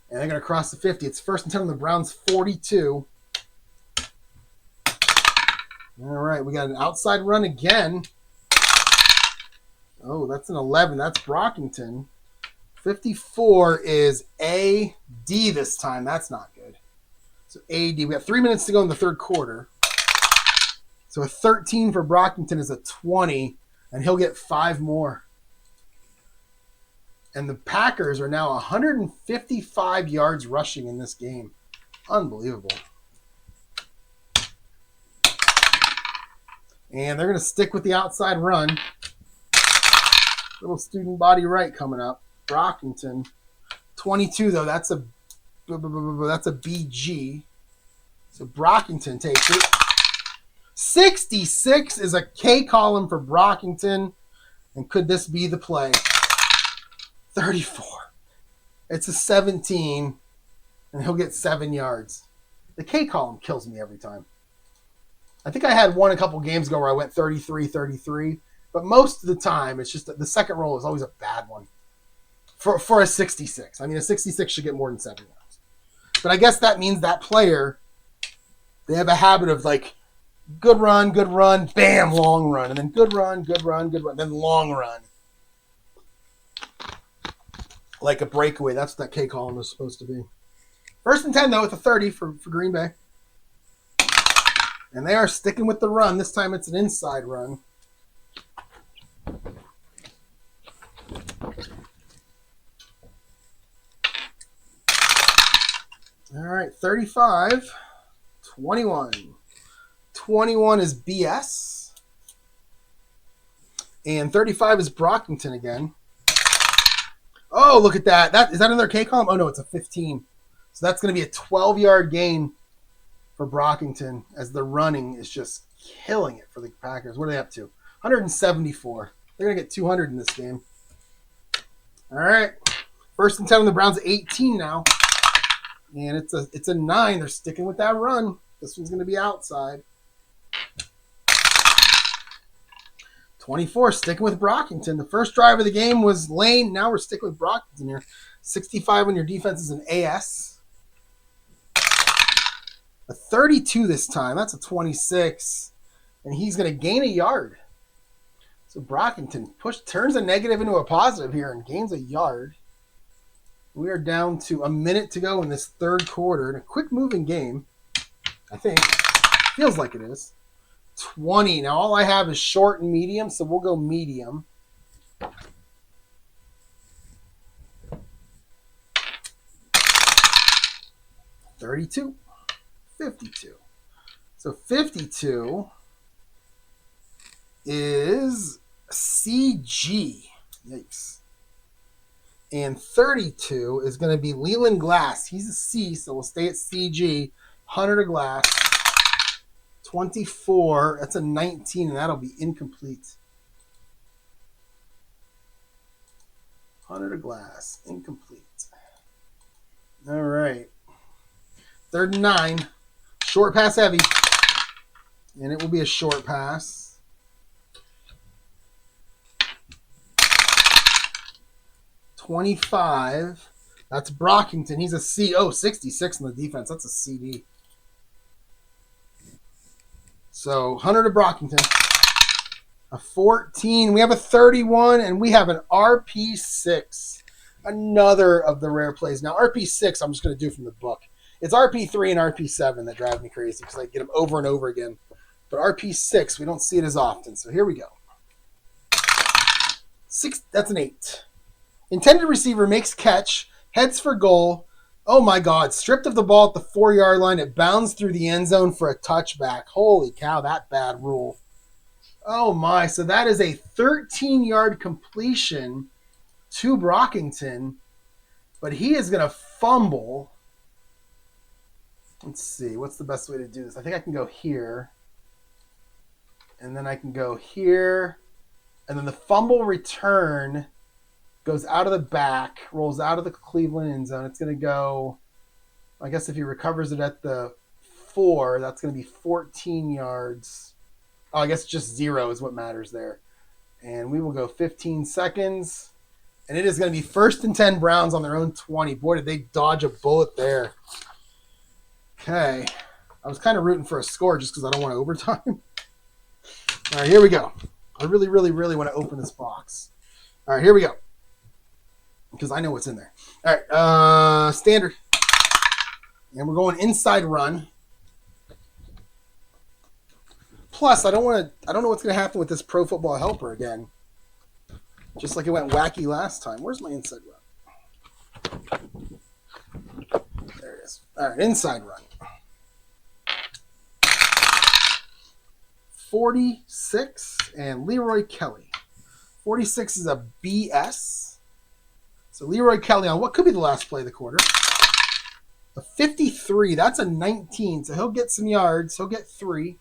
And they're going to cross the 50. It's 1st and 10 on the Browns' 42. All right, we got an outside run again. Oh, that's an 11. That's Brockington. 54 is A.D. this time. That's not good. So A.D. We have 3 minutes to go in the third quarter. So a 13 for Brockington is a 20, and he'll get 5 more. And the Packers are now 155 yards rushing in this game. Unbelievable. And they're going to stick with the outside run. Little student body right coming up. Brockington. 22, though. That's a BG. So Brockington takes it. 66 is a K column for Brockington. And could this be the play? 34. It's a 17. And he'll get 7 yards. The K column kills me every time. I think I had one a couple games ago where I went 33. But most of the time, it's just that the second roll is always a bad one for a 66. I mean, a 66 should get more than 7 yards. But I guess that means that player, they have a habit of like, good run, bam, long run. And then good run, then long run. Like a breakaway. That's what that K column is supposed to be. 1st and 10, though, with a 30 for Green Bay. And they are sticking with the run. This time it's an inside run. All right, 35, 21. 21 is BS. And 35 is Brockington again. Oh, look at that. Is that in their K column? Oh, no, it's a 15. So that's going to be a 12-yard gain for Brockington as the running is just killing it for the Packers. What are they up to? 174. They're going to get 200 in this game. All right. 1st and 10 on the Browns, 18 now. And it's a 9. They're sticking with that run. This one's going to be outside. 24, sticking with Brockington. The first drive of the game was Lane. Now we're sticking with Brockington here. 65 when your defense is an AS. A 32 this time. That's a 26. And he's going to gain a yard. So Brockington turns a negative into a positive here and gains a yard. We are down to a minute to go in this third quarter in a quick-moving game, I think. Feels like it is. 20. Now, all I have is short and medium, so we'll go medium. $32. 52. So 52 is CG. Yikes. And 32 is going to be Leland Glass. He's a C, so we'll stay at CG. 100 of Glass. 24. That's a 19, and that'll be incomplete. 100 of Glass. Incomplete. All right. 3rd and 9. Short pass heavy. And it will be a short pass. 25. That's Brockington. He's a C. Oh, 66 in the defense. That's a CD. So 100 to Brockington. A 14. We have a 31, and we have an RP6. Another of the rare plays. Now, RP6, I'm just going to do from the book. It's RP3 and RP7 that drive me crazy because I get them over and over again. But RP6, we don't see it as often. So here we go. 6. That's an 8. Intended receiver makes catch, heads for goal. Oh, my God. Stripped of the ball at the 4-yard line. It bounds through the end zone for a touchback. Holy cow, that bad rule. Oh, my. So that is a 13-yard completion to Brockington. But he is going to fumble. Let's see. What's the best way to do this? I think I can go here. And then I can go here. And then the fumble return goes out of the back, rolls out of the Cleveland end zone. It's going to go, I guess if he recovers it at the 4, that's going to be 14 yards. Oh, I guess just 0 is what matters there. And we will go 15 seconds. And it is going to be 1st and 10 Browns on their own 20. Boy, did they dodge a bullet there. Okay. I was kind of rooting for a score just because I don't want overtime. All right, here we go. I really, really, really want to open this box. All right, here we go. Because I know what's in there. All right, standard. And we're going inside run. Plus, I don't know what's going to happen with this Pro Football Helper again. Just like it went wacky last time. Where's my inside run? There it is. All right, inside run. 46 and Leroy Kelly. 46 is a BS. So Leroy Kelly on what could be the last play of the quarter. A 53, that's a 19. So he'll get some yards. He'll get 3.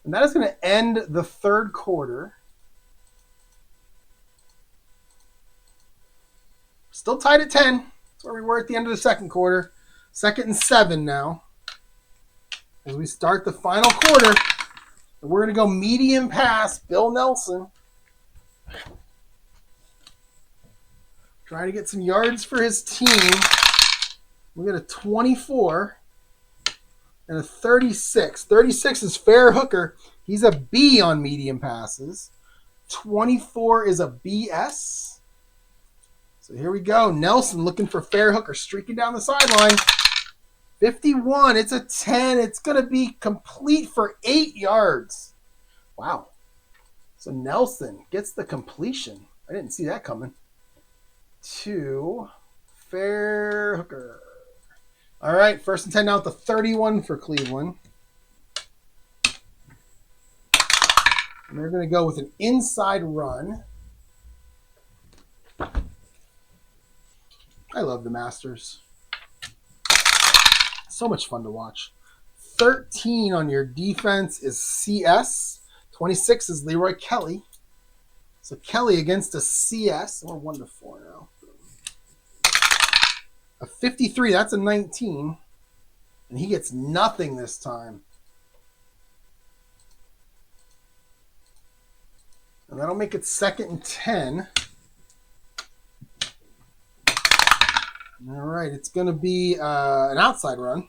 And that is going to end the third quarter. Still tied at 10. That's where we were at the end of the second quarter. 2nd and 7 now. As we start the final quarter. And we're going to go medium pass. Bill Nelson. Trying to get some yards for his team. We got a 24 and a 36. 36 is Fair Hooker. He's a B on medium passes. 24 is a BS. So here we go. Nelson looking for Fair Hooker, streaking down the sideline. 51. It's a 10. It's going to be complete for 8 yards. Wow. So Nelson gets the completion. I didn't see that coming. To Fair Hooker. All right, 1st and 10 now at the 31 for Cleveland. And they're going to go with an inside run. I love the Masters. So much fun to watch. 13 on your defense is CS. 26 is Leroy Kelly. So Kelly against a CS. We're 1 to 4 now. A 53, that's a 19. And he gets nothing this time. And that'll make it 2nd and 10. All right, it's going to be an outside run.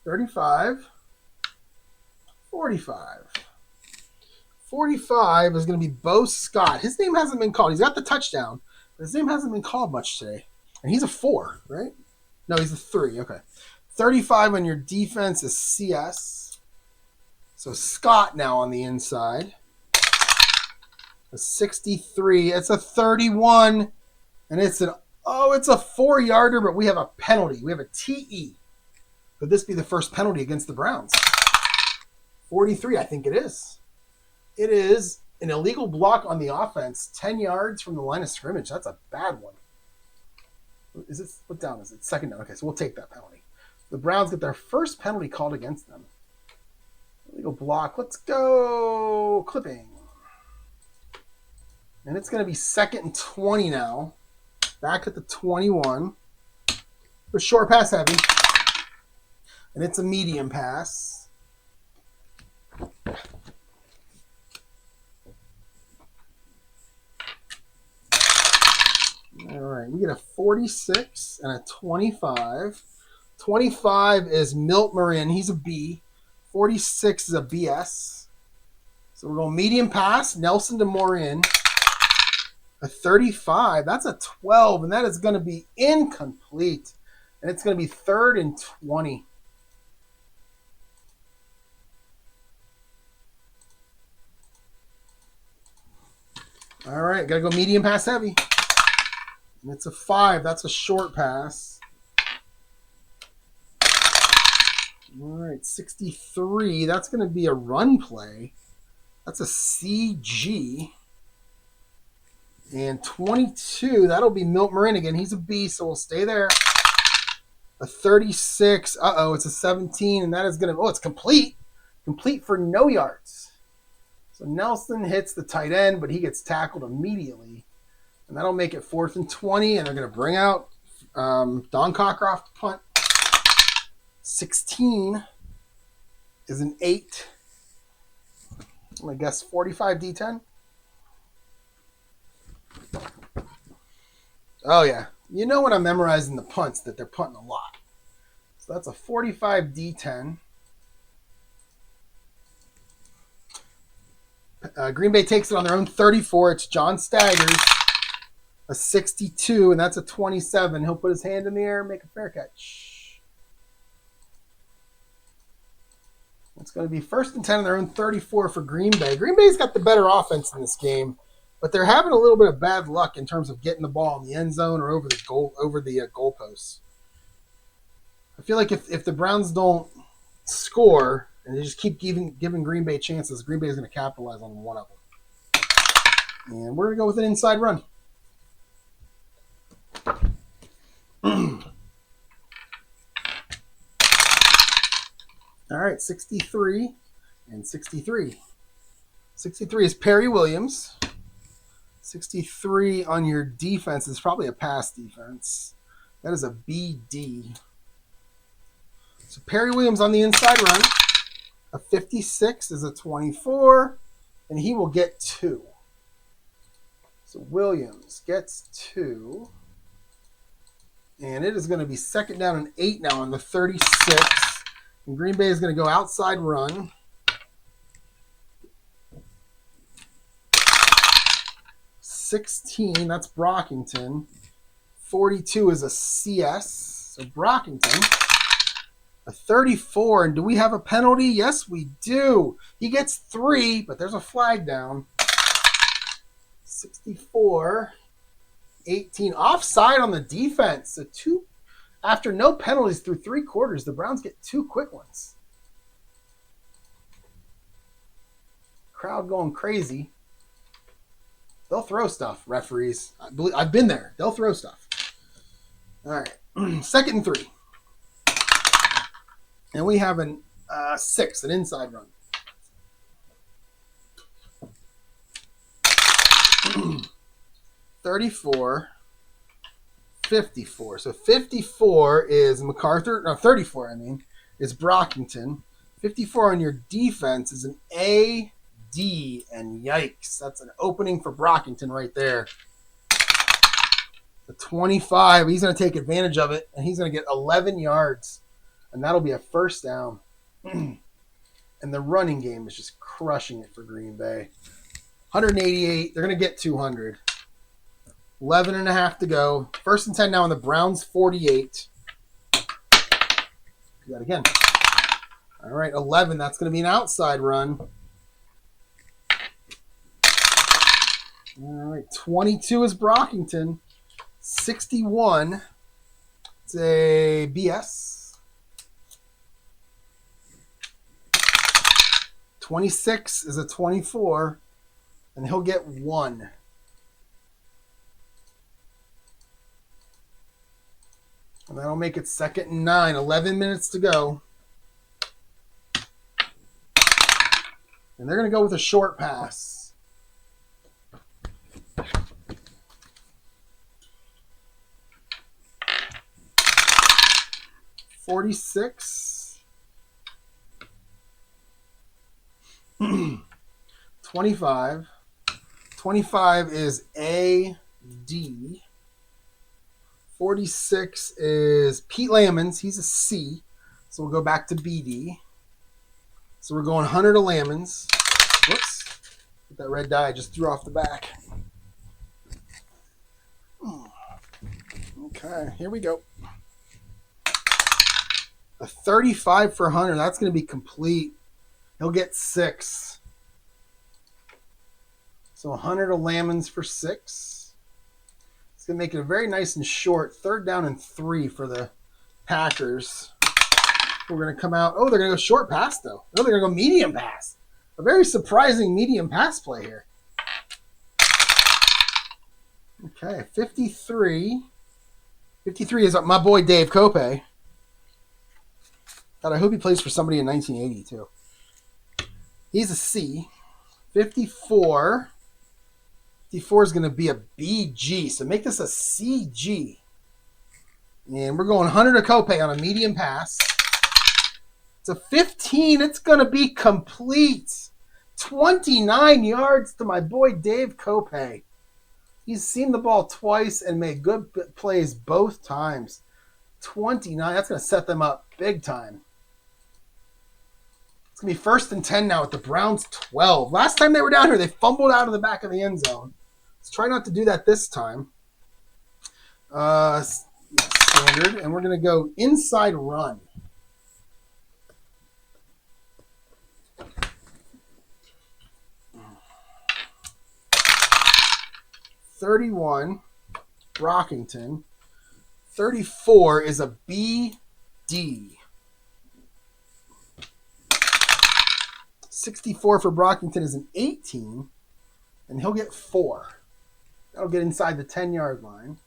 35. 45. 45 is going to be Bo Scott. His name hasn't been called. He's got the touchdown, but his name hasn't been called much today. And he's a 4, right? No, he's a 3. Okay. 35 on your defense is CS. So Scott now on the inside. A 63. It's a 31. And it's a 4-yarder, but we have a penalty. We have a TE. Could this be the first penalty against the Browns? 43, I think it is. It is an illegal block on the offense, 10 yards from the line of scrimmage. That's a bad one. Is it, what down is it? 2nd down. Okay, so we'll take that penalty. The Browns get their first penalty called against them. Illegal block. Let's go. Clipping. And it's going to be 2nd and 20 now. Back at the 21. The short pass heavy. And it's a medium pass. All right, we get a 46 and a 25. 25 is Milt Marin. He's a B. 46 is a BS. So we're going medium pass. Nelson to Morin. A 35. That's a 12, and that is going to be incomplete. And it's going to be 3rd and 20. All right, got to go medium pass heavy. And it's a 5. That's a short pass. All right, 63. That's going to be a run play. That's a CG. And 22, that'll be Milt Marin again. He's a B, so we'll stay there. A 36. Uh-oh, it's a 17, and that is going to... Oh, it's complete. Complete for no yards. So Nelson hits the tight end, but he gets tackled immediately. And that'll make it 4th and 20, and they're going to bring out Don Cockcroft to punt. 16 is an 8. I'm going to guess 45 D10. Oh, yeah. You know when I'm memorizing the punts that they're punting a lot. So that's a 45 D10. Green Bay takes it on their own 34. It's John Staggers. A 62, and that's a 27. He'll put his hand in the air and make a fair catch. It's going to be 1st and 10 on their own 34 for Green Bay. Green Bay's got the better offense in this game, but they're having a little bit of bad luck in terms of getting the ball in the end zone or over the goalposts. I feel like if the Browns don't score and they just keep giving Green Bay chances, Green Bay is going to capitalize on one of them. And we're going to go with an inside run. All right, 63 and 63. 63 is Perry Williams. 63 on your defense is probably a pass defense. That is a BD. So Perry Williams on the inside run. A 56 is a 24, and he will get 2. So Williams gets 2. And it is going to be 2nd down and 8 now on the 36. And Green Bay is going to go outside run. $16, that's Brockington. 42 is a CS. So Brockington. A 34, and do we have a penalty? Yes, we do. He gets 3, but there's a flag down. 64, 18. Offside on the defense. So 2, after no penalties through 3 quarters, the Browns get 2 quick ones. Crowd going crazy. They'll throw stuff, referees. I've been there. They'll throw stuff. All right. 2nd and 3. And we have an 6, an inside run. $34, 54. So 54 is MacArthur. No, 34, I mean, is Brockington. 54 on your defense is an AD, and yikes. That's an opening for Brockington right there. The 25, he's going to take advantage of it, and he's going to get 11 yards. And that'll be a 1st down. And the running game is just crushing it for Green Bay. 188. They're going to get 200. 11 and a half to go. 1st and 10 now on the Browns 48. Do that again. All right, 11. That's going to be an outside run. All right, 22 is Brockington. 61. It's a BS. 26 is a 24, and he'll get 1. And that'll make it 2nd and 9. 11 minutes to go. And they're going to go with a short pass. $46. 25. 25 is AD. 46 is Pete Lamons. He's a C. So we'll go back to BD. So we're going Hunter to Lamons. Whoops. Get that red die I just threw off the back. Okay, here we go. A 35 for Hunter. That's going to be complete. He'll get 6. So Hunter to Lamons for 6. It's going to make it a very nice and short 3rd down and 3 for the Packers. We're going to come out. Oh, they're going to go short pass, though. Oh, they're going to go medium pass. A very surprising medium pass play here. Okay, 53. 53 is my boy Dave Cope. God, I hope he plays for somebody in 1980, too. He's a C. 54. 54 is going to be a BG, so make this a CG. And we're going Hunter to Cope on a medium pass. It's a 15. It's going to be complete. 29 yards to my boy Dave Cope. He's seen the ball twice and made good plays both times. 29. That's going to set them up big time. It's going to be 1st and 10 now at the Browns 12. Last time they were down here, they fumbled out of the back of the end zone. Let's try not to do that this time. Standard. And we're going to go inside run. $31, Brockington. 34 is a BD. 64 for Brockington is an 18, and he'll get 4. That'll get inside the 10-yard line.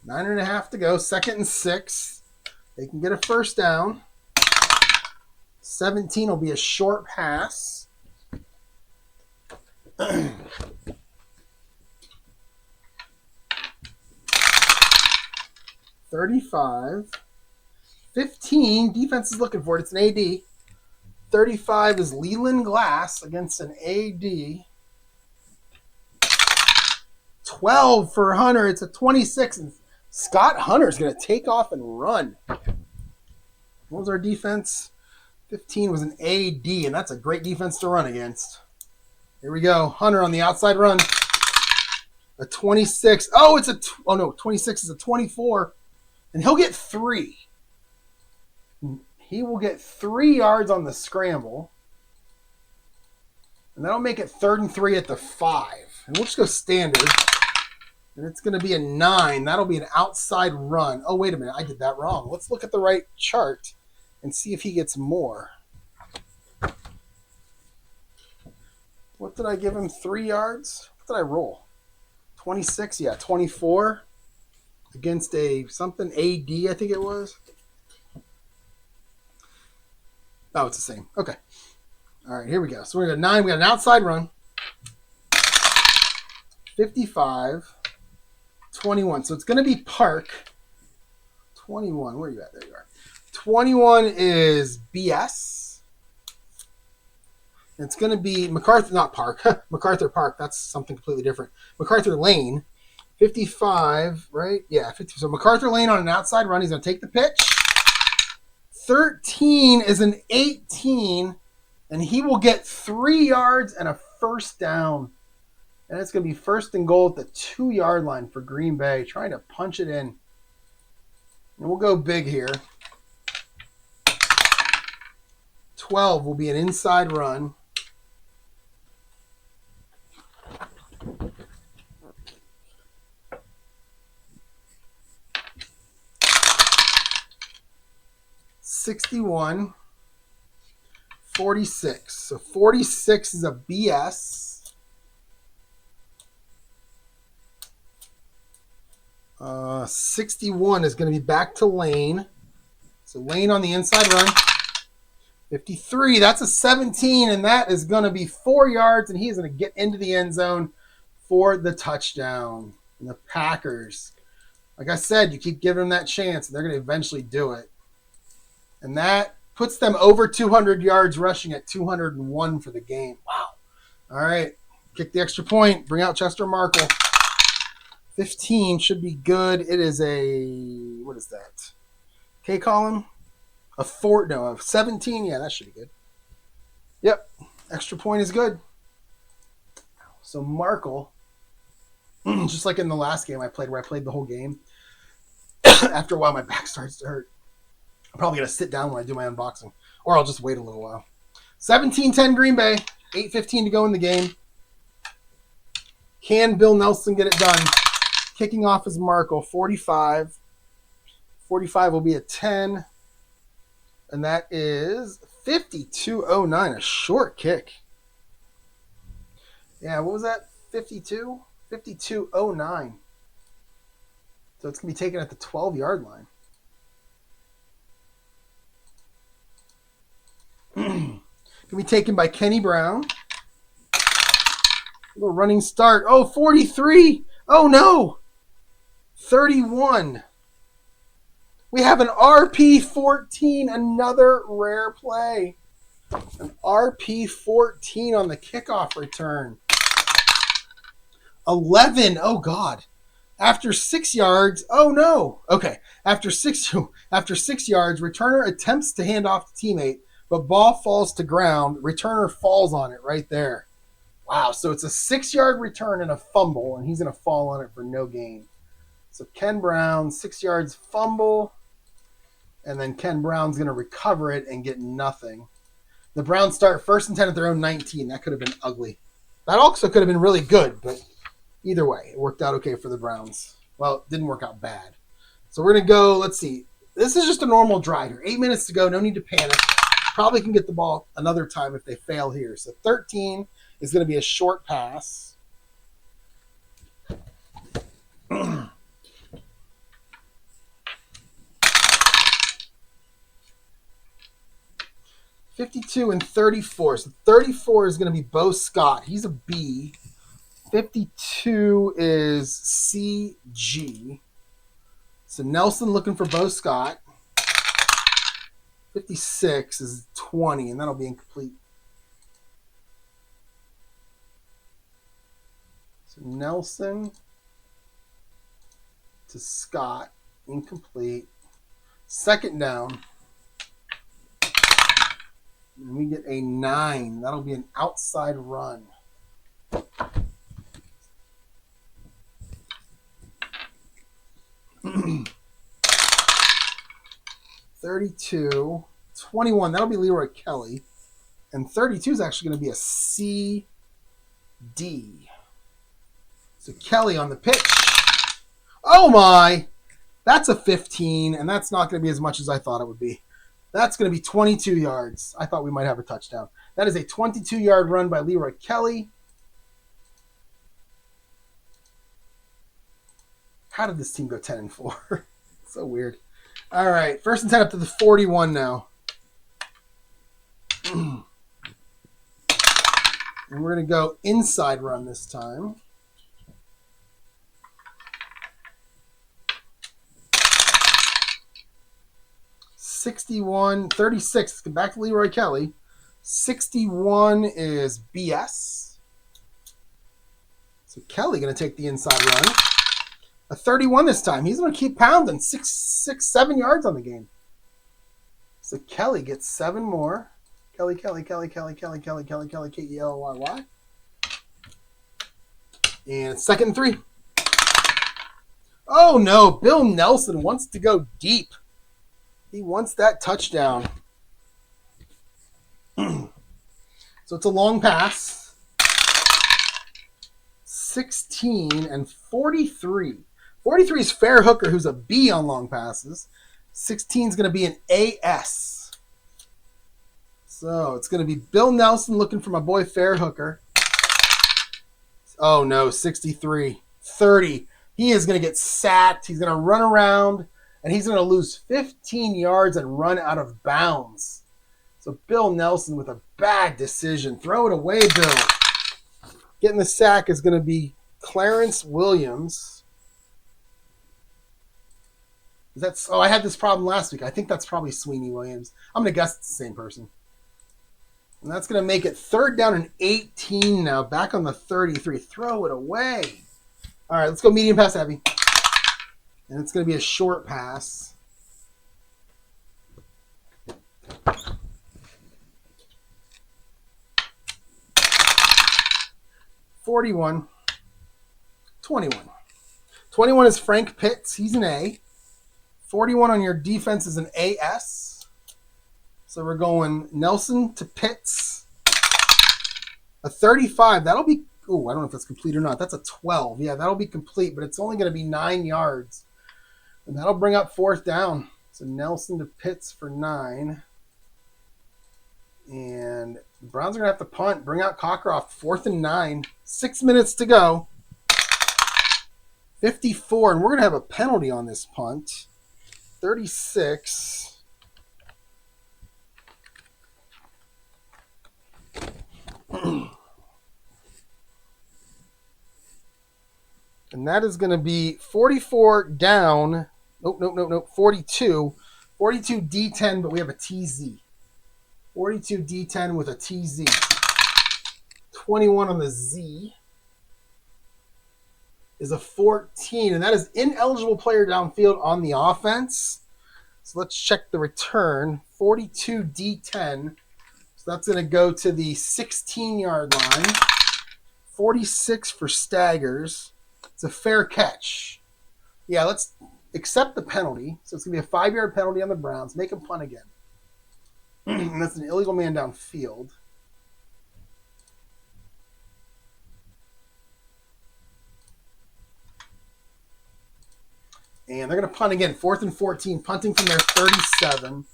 9.5 to go. 2nd and 6. They can get a 1st down. 17 will be a short pass. 35. 15, defense is looking for it. It's an AD. 35 is Leland Glass against an AD. 12 for Hunter. It's a 26. And Scott Hunter's going to take off and run. What was our defense? 15 was an AD, and that's a great defense to run against. Here we go. Hunter on the outside run. A 26. Oh, 26 is a 24. And he'll get 3. He will get 3 yards on the scramble. And that'll make it 3rd and 3 at the 5. And we'll just go standard. And it's going to be a 9. That'll be an outside run. Oh, wait a minute. I did that wrong. Let's look at the right chart and see if he gets more. What did I give him? 3 yards? What did I roll? 26? Yeah, 24 against a something AD, I think it was. Oh, it's the same. Okay. All right, here we go. So we're going to 9. We got an outside run. 55. 21. So it's going to be Park. 21. Where are you at? There you are. 21 is BS. It's going to be MacArthur, not Park. MacArthur Park. That's something completely different. MacArthur Lane. 55, right? Yeah, 50. So MacArthur Lane on an outside run. He's going to take the pitch. 13 is an 18, and he will get 3 yards and a 1st down. And it's going to be 1st and goal at the 2-yard line for Green Bay, trying to punch it in. And we'll go big here. 12 will be an inside run. $61, 46. So 46 is a BS. 61 is going to be back to Lane. So Lane on the inside run. 53, that's a 17, and that is going to be 4 yards, and he's going to get into the end zone for the touchdown. And the Packers, like I said, you keep giving them that chance, and they're going to eventually do it. And that puts them over 200 yards rushing at 201 for the game. Wow. All right. Kick the extra point. Bring out Chester Markle. 15 should be good. It is a, what is that? K column? A 17. Yeah, that should be good. Yep. Extra point is good. So Markle, just like in the last game I played where I played the whole game, after a while my back starts to hurt. I'm probably going to sit down when I do my unboxing. Or I'll just wait a little while. 17-10 Green Bay. 8:15 to go in the game. Can Bill Nelson get it done? Kicking off is Markle. 45. 45 will be a 10. And that is 52.09. A short kick. Yeah, what was that? 52? 52.09. So it's going to be taken at the 12-yard line. Going to be taken by Kenny Brown. A little running start. Oh, 43. Oh, no. 31. We have an RP14, another rare play. An RP14 on the kickoff return. 11. Oh, God. After 6 yards. Oh, no. Okay. After 6 yards, returner attempts to hand off to teammate, but ball falls to ground. Returner falls on it right there. Wow. So it's a 6-yard return and a fumble, and he's going to fall on it for no gain. So Ken Brown, 6 yards fumble, and then Ken Brown's going to recover it and get nothing. The Browns start 1st and 10 at their own 19. That could have been ugly. That also could have been really good, but either way, it worked out okay for the Browns. Well, it didn't work out bad. So we're going to go, let's see. This is just a normal drive here. 8 minutes to go. No need to panic. Probably can get the ball another time if they fail here. So 13 is going to be a short pass. 52 and 34. So 34 is going to be Bo Scott. He's a B. 52 is CG. So Nelson looking for Bo Scott. 56 is 20, and that'll be incomplete. So Nelson to Scott, incomplete. 2nd down. And we get a 9. That'll be an outside run. $32, 21. That'll be Leroy Kelly. And 32 is actually going to be a CD. So Kelly on the pitch. Oh my! That's a 15, and that's not going to be as much as I thought it would be. That's going to be 22 yards. I thought we might have a touchdown. That is a 22-yard run by Leroy Kelly. How did this team go 10 and 4? So weird. All right, 1st and 10 up to the 41 now. And we're going to go inside run this time. $61, 36. Let's get back to Leroy Kelly. 61 is BS. So Kelly going to take the inside run. A 31 this time. He's going to keep pounding. 7 yards on the game. So Kelly gets 7 more. Kelly, K-E-L-L-Y-Y. And it's 2nd and 3. Oh, no. Bill Nelson wants to go deep. He wants that touchdown. So it's a long pass. 16 and 43. 43 is Fair Hooker, who's a B on long passes. 16 is going to be an AS. So it's going to be Bill Nelson looking for my boy Fair Hooker. Oh, no, 63. 30. He is going to get sacked. He's going to run around, and he's going to lose 15 yards and run out of bounds. So Bill Nelson with a bad decision. Throw it away, Bill. Getting the sack is going to be Clarence Williams. I had this problem last week. I think that's probably Sweeney Williams. I'm going to guess it's the same person. And that's going to make it 3rd down and 18 now. Back on the 33. Throw it away. All right, let's go medium pass heavy. And it's going to be a short pass. $41. 21. 21 is Frank Pitts. He's an A. 41 on your defense is an AS. So we're going Nelson to Pitts. A 35. That'll be, oh, I don't know if that's complete or not. That's a 12. Yeah, that'll be complete, but it's only going to be 9 yards. And that'll bring up 4th down. So Nelson to Pitts for 9. And the Browns are going to have to punt. Bring out Cockcroft. 4th and 9. 6 minutes to go. 54. And we're going to have a penalty on this punt. 36. And that is going to be 44 down. Nope. 42. 42 D10, but we have a TZ. 42 D10 with a TZ. 21 on the Z is a 14, and that is ineligible player downfield on the offense. So let's check the return. 42 D10. So that's going to go to the 16-yard line. 46 for Staggers. It's a fair catch. Yeah, let's accept the penalty. So it's going to be a 5-yard penalty on the Browns. Make them punt again. And that's an illegal man downfield. And they're going to punt again. 4th and 14. Punting from their 37.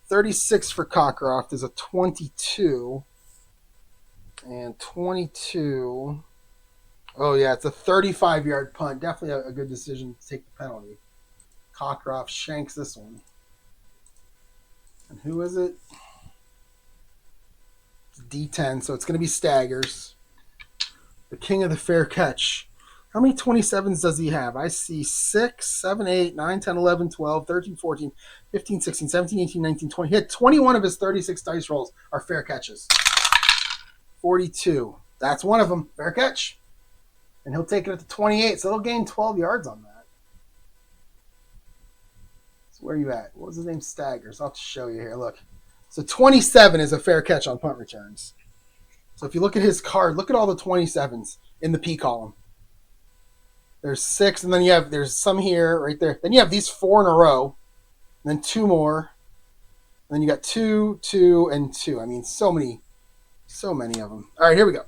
36 for Cockcroft is a 22. And 22. Oh, yeah, it's a 35-yard punt. Definitely a good decision to take the penalty. Cockcroft shanks this one. And who is it? It's D10, so it's going to be Staggers. The king of the fair catch. How many 27s does he have? I see 6, 7, 8, 9, 10, 11, 12, 13, 14, 15, 16, 17, 18, 19, 20. He had 21 of his 36 dice rolls are fair catches. 42. That's one of them. Fair catch. And he'll take it at the 28, so they'll gain 12 yards on that. So where are you at? What was his name? Staggers. I'll have to show you here. Look. So 27 is a fair catch on punt returns. So if you look at his card, look at all the 27s in the P column. There's 6, and then there's some here, right there. Then you have these 4 in a row, and then 2 more. And then you got 2, 2, and 2. I mean, so many of them. All right, here we go.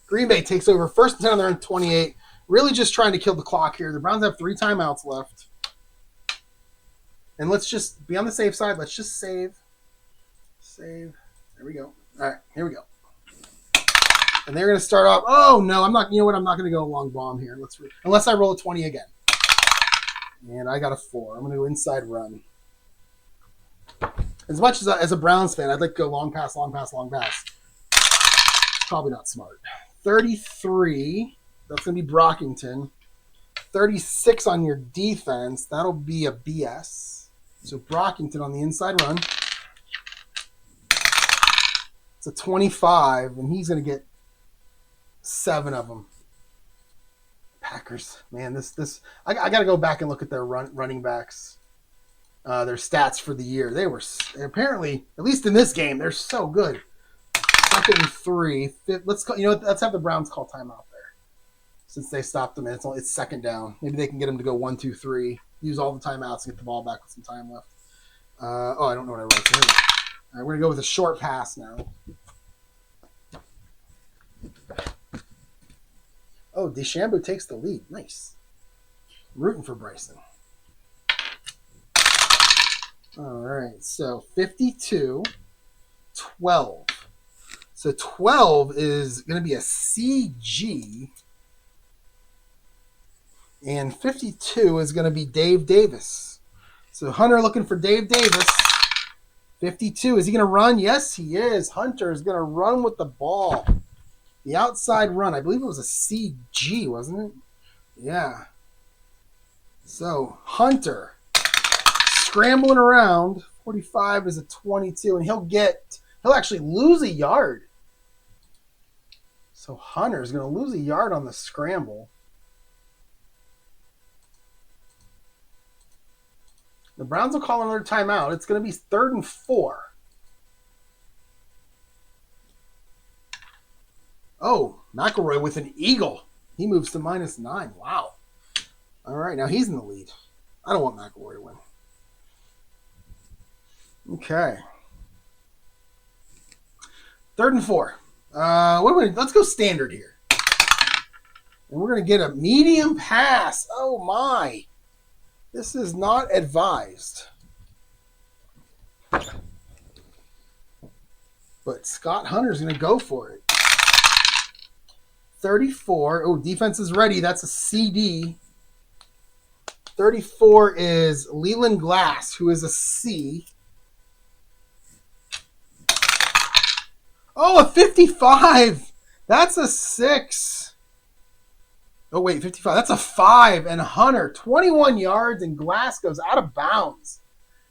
Green Bay takes over 1st and 10 on their own 28. Really just trying to kill the clock here. The Browns have 3 timeouts left. And let's just be on the safe side. Let's just save. Save. There we go. All right, here we go. And they're going to start off. Oh, no, I'm not. You know what? I'm not going to go a long bomb here. Unless I roll a 20 again. And I got a 4. I'm going to go inside run. As much as a Browns fan, I'd like to go long pass, long pass, long pass. Probably not smart. 33. That's going to be Brockington. 36 on your defense. That'll be a BS. So Brockington on the inside run. It's a 25, and he's going to get 7 of them. Packers, man, this I got to go back and look at their running backs, their stats for the year. They were apparently, at least in this game, they're so good. 2nd and 3. Let's have the Browns call timeout there, since they stopped them. And it's 2nd down. Maybe they can get them to go 1, 2, 3. Use all the timeouts and get the ball back with some time left. I don't know what I wrote here. All right, we're gonna go with a short pass now. Oh, DeChambeau takes the lead. Nice. I'm rooting for Bryson. All right, so 52, 12. So 12 is going to be a CG. And 52 is going to be Dave Davis. So Hunter looking for Dave Davis. 52. Is he going to run? Yes, he is. Hunter is going to run with the ball. The outside run. I believe it was a CG, wasn't it? Yeah. So Hunter scrambling around. 45 is a 22, and he'll actually lose a yard. So Hunter's going to lose a yard on the scramble. The Browns will call another timeout. It's going to be 3rd and 4. Oh, McElroy with an eagle. He moves to -9. Wow. All right, now he's in the lead. I don't want McElroy to win. Okay. 3rd and 4. Let's go standard here. And we're going to get a medium pass. Oh, my. This is not advised. But Scott Hunter's going to go for it. 34. Oh, defense is ready. That's a CD. 34 is Leland Glass, who is a C. Oh, a 55. That's a 6. Oh, wait, 55. That's a 5. And Hunter, 21 yards, and Glass goes out of bounds.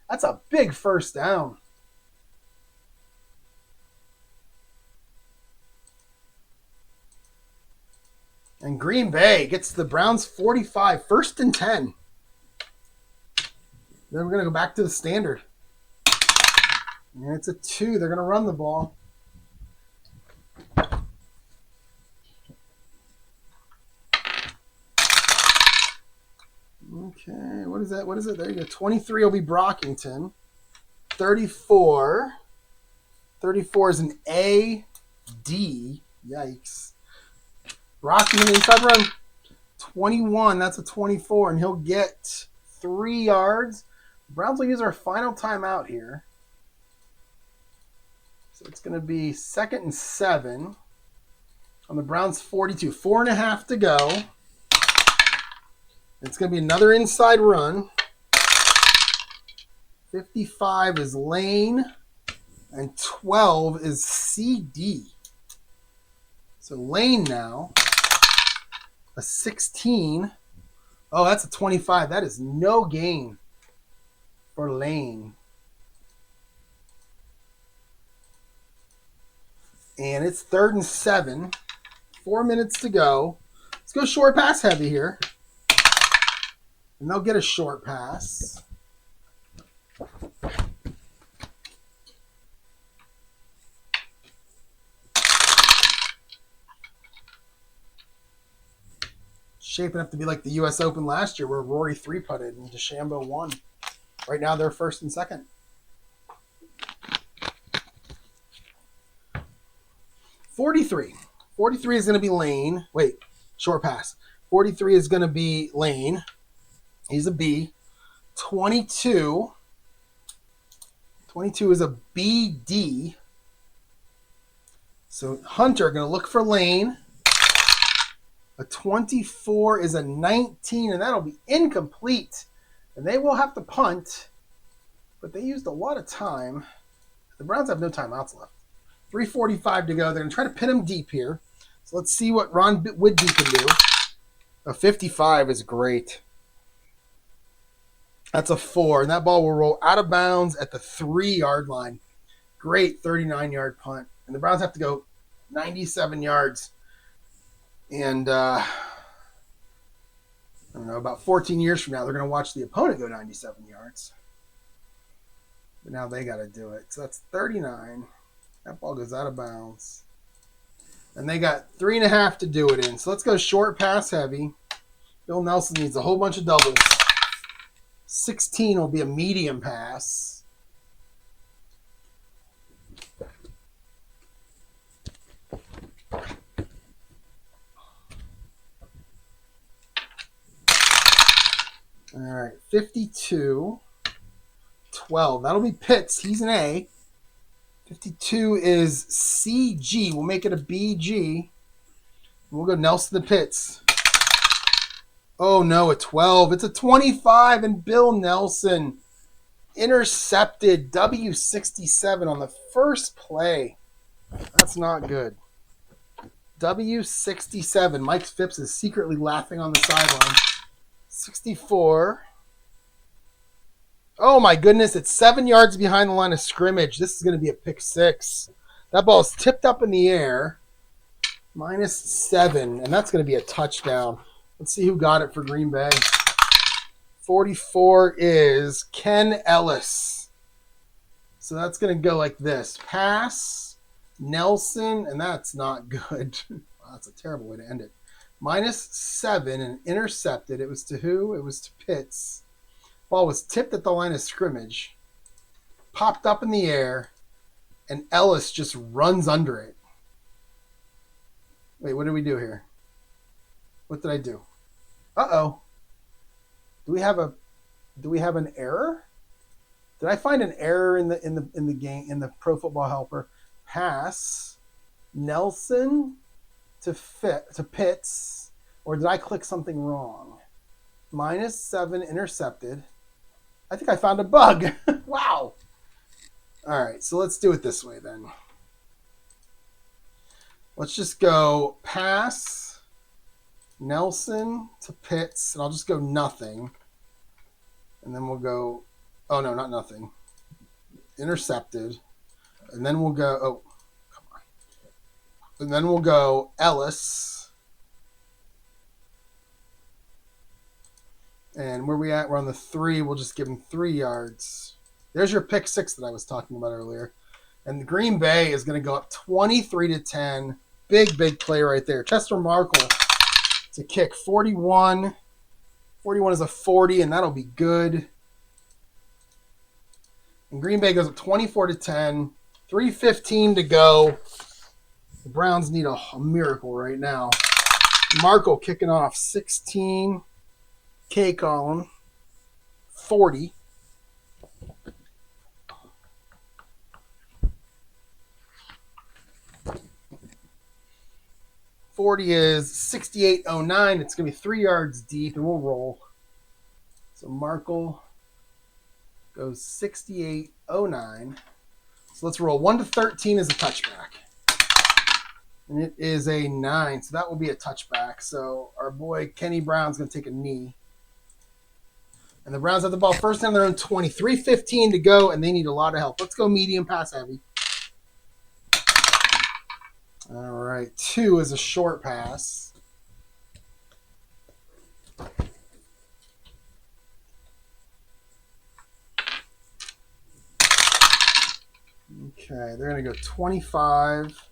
That's a big first down. And Green Bay gets the Browns 45, 1st and 10. Then we're going to go back to the standard. And it's a 2. They're going to run the ball. Okay, what is that? What is it? There you go. 23 will be Brockington. 34. 34 is an A, D. Yikes. Brockington inside run. 21, that's a 24, and he'll get 3 yards. Browns will use our final timeout here. So it's going to be 2nd and 7 on the Browns 42. 4.5 to go. It's going to be another inside run. 55 is Lane, and 12 is CD. So Lane now, a 16. Oh, that's a 25. That is no gain for Lane. And it's 3rd and 7. 4 minutes to go. Let's go short pass heavy here. And they'll get a short pass. Shaping up to be like the U.S. Open last year where Rory 3-putted and DeChambeau won. Right now they're 1st and 2nd. $43. 43 is going to be Lane. Wait, short pass. 43 is going to be Lane. He's a B. 22. 22 is a BD. So Hunter going to look for Lane. A 24 is a 19, and that'll be incomplete. And they will have to punt, but they used a lot of time. The Browns have no timeouts left. 3:45 to go. They're going to try to pin him deep here. So let's see what Ron Whitby can do. A 55 is great. That's a 4, and that ball will roll out of bounds at the 3-yard line. Great 39-yard punt. And the Browns have to go 97 yards. And, I don't know, about 14 years from now, they're going to watch the opponent go 97 yards. But now they got to do it. So that's 39. That ball goes out of bounds. And they got 3.5 to do it in. So let's go short pass heavy. Bill Nelson needs a whole bunch of doubles. 16 will be a medium pass. All right, 52, 12. That'll be Pitts. He's an A. 52 is CG. We'll make it a BG. We'll go Nelson to Pitts. Oh, no, a 12. It's a 25, and Bill Nelson intercepted W67 on the first play. That's not good. W67. Mike Phipps is secretly laughing on the sideline. 64. Oh, my goodness. It's 7 yards behind the line of scrimmage. This is going to be a pick 6. That ball is tipped up in the air. -7, and that's going to be a touchdown. Let's see who got it for Green Bay. 44 is Ken Ellis. So that's going to go like this. Pass, Nelson, and that's not good. Wow, that's a terrible way to end it. -7 and intercepted. It was to who? It was to Pitts. Ball was tipped at the line of scrimmage, popped up in the air, and Ellis just runs under it. Wait, what did we do here? What did I do? Uh-oh. Do we have an error? Did I find an error in the game in the Pro Football Helper? Pass Nelson to Pitts, or did I click something wrong? -7 intercepted. I think I found a bug. Wow. All right, so let's do it this way then. Let's just go pass Nelson to Pitts, and I'll just go nothing. And then we'll go, oh no, not nothing. Intercepted. And then we'll go, oh, come on. And then we'll go Ellis. And where we at? We're on the 3. We'll just give him 3 yards. There's your pick 6 that I was talking about earlier. And the Green Bay is going to go up 23-10. Big play right there. Chester Markle to kick 41. 41 is a 40, and that'll be good. And Green Bay goes up 24-10. 3:15 to go. The Browns need a miracle right now. Markle kicking off 16. K column 40. .40 is 68.09. It's going to be 3 yards deep, and we'll roll. So Markle goes 68.09. So let's roll. 1-13 is a touchback. And it is a 9, so that will be a touchback. So our boy Kenny Brown's going to take a knee. And the Browns have the ball first down their own 20. 3:15 to go, and they need a lot of help. Let's go medium pass heavy. All right, 2 is a short pass. Okay, they're going to go 25.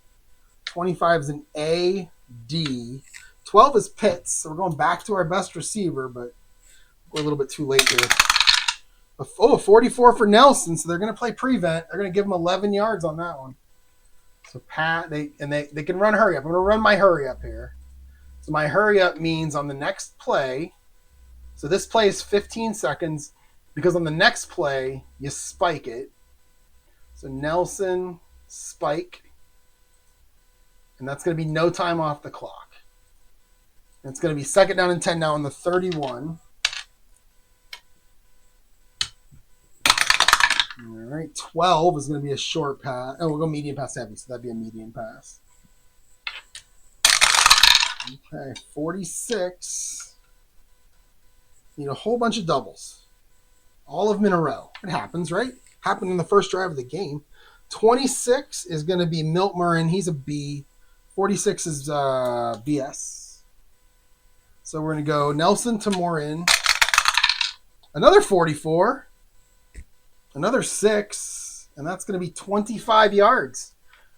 25 is an A, D. 12 is Pitts, so we're going back to our best receiver, but we're a little bit too late here. Oh, 44 for Nelson, so they're going to play prevent. They're going to give him 11 yards on that one. So Pat, they can run hurry up. I'm going to run my hurry up here. So my hurry up means on the next play. So this play is 15 seconds because on the next play you spike it. So Nelson spike, and that's going to be no time off the clock. And it's going to be 2nd down and 10 now on the 31. All right, 12 is going to be a short pass. Oh, we'll go medium pass heavy, so that'd be a medium pass. Okay, 46. Need a whole bunch of doubles. All of them in a row. It happens, right? Happened in the first drive of the game. 26 is going to be Milt Murrin. He's a B. 46 is BS. So we're going to go Nelson to Morin. Another 44. Another 6, and that's going to be 25 yards.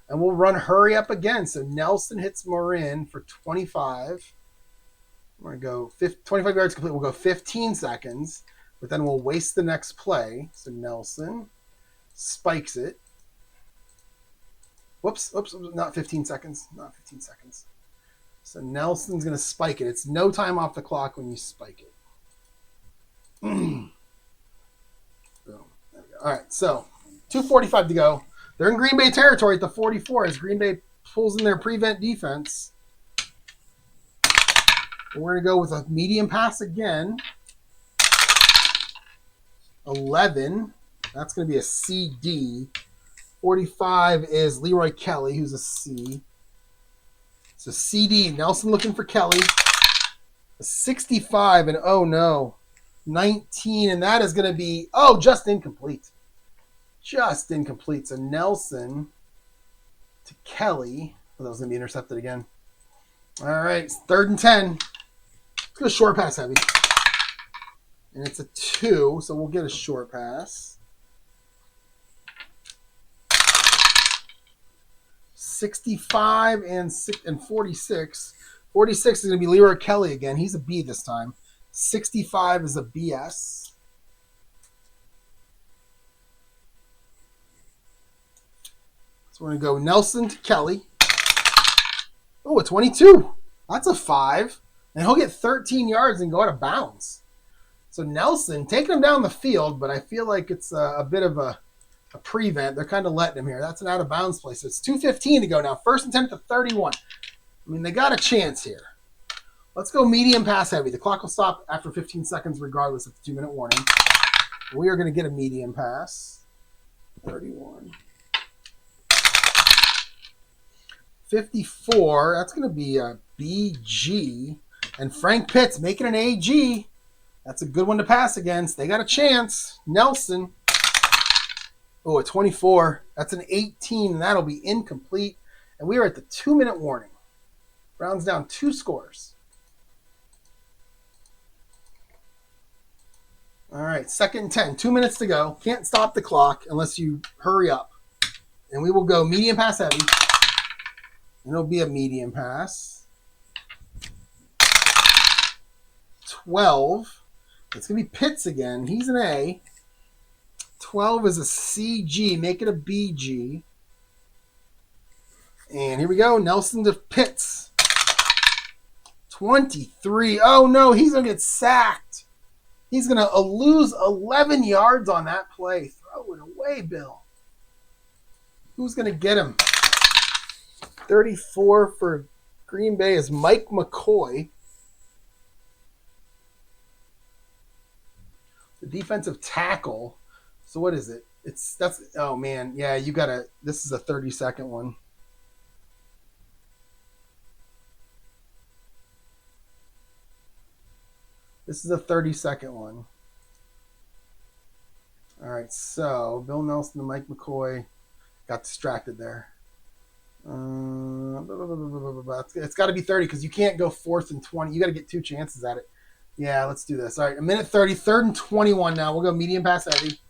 And we'll run hurry up again. So Nelson hits Morin for 25. We're going to go 25 yards complete. We'll go 15 seconds, but then we'll waste the next play. So Nelson spikes it. Whoops, not 15 seconds. Not 15 seconds. So Nelson's going to spike it. It's no time off the clock when you spike it. Boom. All right, so 2:45 to go. They're in Green Bay territory at the 44 as Green Bay pulls in their prevent defense. We're going to go with a medium pass again. 11. That's going to be a CD. 45 is Leroy Kelly, who's a C. So CD, Nelson looking for Kelly. A 65, and oh no. 19, and that is going to be, just incomplete. Just incomplete. So Nelson to Kelly. Oh, that was going to be intercepted again. All right, 3rd and 10. Let's go short pass heavy. And it's a 2, so we'll get a short pass. 65 and 46. 46 is going to be Leroy Kelly again. He's a B this time. 65 is a BS. So we're going to go Nelson to Kelly. Oh, a 22. That's a 5. And he'll get 13 yards and go out of bounds. So Nelson taking him down the field, but I feel like it's a bit of a prevent. They're kind of letting him here. That's an out of bounds play. So it's 2:15 to go now. 1st and 10 at the 31. I mean, they got a chance here. Let's go medium pass heavy. The clock will stop after 15 seconds regardless of the 2-minute warning. We are going to get a medium pass. 31. 54. That's going to be a BG. And Frank Pitts making an AG. That's a good one to pass against. They got a chance. Nelson. Oh, a 24. That's an 18, and that'll be incomplete. And we are at the 2-minute warning. Browns down 2 scores. All right, 2nd and 10. 2 minutes to go. Can't stop the clock unless you hurry up. And we will go medium pass heavy. And it'll be a medium pass. 12. It's going to be Pitts again. He's an A. 12 is a CG. Make it a BG. And here we go. Nelson to Pitts. 23. Oh, no. He's going to get sacked. He's going to lose 11 yards on that play. Throw it away, Bill. Who's going to get him? 34 for Green Bay is Mike McCoy. The defensive tackle. So what is it? Oh man, yeah, you gotta. This is a 30-second one. This is a 30-second one. All right, so Bill Nelson and Mike McCoy got distracted there. It's got to be 30 because you can't go 4th and 20. You got to get 2 chances at it. Yeah, let's do this. All right, a minute 30, 3rd and 21 now. We'll go medium pass heavy.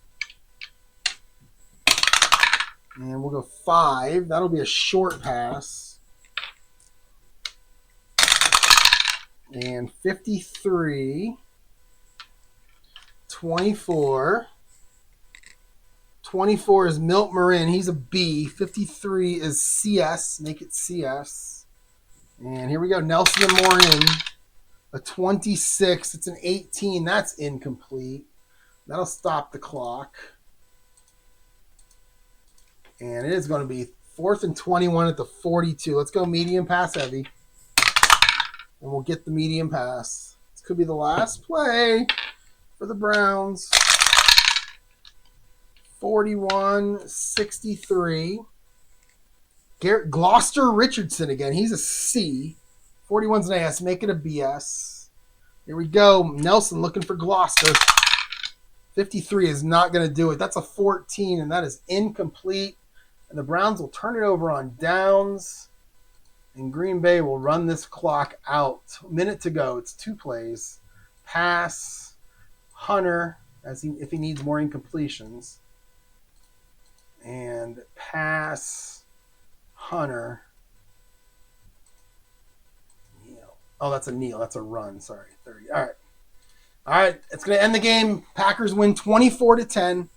And we'll go 5. That'll be a short pass. And 53. 24. 24 is Milt Marin. He's a B. 53 is CS. Make it CS. And here we go. Nelson and Morin. A 26. It's an 18. That's incomplete. That'll stop the clock. And it is going to be 4th and 21 at the 42. Let's go medium pass heavy. And we'll get the medium pass. This could be the last play for the Browns. 41-63. Gloucester Richardson again. He's a C. 41's an AS. Make it a BS. Here we go. Nelson looking for Gloucester. 53 is not going to do it. That's a 14, and that is incomplete. And the Browns will turn it over on downs. And Green Bay will run this clock out. A minute to go. It's 2 plays. Pass. Hunter, if he needs more incompletions. And pass. Hunter. Neal. Oh, that's a Neal. That's a run. Sorry. 30. All right. It's going to end the game. Packers win 24-10.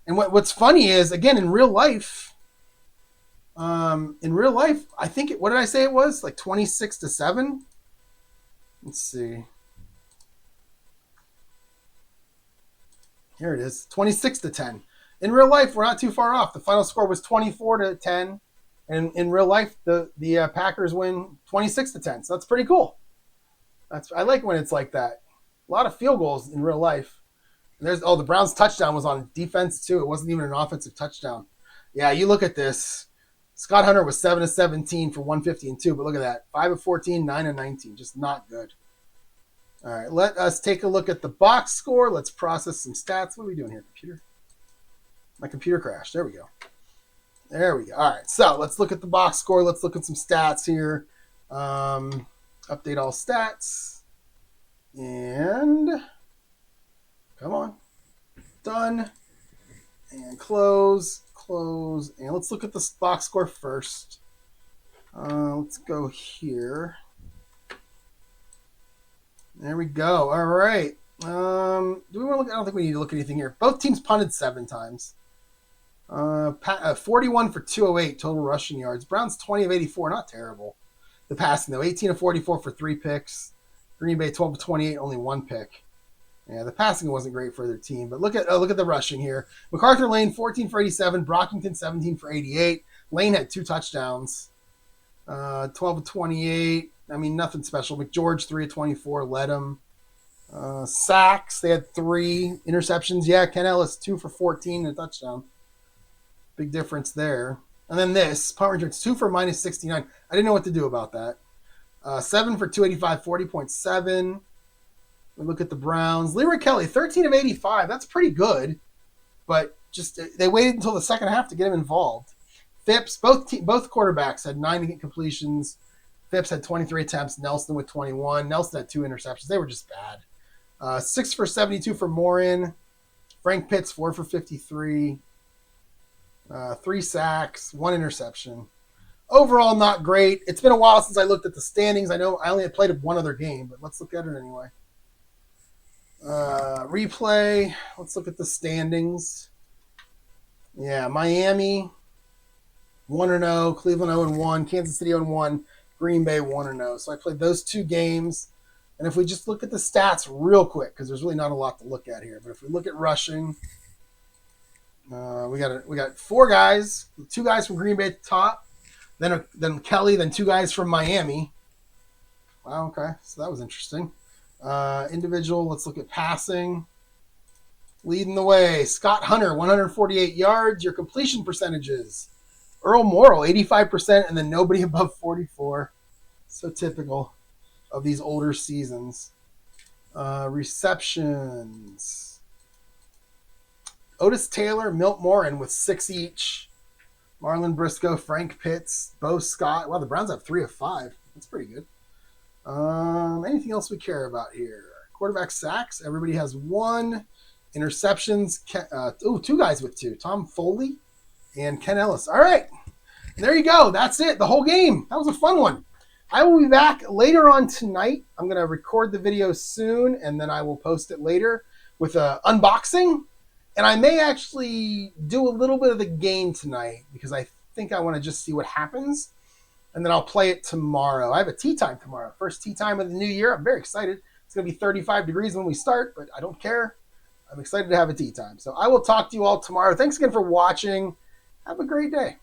And what's funny is, again, in real life, I think what did I say it was? Like 26-7? Let's see. Here it is. 26-10. In real life, we're not too far off. The final score was 24-10. And in real life, the Packers win 26-10. So that's pretty cool. I like when it's like that. A lot of field goals in real life. And the Browns touchdown was on defense too. It wasn't even an offensive touchdown. Yeah, you look at this. Scott Hunter was 7-17 for 150 and 2, but look at that. 5-14, 9-19. Just not good. All right, let us take a look at the box score. Let's process some stats. What are we doing here, computer? My computer crashed. There we go. There we go. All right, so let's look at the box score. Let's look at some stats here. Update all stats. And 1. And close. And let's look at the box score first. Let's go here. There we go. All right. Do we want to look? I don't think we need to look at anything here. Both teams punted 7 times. 41 for 208 total rushing yards. Browns 20 of 84, not terrible. The passing though, 18 of 44 for 3 picks. Green Bay 12 of 28, only 1 pick. Yeah, the passing wasn't great for their team, but look at the rushing here. MacArthur Lane 14 for 87, Brockington 17 for 88. Lane had 2 touchdowns. 12 of 28. I mean, nothing special. McGeorge 3 of 24 led him. Sacks, they had 3 interceptions. Yeah, Ken Ellis 2 for 14 and a touchdown. Big difference there. And then this, punt returns 2 for minus 69. I didn't know what to do about that. 7 for 285, 40.7. We look at the Browns. Leroy Kelly, 13 of 85. That's pretty good. But just they waited until the second half to get him involved. Phipps, both quarterbacks had 9 completions. Phipps had 23 attempts. Nelson with 21. Nelson had 2 interceptions. They were just bad. 6 for 72 for Morin. Frank Pitts, 4 for 53. 3 sacks, 1 interception. Overall, not great. It's been a while since I looked at the standings. I know I only had played 1 other game, but let's look at it anyway. Replay. Let's look at the standings. Yeah, Miami 1-0, Cleveland 0-1, Kansas City 0-1, Green Bay 1-0. So I played those 2 games. And if we just look at the stats real quick, because there's really not a lot to look at here, but if we look at rushing, we got 4 guys, 2 guys from Green Bay at the top, then Kelly, then 2 guys from Miami. Wow, okay, so that was interesting. Individual, let's look at passing. Leading the way, Scott Hunter, 148 yards. Your completion percentages. Earl Morrill, 85%, and then nobody above 44. So typical of these older seasons. Receptions. Otis Taylor, Milt Morin with 6 each. Marlon Briscoe, Frank Pitts, Bo Scott. Wow, the Browns have 3 of 5. That's pretty good. Anything else we care about here? Quarterback sacks. Everybody has 1. Interceptions. 2 guys with 2. Tom Foley and Ken Ellis. All right. There you go. That's it. The whole game. That was a fun one. I will be back later on tonight. I'm going to record the video soon, and then I will post it later with an unboxing. And I may actually do a little bit of the game tonight because I think I want to just see what happens. And then I'll play it tomorrow. I have a tea time tomorrow. First tea time of the new year. I'm very excited. It's going to be 35 degrees when we start, but I don't care. I'm excited to have a tea time. So I will talk to you all tomorrow. Thanks again for watching. Have a great day.